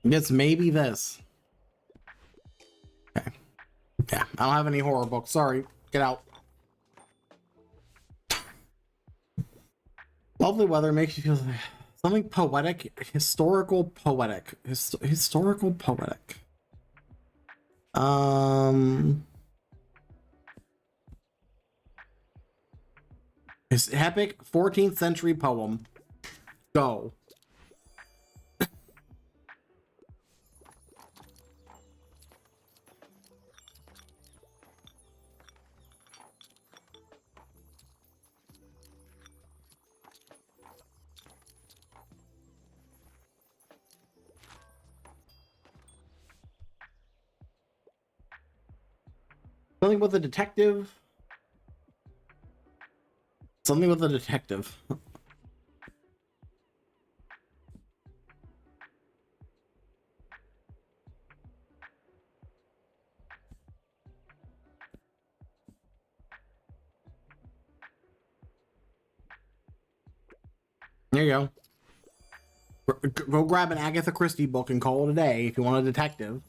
It's maybe this. Okay. Yeah, I don't have any horror books. Sorry. Get out. Lovely weather makes you feel something poetic, historical poetic. Historical poetic. It's epic 14th century poem. Go. Something with a detective. Something with a detective. There you go. Go grab an Agatha Christie book and call it a day if you want a detective.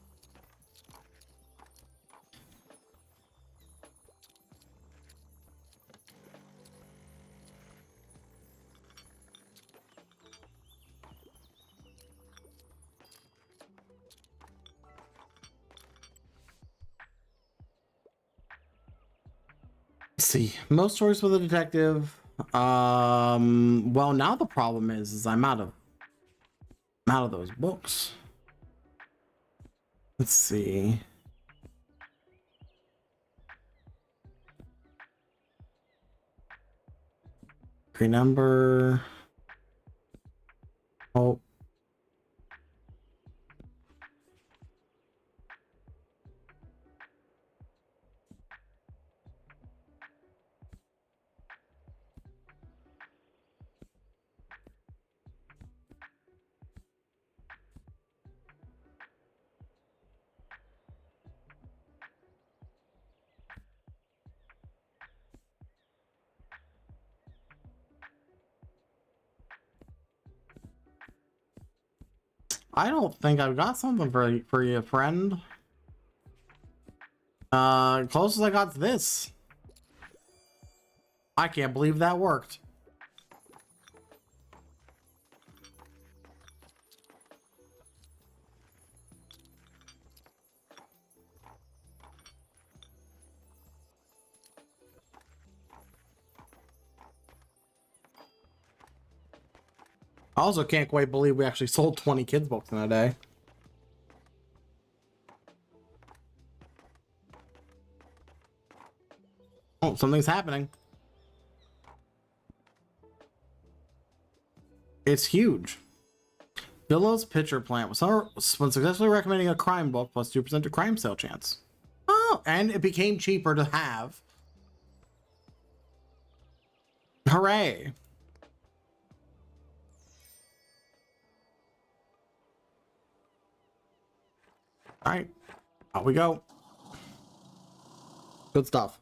Let's see. Most stories with a detective. Well, now the problem is I'm out of those books. Let's see. Green number. Oh. I don't think I've got something for you, friend. Closest I got to this. I can't believe that worked. I also can't quite believe we actually sold 20 kids books in a day. Oh, something's happening. It's huge. Billow's pitcher plant was successfully recommending a crime book plus 2% to crime sale chance. Oh, and it became cheaper to have. Hooray. All right, out we go. Good stuff.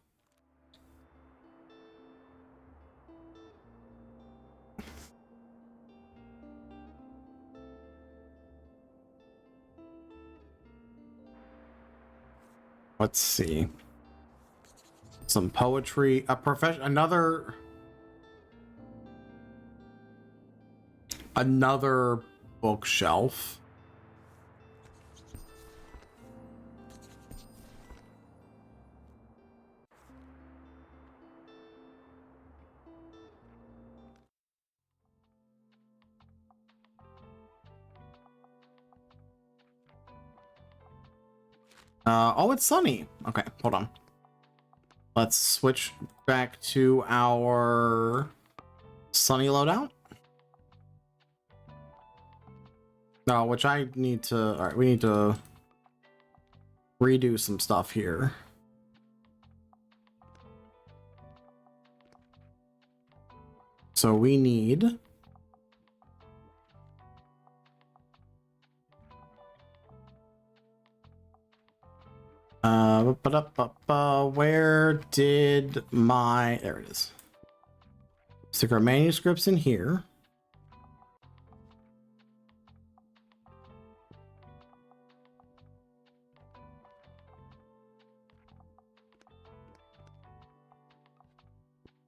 Let's see. Some poetry, another bookshelf. Oh, it's sunny. Okay, hold on. Let's switch back to our sunny loadout. No, which I need to. All right, we need to redo some stuff here. So we need. Where did my, there it is. Stick our manuscripts in here.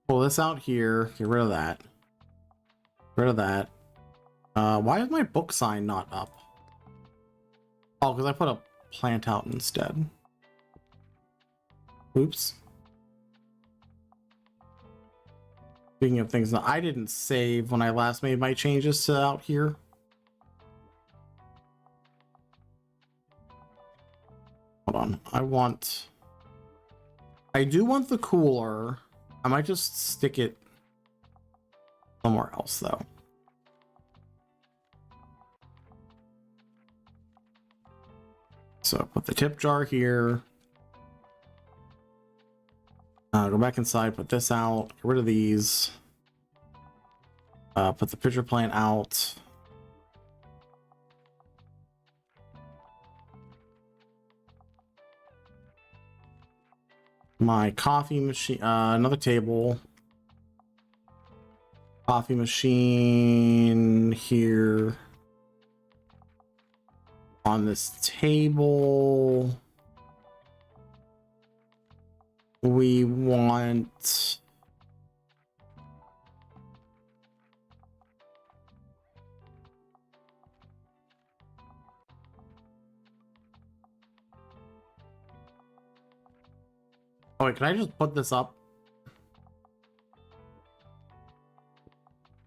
Pull this out here, get rid of that. Get rid of that. Why is my book sign not up? Oh, because I put a plant out instead. Oops. Speaking of things that I didn't save when I last made my changes to out here. Hold on. I do want the cooler. I might just stick it somewhere else though. So put the tip jar here. Go back inside, put this out, get rid of these. Put the pitcher plant out. My coffee machine, another table. Coffee machine here. On this table. We want oh wait, can I just put this up?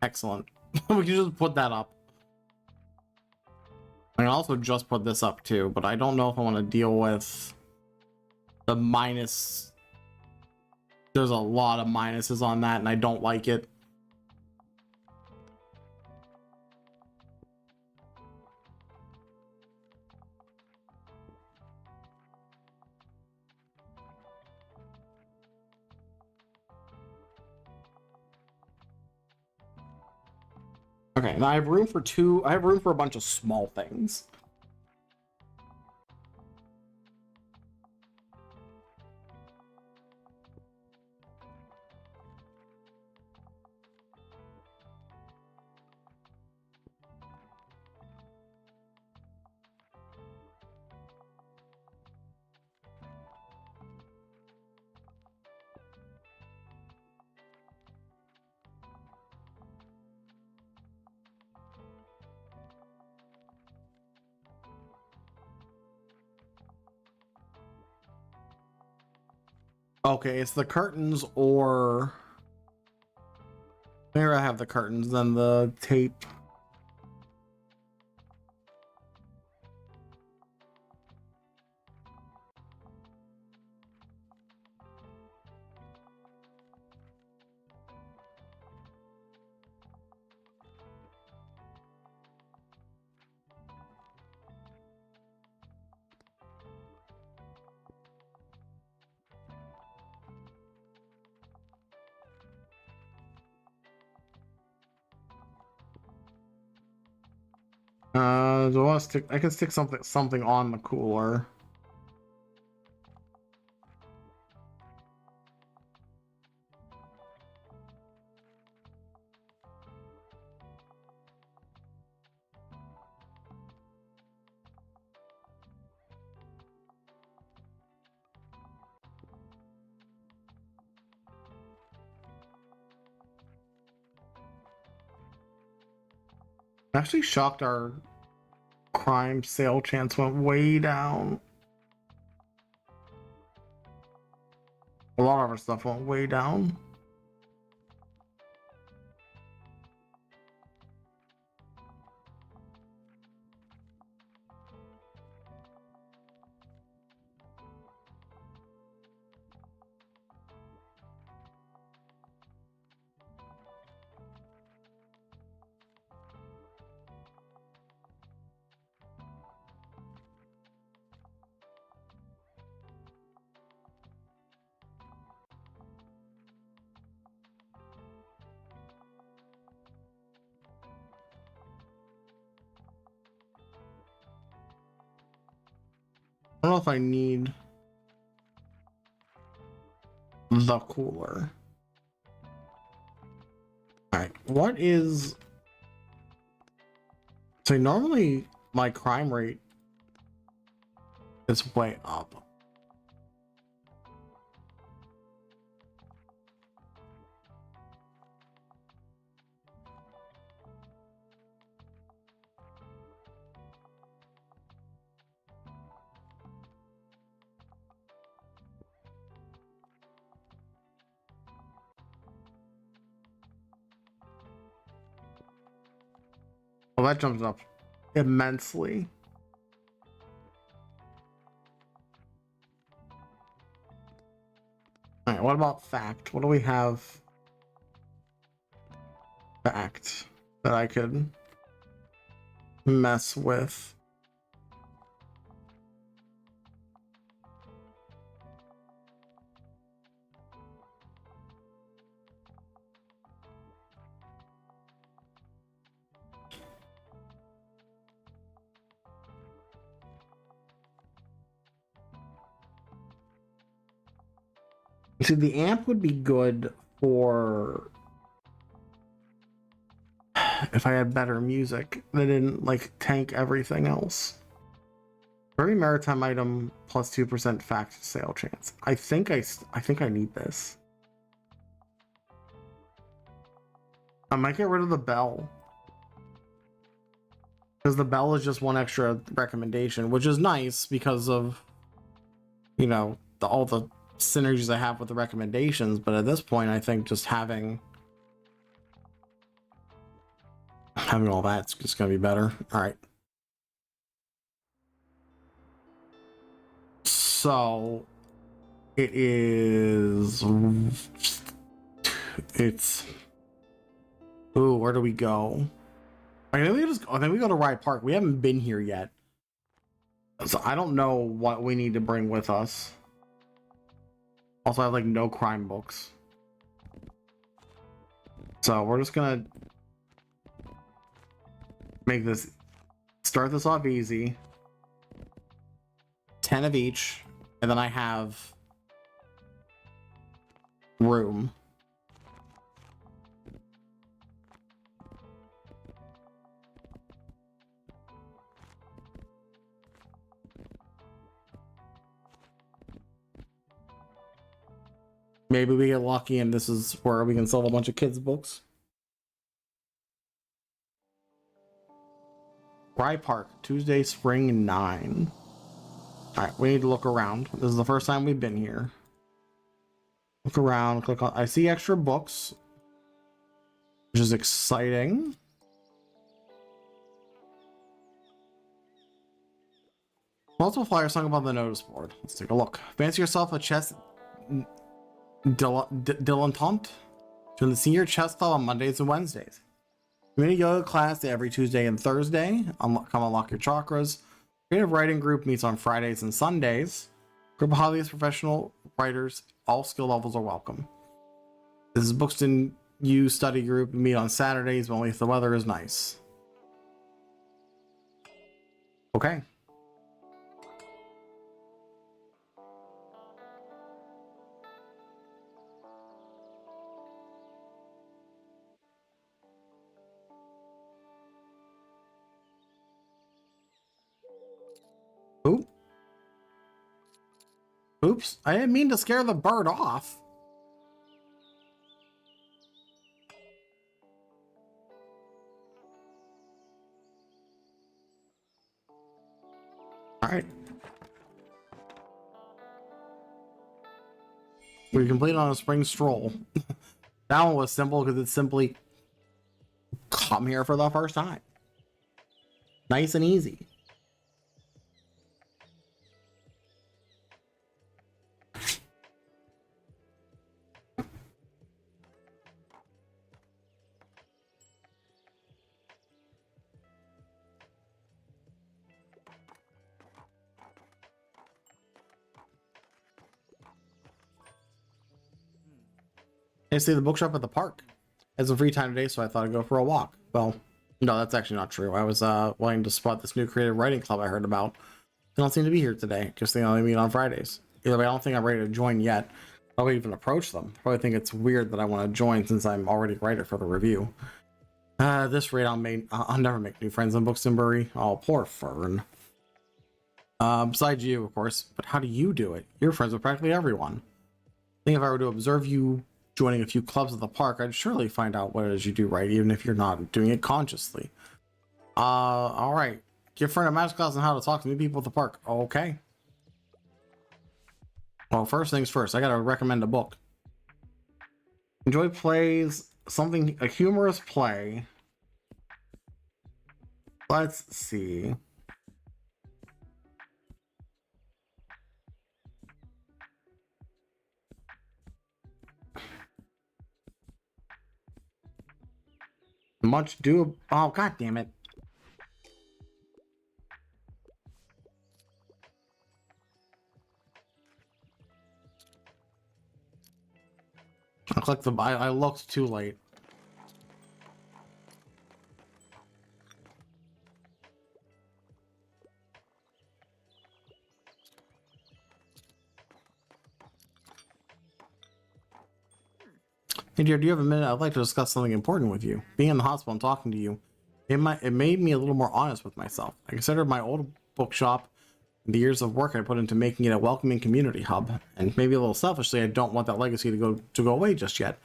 Excellent. We can just put that up. I can also just put this up too, but I don't know if I want to deal with the minus. There's a lot of minuses on that and I don't like it. Okay, now I have room for two. I have room for a bunch of small things. Okay, it's the curtains or there I have the curtains, then the tape. Do I want to stick? I can stick something on the cooler. I'm actually shocked our crime sale chance went way down. A lot of our stuff went way down. I don't know if I need the cooler. Alright, what is... So normally my crime rate is way up. Well, that jumps up immensely. All right, what about fact? What do we have? Fact that I could mess with. See, the amp would be good for if I had better music that didn't like tank everything else. Every maritime item plus 2% fact sale chance. I think I need this. I might get rid of the bell. Because the bell is just one extra recommendation, which is nice because of, you know, all the synergies I have with the recommendations. But at this point, I think just having all that's just going to be better. All right. So it's ooh, where do we go? I think we go to Rye Park. We haven't been here yet, so I don't know what we need to bring with us. Also, I have like no crime books, so we're just gonna Make this, start this off easy. 10 of each, and then I have room. Maybe we get lucky and this is where we can sell a bunch of kids' books. Rye Park, Tuesday, spring 9. Alright, we need to look around. This is the first time we've been here. Look around, click on. I see extra books, which is exciting. Multiple flyers hung above the notice board. Let's take a look. Fancy yourself a chess dilettante? Join the senior chess club on Mondays and Wednesdays. Community yoga class every Tuesday and Thursday. Come unlock your chakras. Creative writing group meets on Fridays and Sundays. Group of hobbyist professional writers. All skill levels are welcome. This is Bookston U study group. We meet on Saturdays, but only if the weather is nice. Okay. Oop. Oops, I didn't mean to scare the bird off. All right. We completed on a spring stroll. That one was simple because it's simply come here for the first time. Nice and easy. I see the bookshop at the park. It's a free time today, so I thought I'd go for a walk. Well, no, that's actually not true. I was wanting to spot this new creative writing club I heard about. They don't seem to be here today, because they only meet on Fridays. Either way, I don't think I'm ready to join yet. I'll even approach them. Probably think it's weird that I want to join since I'm already a writer for the review. At this rate, I'll never make new friends in Bookstonbury. Oh, poor Fern. Besides you, of course. But how do you do it? You're friends with practically everyone. I think if I were to observe you joining a few clubs at the park, I'd surely find out what it is you do right, even if you're not doing it consciously. All right. Give Fern a magic class on how to talk to new people at the park. Okay. Well, first things first, I gotta recommend a book. Enjoy plays, a humorous play. Let's see. Much do. Oh, god damn it. I clicked I looked too late. Hey dear, do you have a minute? I'd like to discuss something important with you. Being in the hospital and talking to you, it made me a little more honest with myself. I considered my old bookshop and the years of work I put into making it a welcoming community hub, and maybe a little selfishly, I don't want that legacy to go away just yet.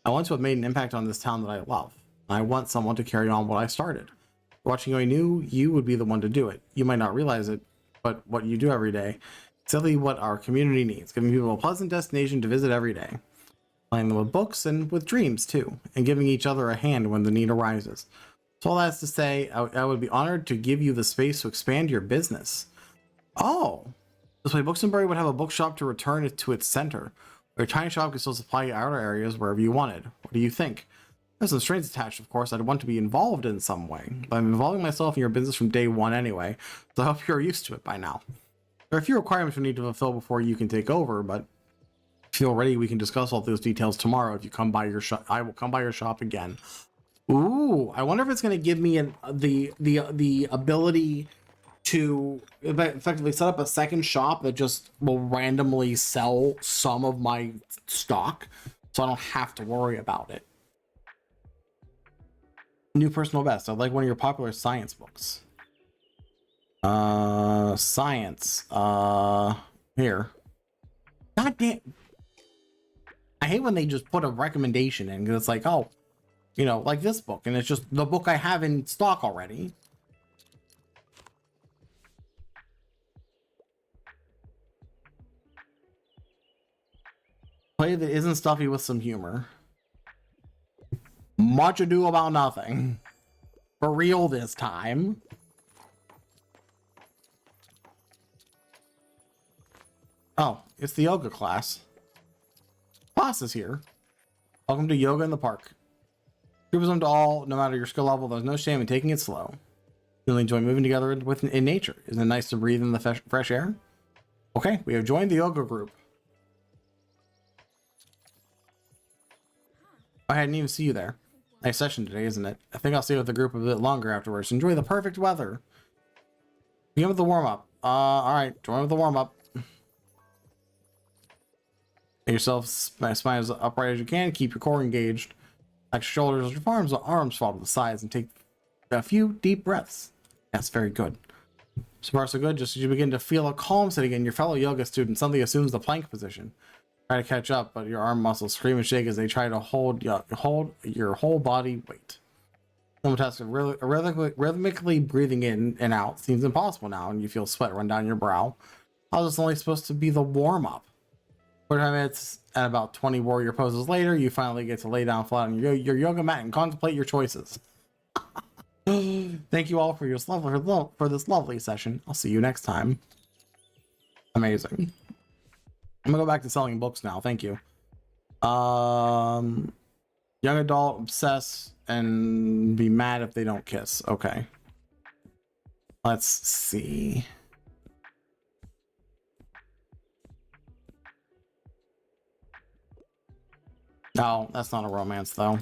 I want to have made an impact on this town that I love. I want someone to carry on what I started. Watching you, I knew you would be the one to do it. You might not realize it, but what you do every day, it's simply what our community needs, giving people a pleasant destination to visit every day. Playing them with books and with dreams too, and giving each other a hand when the need arises. So all that's to say, I would be honored to give you the space to expand your business. Oh, this way Bookstonbury would have a bookshop to return it to its center, where a tiny shop could still supply outer areas wherever you wanted. What do you think? There's some strings attached, of course. I'd want to be involved in some way, but I'm involving myself in your business from day one anyway, so I hope you're used to it by now. There are a few requirements we need to fulfill before you can take over, but if you're ready, we can discuss all those details tomorrow. If you come by your shop, I will come by your shop again. Ooh, I wonder if it's going to give me the ability to effectively set up a second shop that just will randomly sell some of my stock, so I don't have to worry about it. New personal best. I like one of your popular science books. Science. Here. God damn. I hate when they just put a recommendation in, because it's like, oh, you know, like this book, and it's just the book I have in stock already. Play that isn't stuffy with some humor. Much ado about nothing. For real this time. Oh, it's the yoga class. Class is here. Welcome to Yoga in the Park. Groupism to all, no matter your skill level, there's no shame in taking it slow. You'll enjoy moving together in nature. Isn't it nice to breathe in the fresh air? Okay, we have joined the yoga group. I hadn't even see you there. Nice session today, isn't it? I think I'll stay with the group a bit longer afterwards. Enjoy the perfect weather. Begin with the warm-up. Alright, join with the warm-up. Get yourself spine as upright as you can. Keep your core engaged. Like your shoulders, your arms fall to the sides, and take a few deep breaths. That's very good. So far, so good. Just as you begin to feel a calm setting in, your fellow yoga student suddenly assumes the plank position. Try to catch up, but your arm muscles scream and shake as they try to hold your whole body weight. Some task of rhythmically breathing in and out seems impossible now, and you feel sweat run down your brow. How is this only supposed to be the warm-up? 45 minutes and about 20 warrior poses later, you finally get to lay down flat on your yoga mat and contemplate your choices. Thank you all for this lovely session. I'll see you next time. Amazing. I'm gonna go back to selling books now. Thank you. Young adult, obsess, and be mad if they don't kiss. Okay. Let's see. No, that's not a romance though.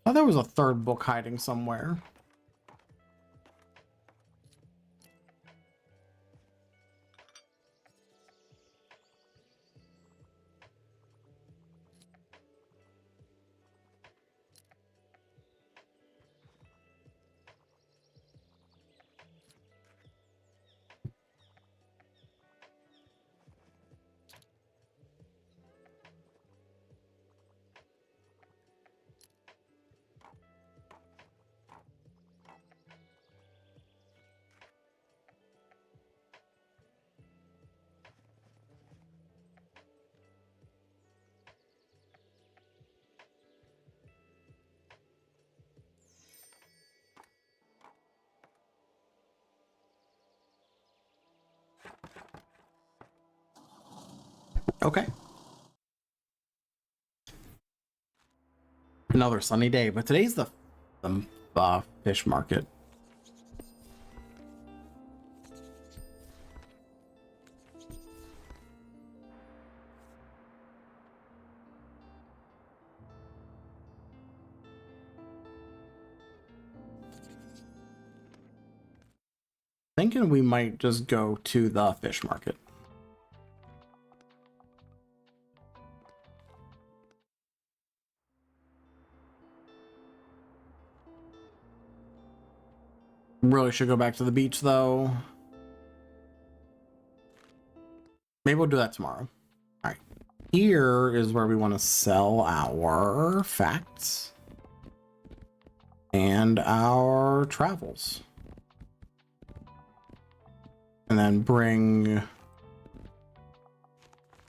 Oh, there was a third book hiding somewhere. Okay. Another sunny day, but today's the fish market. Thinking we might just go to the fish market. Really should go back to the beach though. Maybe we'll do that tomorrow. All right. Here is where we want to sell our facts and our travels. And then bring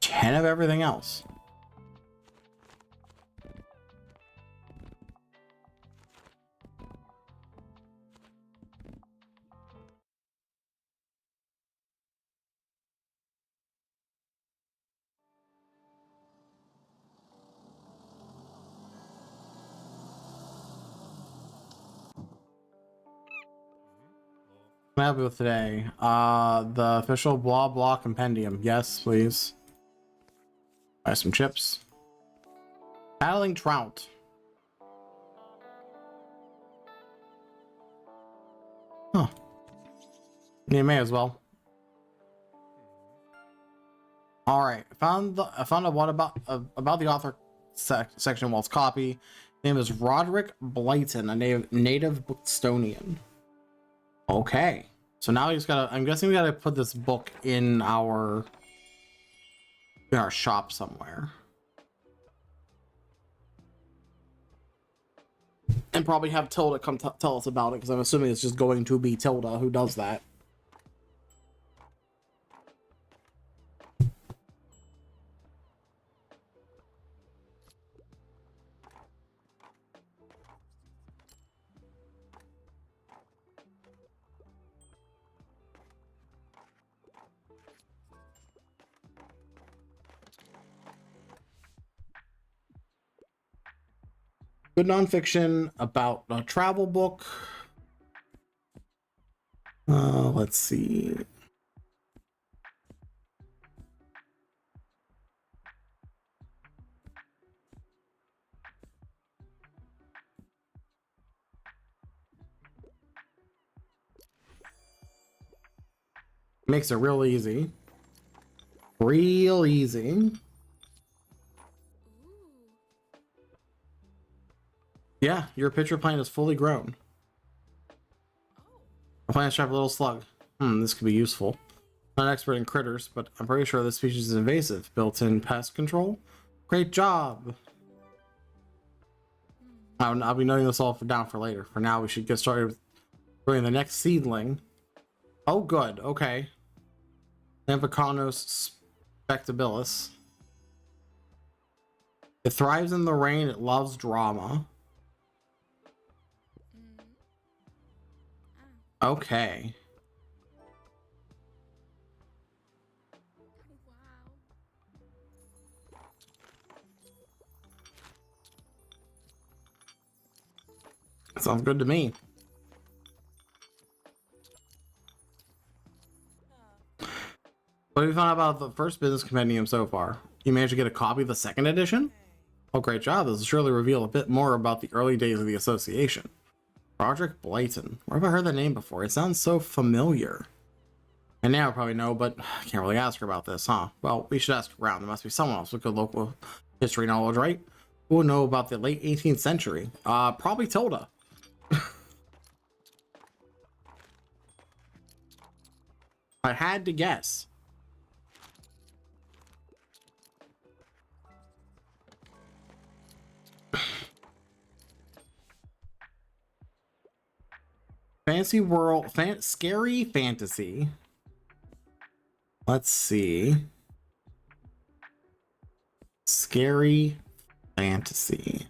10 of everything else. What happened with today? The official blah blah compendium. Yes, please. Buy some chips. Paddling trout. Huh. You may as well. All right. I found out what about the author section. Well, it's copy. His name is Roderick Blyton, a native Bostonian. Okay. So now he's gotta. I'm guessing we gotta put this book in our shop somewhere, and probably have Tilda come tell us about it, because I'm assuming it's just going to be Tilda who does that. Good nonfiction about a travel book. Let's see. Makes it real easy. Real easy. Yeah, your pitcher plant is fully grown. The plants trap a little slug. This could be useful. I'm not an expert in critters, but I'm pretty sure this species is invasive. Built-in pest control. Great job. I'll be noting this all down for later. For now, we should get started with growing the next seedling. Oh, good. Okay. Amphiconos spectabilis. It thrives in the rain. It loves drama. Okay. Sounds good to me. What have you found about the first business compendium so far? You managed to get a copy of the second edition? Oh, great job. This will surely reveal a bit more about the early days of the association. Roderick Blyton. Where have I heard that name before? It sounds so familiar. And now I probably know, but I can't really ask her about this, huh? Well, we should ask around. There must be someone else with good local history knowledge, right? Who would know about the late 18th century? Probably Tilda. I had to guess. Fantasy world, scary fantasy. Let's see. Scary fantasy.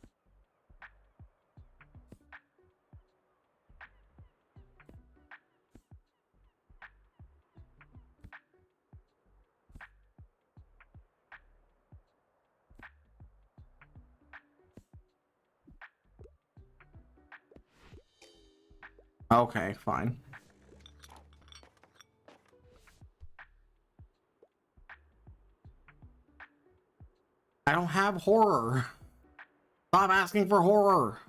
Okay, fine. I don't have horror. Stop asking for horror.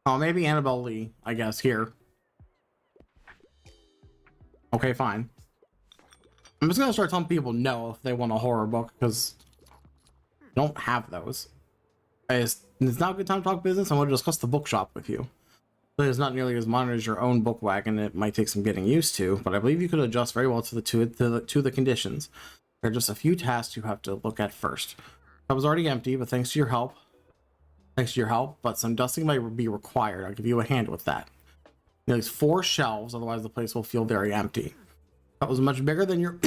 Oh, maybe Annabelle Lee, I guess, here. Okay, fine. I'm just gonna start telling people no if they want a horror book, because I don't have those. It's not a good time to talk business. I want to discuss the bookshop with you. It's not nearly as modern as your own book wagon. It might take some getting used to, but I believe you could adjust very well to the conditions. There are just a few tasks you have to look at first. I was already empty, but thanks to your help, but some dusting might be required. I'll give you a hand with that. At least 4 shelves, otherwise the place will feel very empty. That was much bigger than your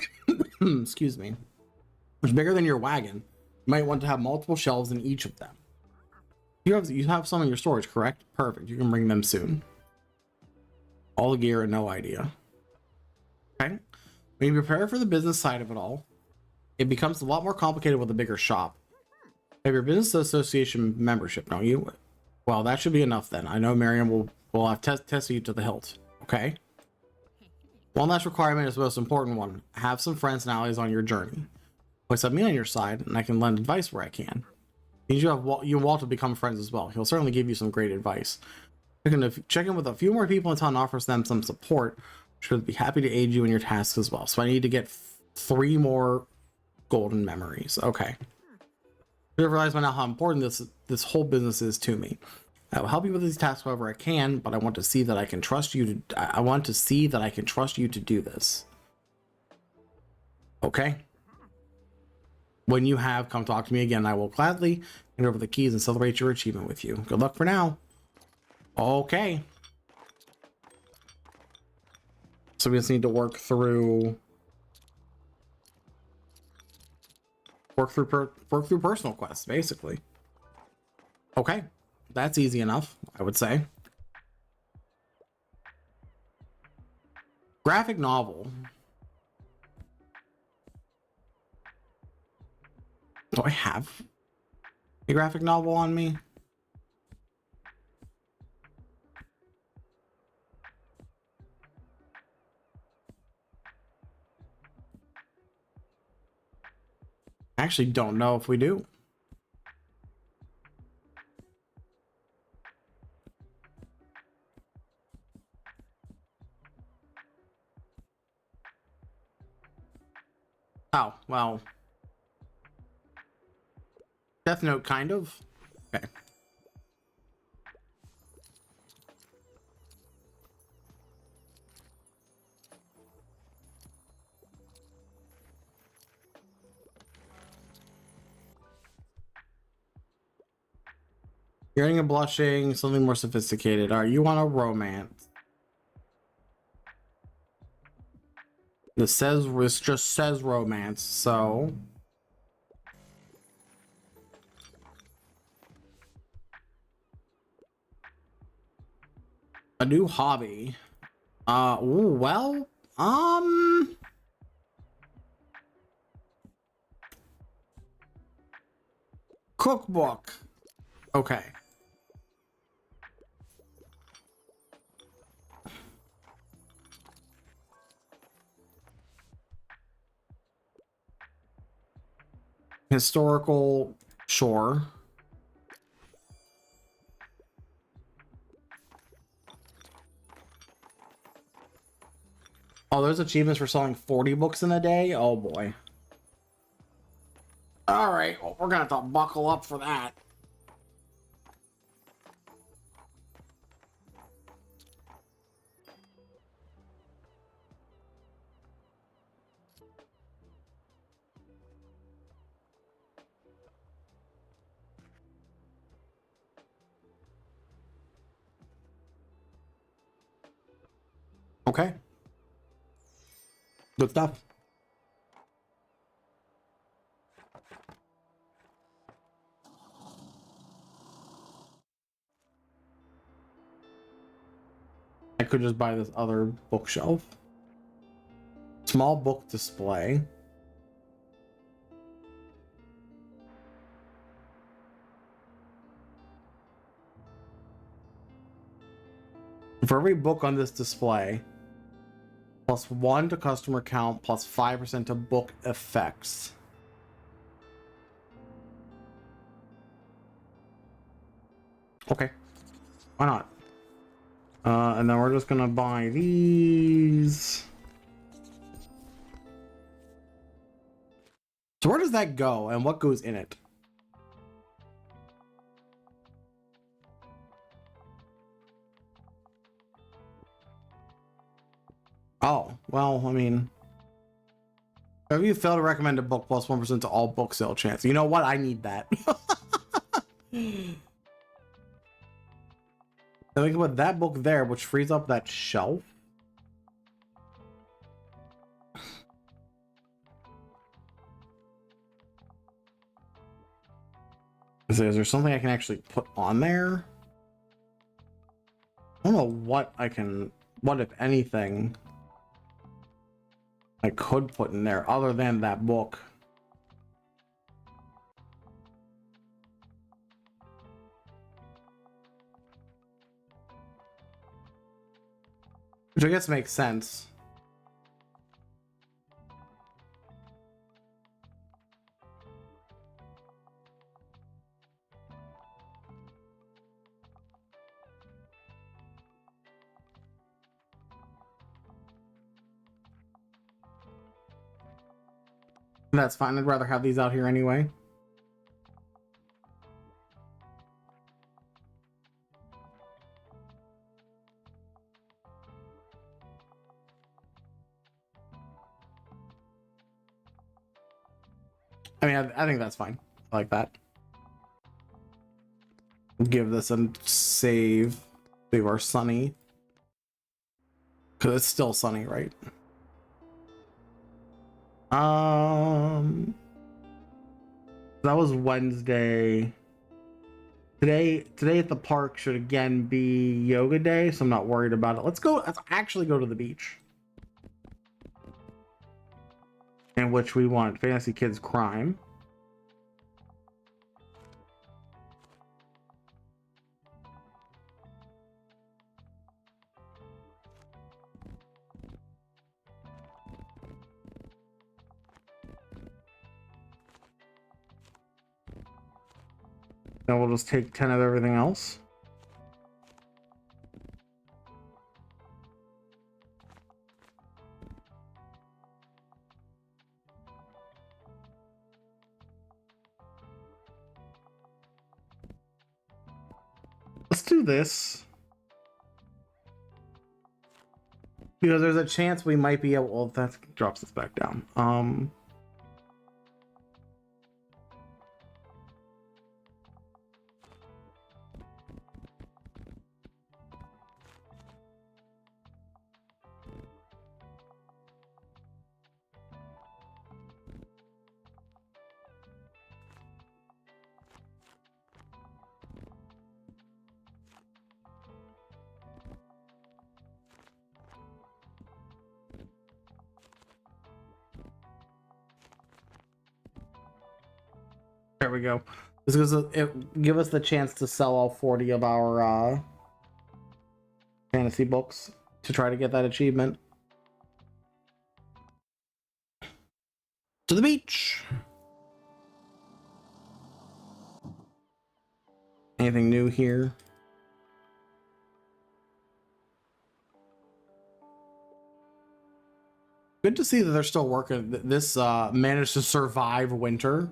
excuse me. Much bigger than your wagon. You might want to have multiple shelves in each of them. You have some in your storage, correct? Perfect. You can bring them soon. All the gear and no idea. Okay. When you prepare for the business side of it all, it becomes a lot more complicated with a bigger shop. You have your business association membership, don't you? Well, that should be enough then. I know Miriam will have tested you to the hilt. Okay. One last requirement is the most important one. Have some friends and allies on your journey. Always have me on your side, and I can lend advice where I can. You and Walt will become friends as well. He'll certainly give you some great advice. You can check in with a few more people in town and offers them some support. Should be happy to aid you in your tasks as well. So I need to get 3 more golden memories. Okay. I realize by now how important this whole business is to me. I will help you with these tasks however I can, but I want to see that I can trust you to. I want to see that I can trust you to do this. Okay. When you have, come talk to me again. I will gladly hand over the keys and celebrate your achievement with you. Good luck for now. Okay. So we just need to work through personal quests, basically. Okay, that's easy enough, I would say. Graphic novel. Do I have a graphic novel on me? I actually don't know if we do. Oh, well. Death Note, kind of. Okay. Yearning and blushing, something more sophisticated. All right, you want a romance. This just says romance, so a new hobby. Ooh, well, cookbook. Okay. Historical, sure. Oh, there's achievements for selling 40 books in a day? Oh boy. All right, well, we're gonna have to buckle up for that. Okay. Good stuff. I could just buy this other bookshelf. Small book display. For every book on this display, +1 to customer count, +5% to book effects. Okay, why not? And then we're just gonna buy these. So where does that go and what goes in it? Oh, well, I mean, if you fail to recommend a book plus 1% to all book sale chance, you know what? I need that. Then we can put that book there, which frees up that shelf. Is there something I can actually put on there? I don't know what I can, what if anything, I could put in there other than that book. Which I guess makes sense. That's fine. I'd rather have these out here anyway. I mean, I think that's fine. I like that. Give this a save. Save our sunny. Because it's still sunny, right? That was Wednesday. Today at the park should again be yoga day, so I'm not worried about it. Let's actually go to the beach. In which we want Fantasy Kids Crime. Then we'll just take 10 of everything else. Let's do this. Because there's a chance we might be able, well, that drops us back down. There we go. This gives it give us the chance to sell all 40 of our fantasy books to try to get that achievement. To the beach. Anything new here? Good to see that they're still working. This managed to survive winter.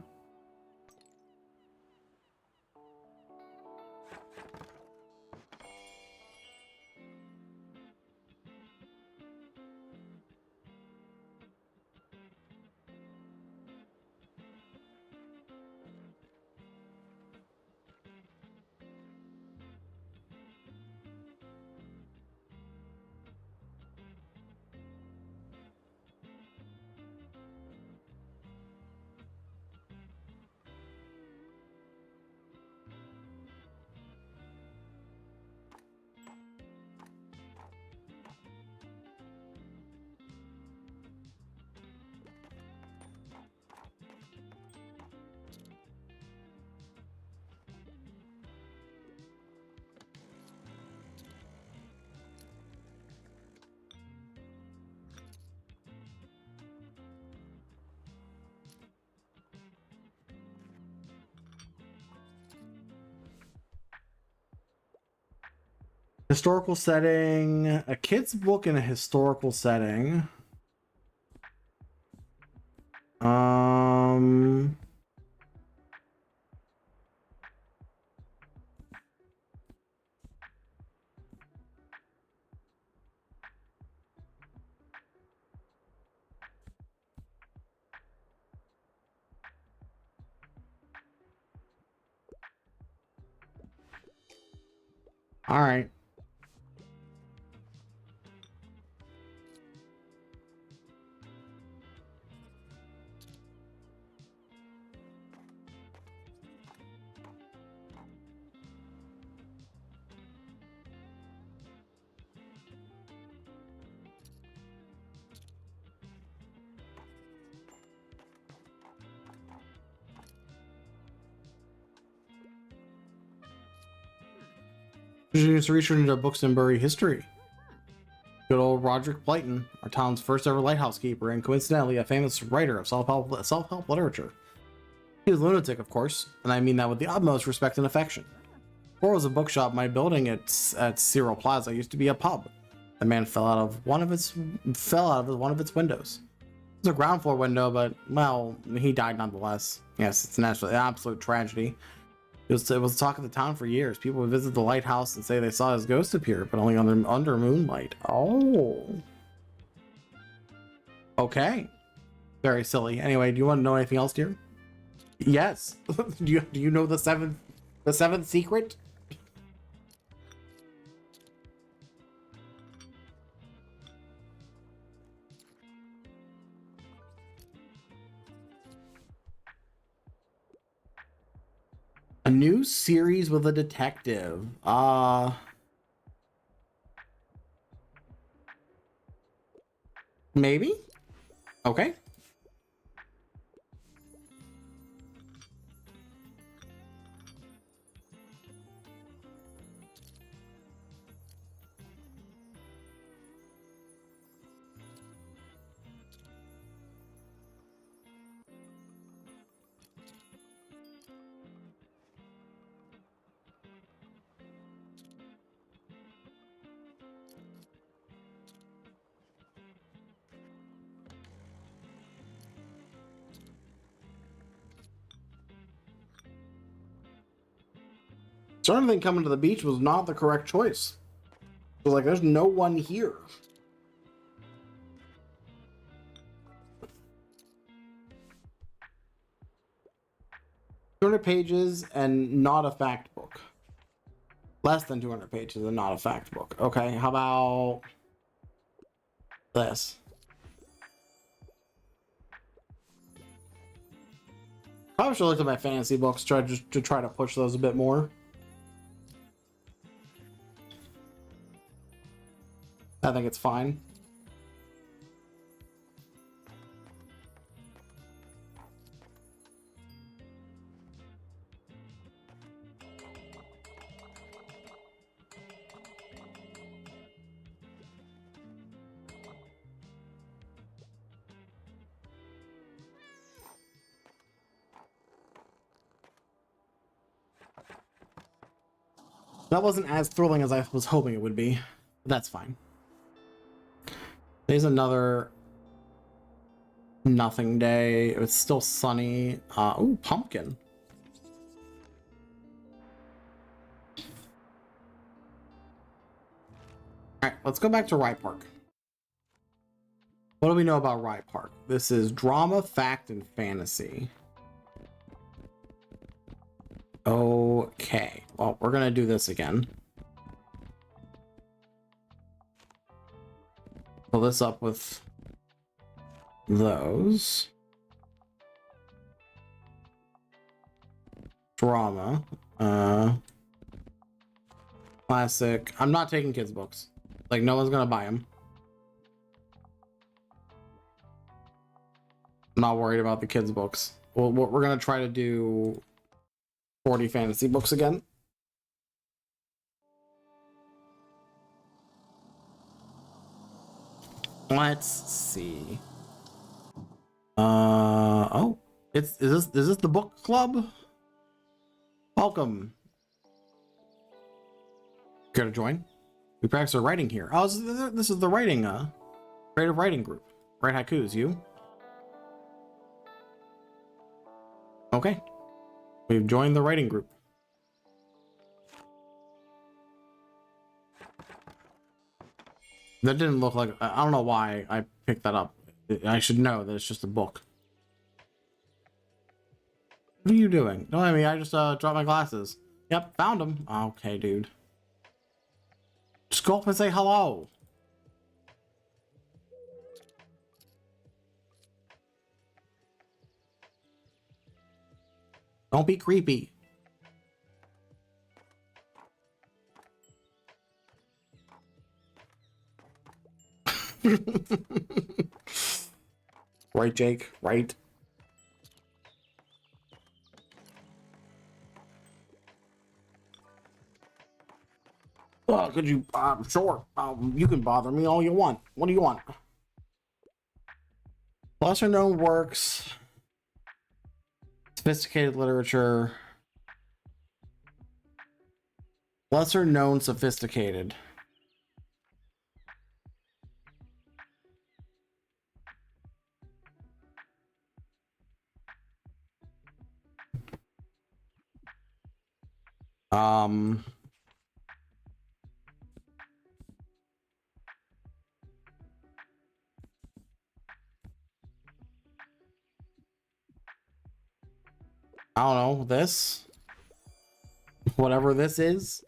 Historical setting, a kid's book in a historical setting. Um, All right. Introduce research into Buxtonbury history. Good old Roderick Blyton, our town's first ever lighthouse keeper, and coincidentally a famous writer of self-help literature. He was a lunatic, of course, and I mean that with the utmost respect and affection. Before it was a bookshop, my building at Cyril Plaza used to be a pub. The man fell out of one of its windows. It was a ground floor window, but well, he died nonetheless. Yes, it's an absolute tragedy. It was the talk of the town for years. People would visit the lighthouse and say they saw his ghost appear, but only under moonlight. Oh. Okay. Very silly. Anyway, do you want to know anything else, dear? Yes. do you know the seventh secret? A new series with a detective. Maybe? Okay. Certainly coming to the beach was not the correct choice. It was like, there's no one here. $200 pages and not a fact book. Less than 200 pages and not a fact book. Okay, how about this? Probably should look at my fantasy books, try to push those a bit more. I think it's fine. That wasn't as thrilling as I was hoping it would be. But that's fine. There's another nothing day. It's still sunny. Ooh, pumpkin. Alright, let's go back to Rye Park. What do we know about Rye Park? This is drama, fact, and fantasy. Okay, well, we're gonna do this again. Pull this up with those. Drama. Classic. I'm not taking kids' books. Like, no one's gonna buy them. I'm not worried about the kids' books. Well, we're gonna try to do 40 fantasy books again. Let's see. Oh, is this the book club? Welcome. Care to join? We practice our writing here. Oh, this is the writing, creative writing group. Write haikus, you? Okay. We've joined the writing group. That didn't look like... I don't know why I picked that up. I should know that it's just a book. What are you doing? No, I mean, I just dropped my glasses. Yep, found them. Okay, dude. Just go up and say hello. Don't be creepy. Right, Jake? Right? Could you? Sure. You can bother me all you want. What do you want? Lesser known works, sophisticated literature. Lesser known, sophisticated. Um. I don't know, this? Whatever this is.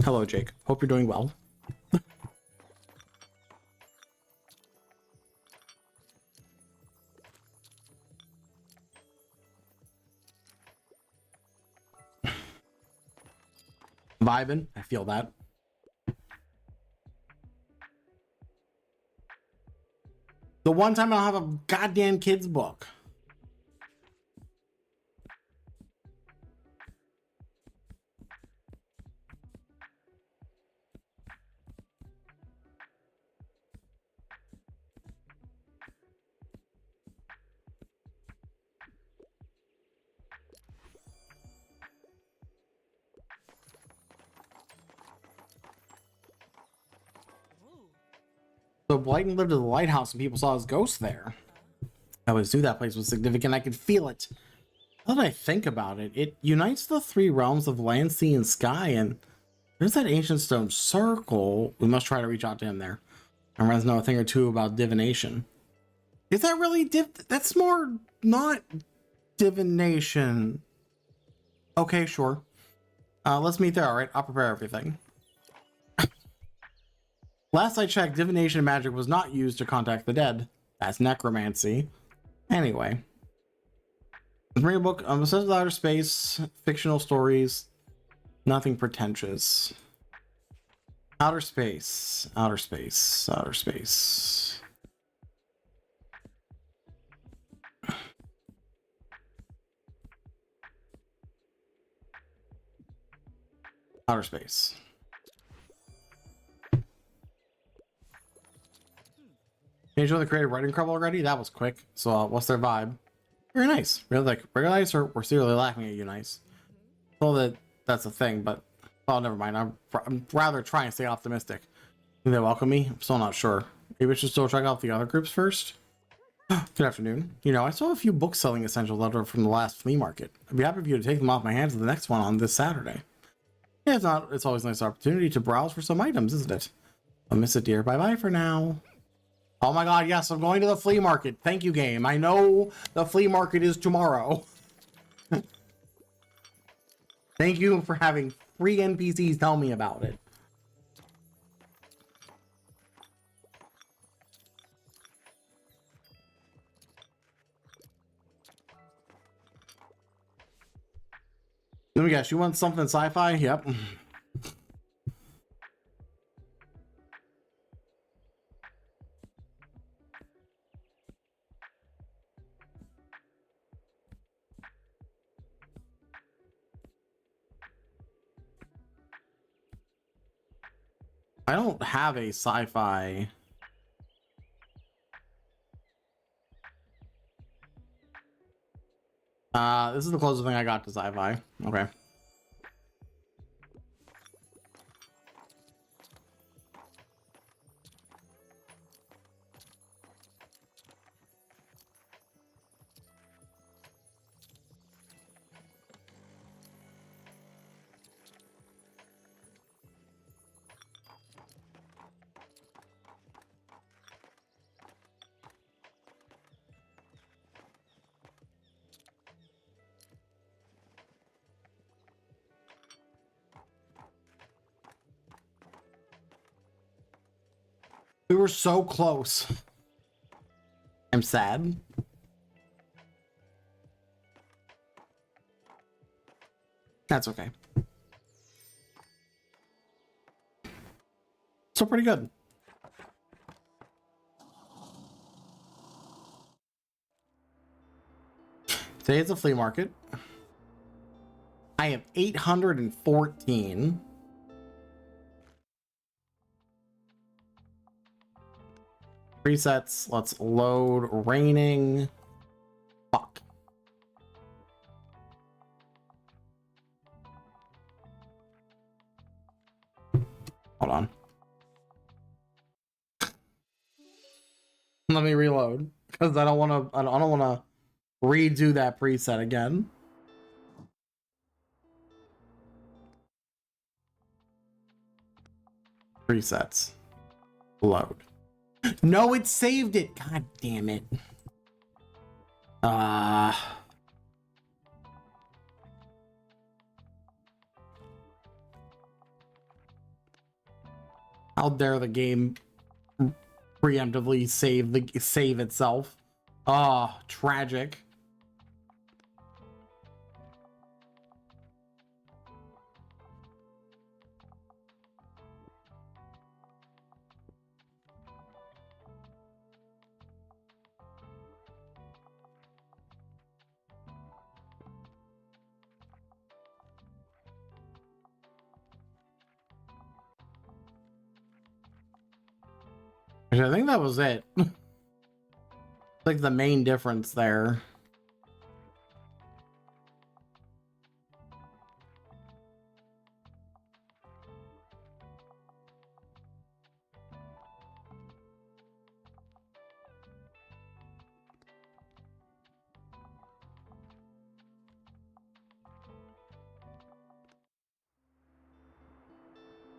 Hello, Jake. Hope you're doing well. Vibing. I feel that. The one time I'll have a goddamn kid's book. So Blighton lived at the lighthouse and people saw his ghost there. I always knew that place was significant. I could feel it. Now that I think about it, it unites the three realms of land, sea, and sky, and there's that ancient stone circle. We must try to reach out to him there. And Ren's know a thing or two about divination. Is that really that's more not divination. Okay, sure. Let's meet there, alright? I'll prepare everything. Last I checked, divination and magic was not used to contact the dead. That's necromancy. Anyway. Bring a book, Essential Outer Space, fictional stories, nothing pretentious. Outer space, outer space, outer space. Outer space. You enjoy the creative writing club already? That was quick. So what's their vibe? Very nice. Really like regular nice, or we're seriously laughing at you nice. Well, that's a thing, but oh, never mind. I'm rather trying to stay optimistic. Think they welcome me? I'm still not sure. Maybe we should still check out the other groups first. Good afternoon. You know, I saw a few books selling essentials out from the last flea market. I'd be happy for you to take them off my hands at the next one on this Saturday. Yeah, it's always a nice opportunity to browse for some items, isn't it? I'll miss it, dear. Bye bye for now. Oh my god, yes, I'm going to the flea market. Thank you, game. I know the flea market is tomorrow. Thank you for having free NPCs tell me about it. Let me guess, you want something sci-fi? Yep. I don't have a sci-fi. This is the closest thing I got to sci-fi. Okay. We were so close. I'm sad. That's okay. So pretty good. Today is a flea market. I have 814. Presets. Let's load raining. Fuck. Hold on. Let me reload because I don't want to. I don't want to redo that preset again. Presets. Load. No, it saved it. God damn it. How dare the game preemptively save itself. Ah, tragic. I think that was it. Like the main difference there.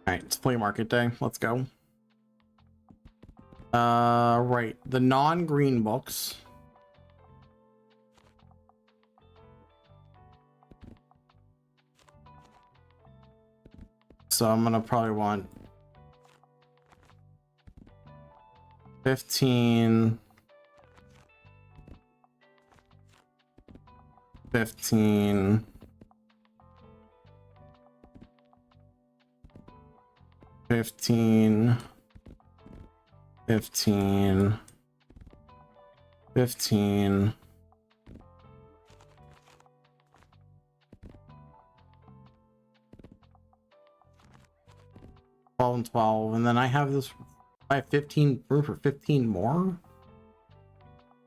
All right, it's flea market day. Let's go. Right, the non-green books. So I'm gonna probably want 15, 15, 15, 15, 15. And 12, and then I have this. I have 15 room for 15 more.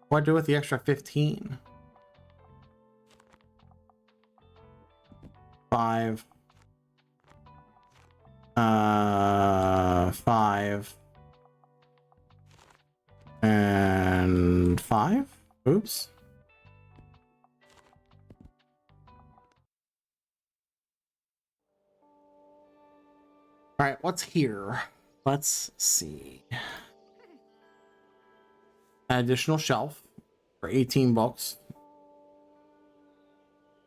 What do I do with the extra 15? 5. 5. And 5. Oops. All right, what's here? Let's see. An additional shelf for 18 books.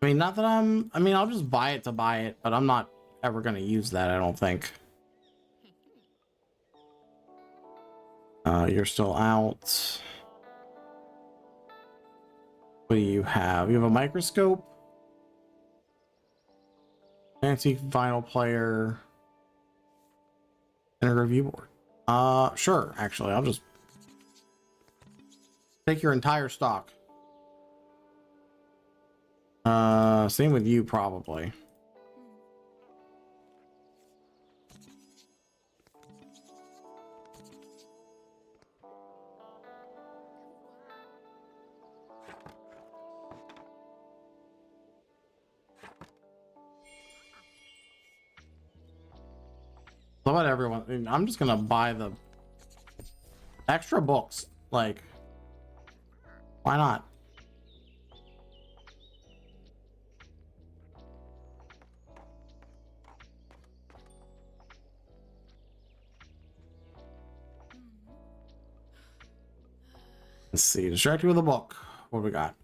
I mean, not that I mean, I'll just buy it to buy it, but I'm not ever going to use that, I don't think. You're still out. What do you have? You have a microscope, antique vinyl player, and a review board. Sure, actually, I'll just take your entire stock. Same with you, probably. How about everyone? I mean, I'm just gonna buy the extra books. Like, why not? Let's see. Distract you with a book. What do we got?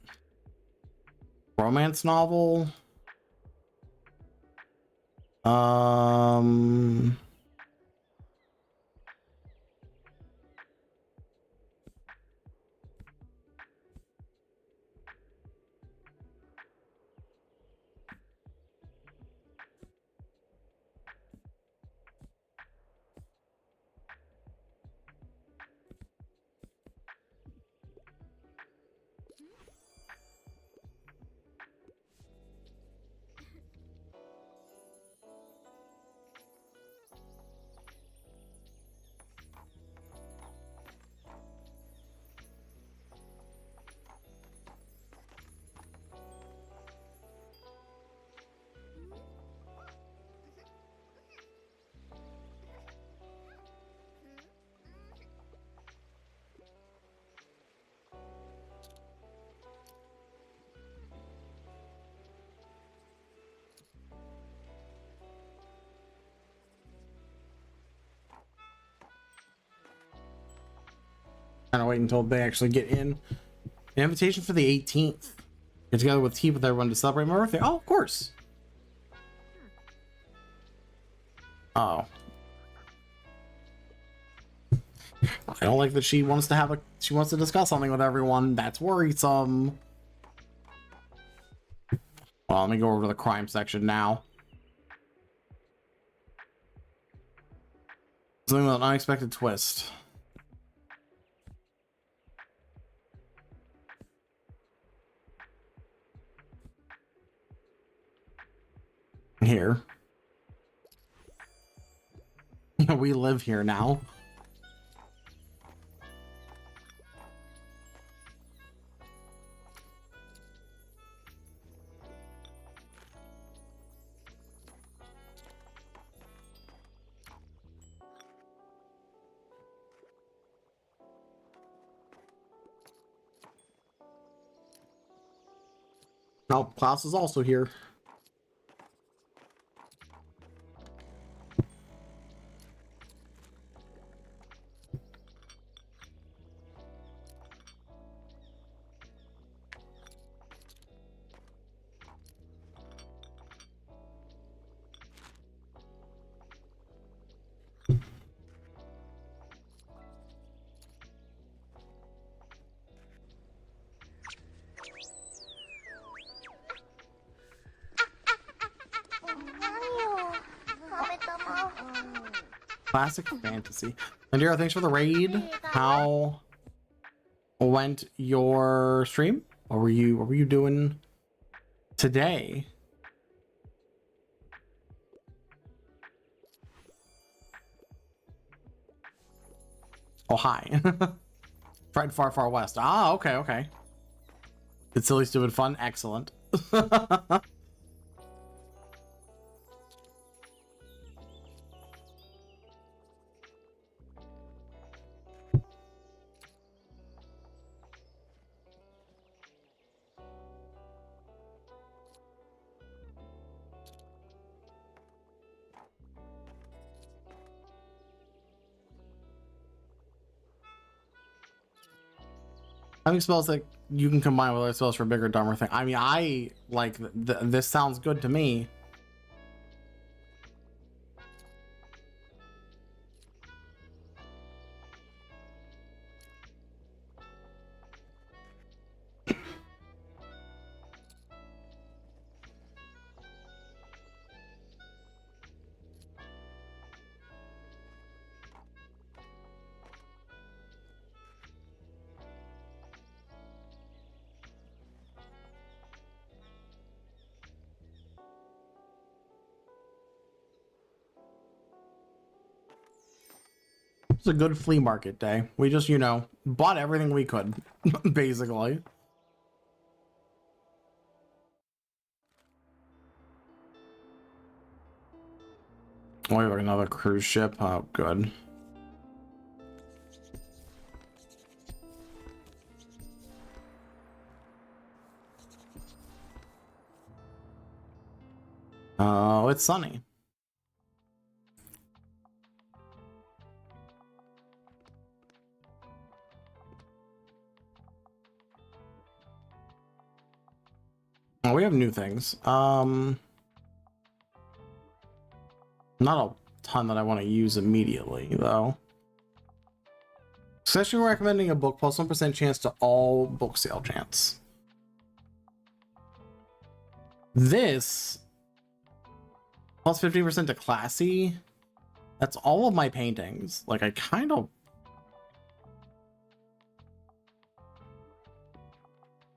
Romance novel. Trying to wait until they actually get in. An invitation for the 18th. Get together with tea with everyone to celebrate my birthday. Oh, of course. Oh. I don't like that she wants to discuss something with everyone. That's worrisome. Well, let me go over to the crime section now. Something with an unexpected twist. Here. We live here now. Oh, Klaus is also here. Classic fantasy. Indira, thanks for the raid. How went your stream? What were you doing today? Oh, hi. Fried Far Far West. Ah, okay, okay. It's silly, stupid fun. Excellent. Having spells that you can combine with other spells for bigger, dumber thing. I mean, I like this sounds good to me. It's a good flea market day. We just, you know, bought everything we could, basically. Oh, we have another cruise ship. Oh, good. Oh, it's sunny. Oh, we have new things. Not a ton that I want to use immediately, though. Session recommending a book plus 1% chance to all book sale chance. This plus 15% to classy. That's all of my paintings. Like, I kind of...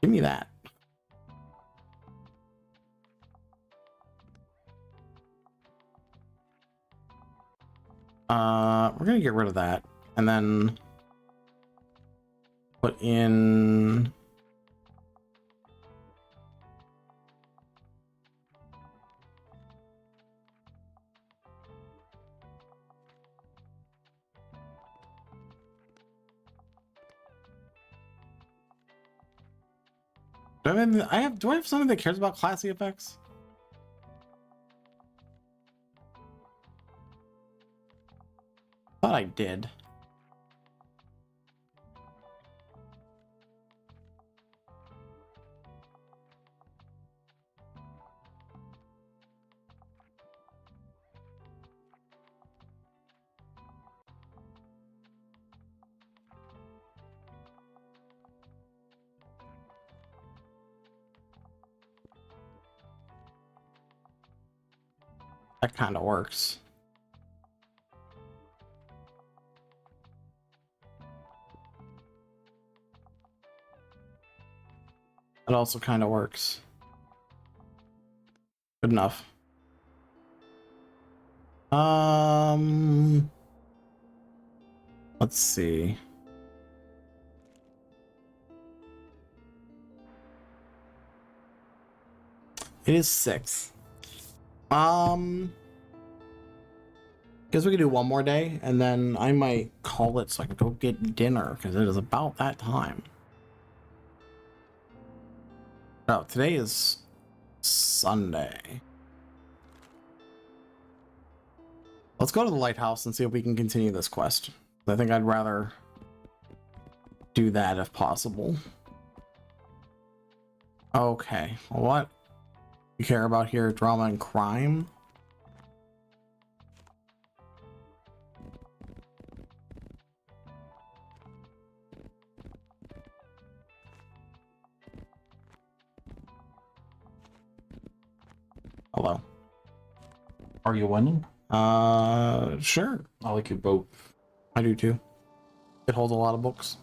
Give me that. We're gonna get rid of that. And then... put in... Do I have something that cares about classy effects? Thought I did. That kind of works. That also kind of works. Good enough. Let's see. It is 6. Guess we could do one more day, and then I might call it so I can go get dinner, because it is about that time. Oh, today is Sunday. Let's go to the lighthouse and see if we can continue this quest. I think I'd rather do that if possible. Okay, what you care about here? Drama and crime? Hello. Are you winning? Sure. I like your boat. I do too. It holds a lot of books.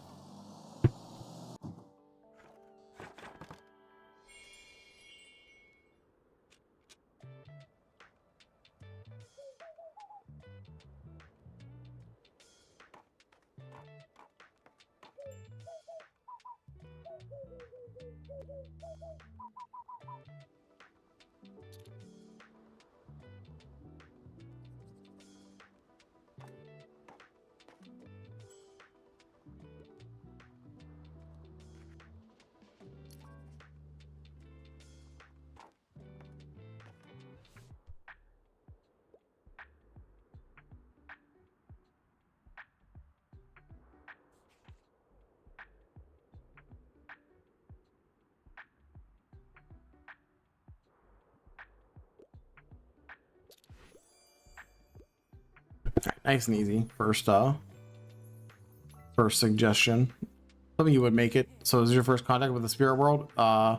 Alright, nice and easy. First suggestion. Something you would make it. So this is your first contact with the spirit world. I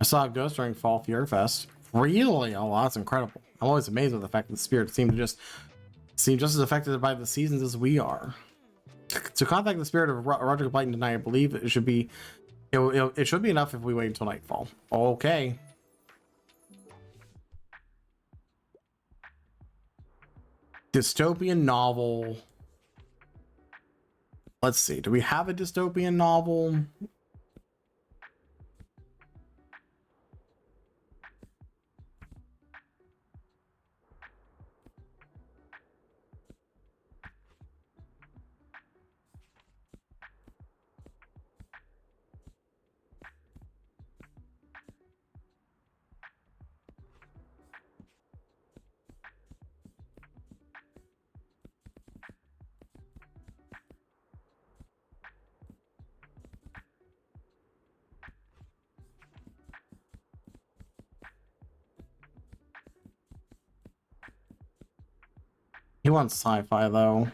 saw a ghost during Fall Fear Fest. Really? Oh, wow, that's incredible. I'm always amazed with the fact that the spirits seem just as affected by the seasons as we are. To contact the spirit of Roger Blighton tonight, I believe it should be it should be enough if we wait until nightfall. Okay. Dystopian novel. Let's see. Do we have a dystopian novel? He wants sci-fi though.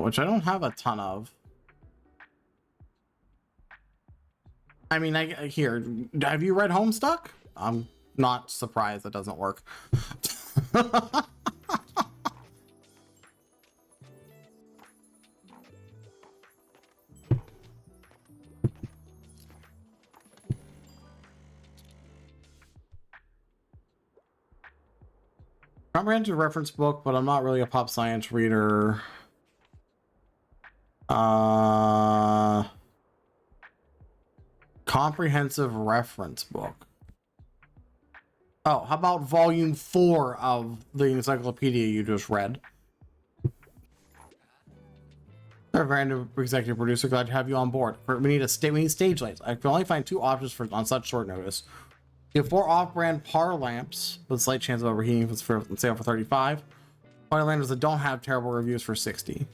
Which I don't have a ton of. I mean, here, have you read Homestuck? I'm not surprised it doesn't work. Comprehensive reference book, but I'm not really a pop science reader. Comprehensive reference book. Oh, how about volume 4 of the encyclopedia you just read? Random executive producer, glad to have you on board. We need stage lights. I can only find 2 options on such short notice. You have 4 off-brand par lamps with slight chance of overheating on sale for 35. Party lanterns that don't have terrible reviews for 60.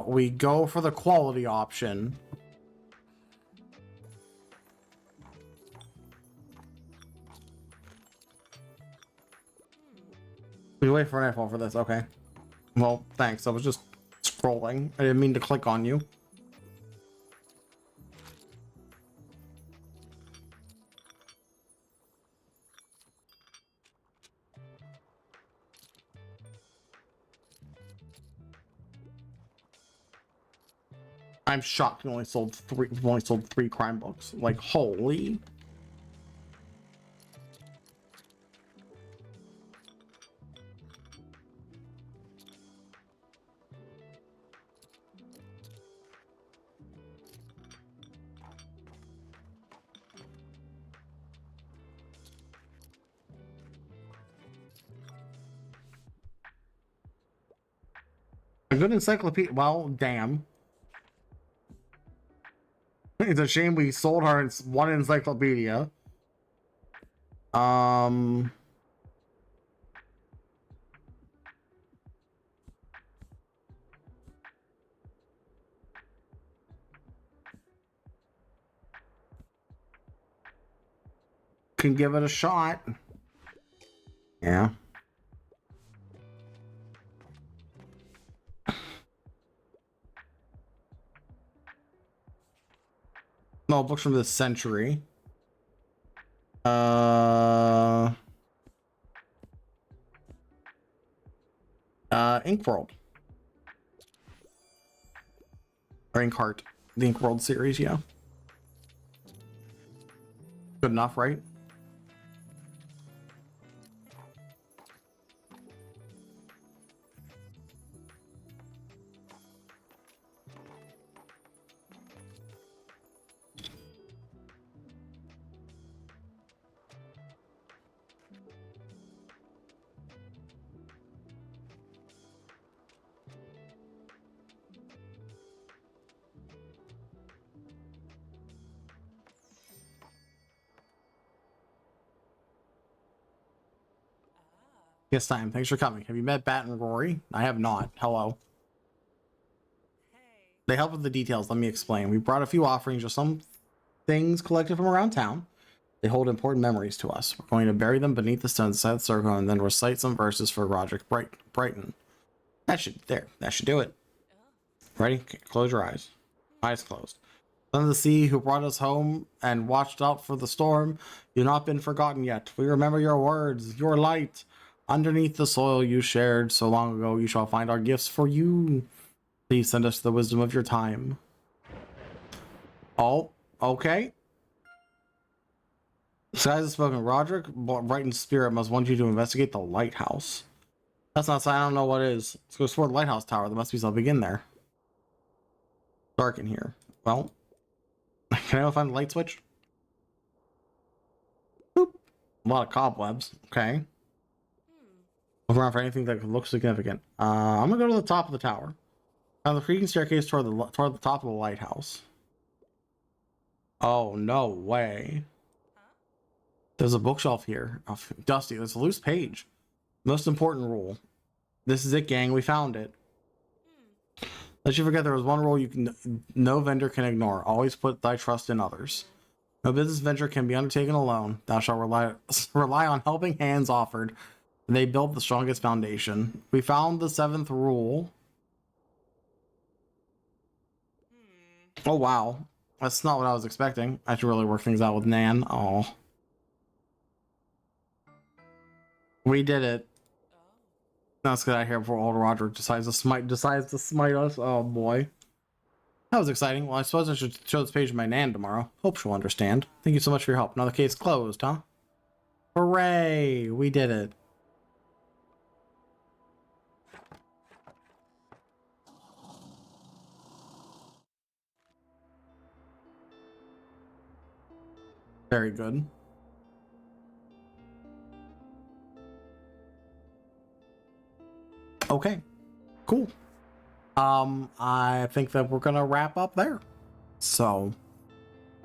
We go for the quality option. We wait for nightfall for this, okay. Well, thanks. I was just scrolling. I didn't mean to click on you. I'm shocked we only sold three. We've only sold 3 crime books. Like, holy. A good encyclopedia. Well, damn. It's a shame we sold our one encyclopedia. Can give it a shot. Yeah. No, books from this century. Ink World. Or Ink Heart. The Ink World series, yeah. Good enough, right? Yes, time. Thanks for coming. Have you met Bat and Rory? I have not. Hello. They help with the details. Let me explain. We brought a few offerings of some things collected from around town. They hold important memories to us. We're going to bury them beneath the stones inside the circle and then recite some verses for Roderick Brighton. That should do it. Ready? Okay, close your eyes. Eyes closed. Son of the sea, who brought us home and watched out for the storm, you've not been forgotten yet. We remember your words, your light. Underneath the soil you shared so long ago, you shall find our gifts for you. Please send us the wisdom of your time. Oh, okay. Skies has spoken. Roderick Brighton's spirit must want you to investigate the lighthouse. That's not. I don't know what it is. Let's go explore the lighthouse tower. There must be something in there. Dark in here. Well, can I go find the light switch? Boop. A lot of cobwebs. Okay. Look around for anything that could look significant. I'm gonna go to the top of the tower. Found the creaking staircase toward the top of the lighthouse. Oh no way! There's a bookshelf here. Oh, Dusty, there's a loose page. Most important rule. This is it, gang. We found it. Lest you forget, there was one rule no vendor can ignore. Always put thy trust in others. No business venture can be undertaken alone. Thou shalt rely on helping hands offered. They built the strongest foundation. We found the 7th rule. Oh wow, that's not what I was expecting. I should really work things out with Nan. Oh, we did it. Let's get out of here before old Roger decides to smite us. Oh boy, that was exciting. Well, I suppose I should show this page to my Nan tomorrow. Hope she'll understand. Thank you so much for your help. Another case closed, huh? Hooray! We did it. Very good. Okay, cool. I think that we're gonna wrap up there. So,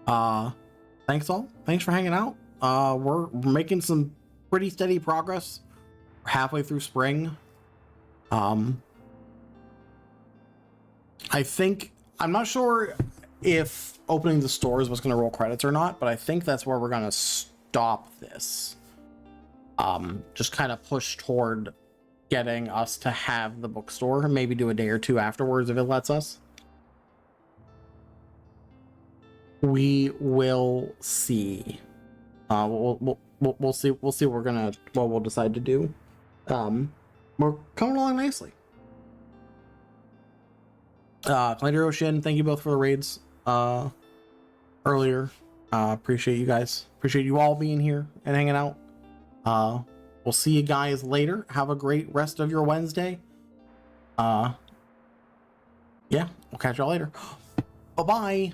thanks all. Thanks for hanging out. We're making some pretty steady progress. We're halfway through spring. I think I'm not sure if opening the stores was going to roll credits or not, but I think that's where we're going to stop this. Just kind of push toward getting us to have the bookstore, maybe do a day or two afterwards if it lets us. We will see. We'll see. We'll see what we'll decide to do. We're coming along nicely. Clandy Ocean, thank you both for the raids earlier. Appreciate you guys. Appreciate you all being here and hanging out. We'll see you guys later. Have a great rest of your Wednesday. Yeah, we'll catch y'all later. Bye-bye.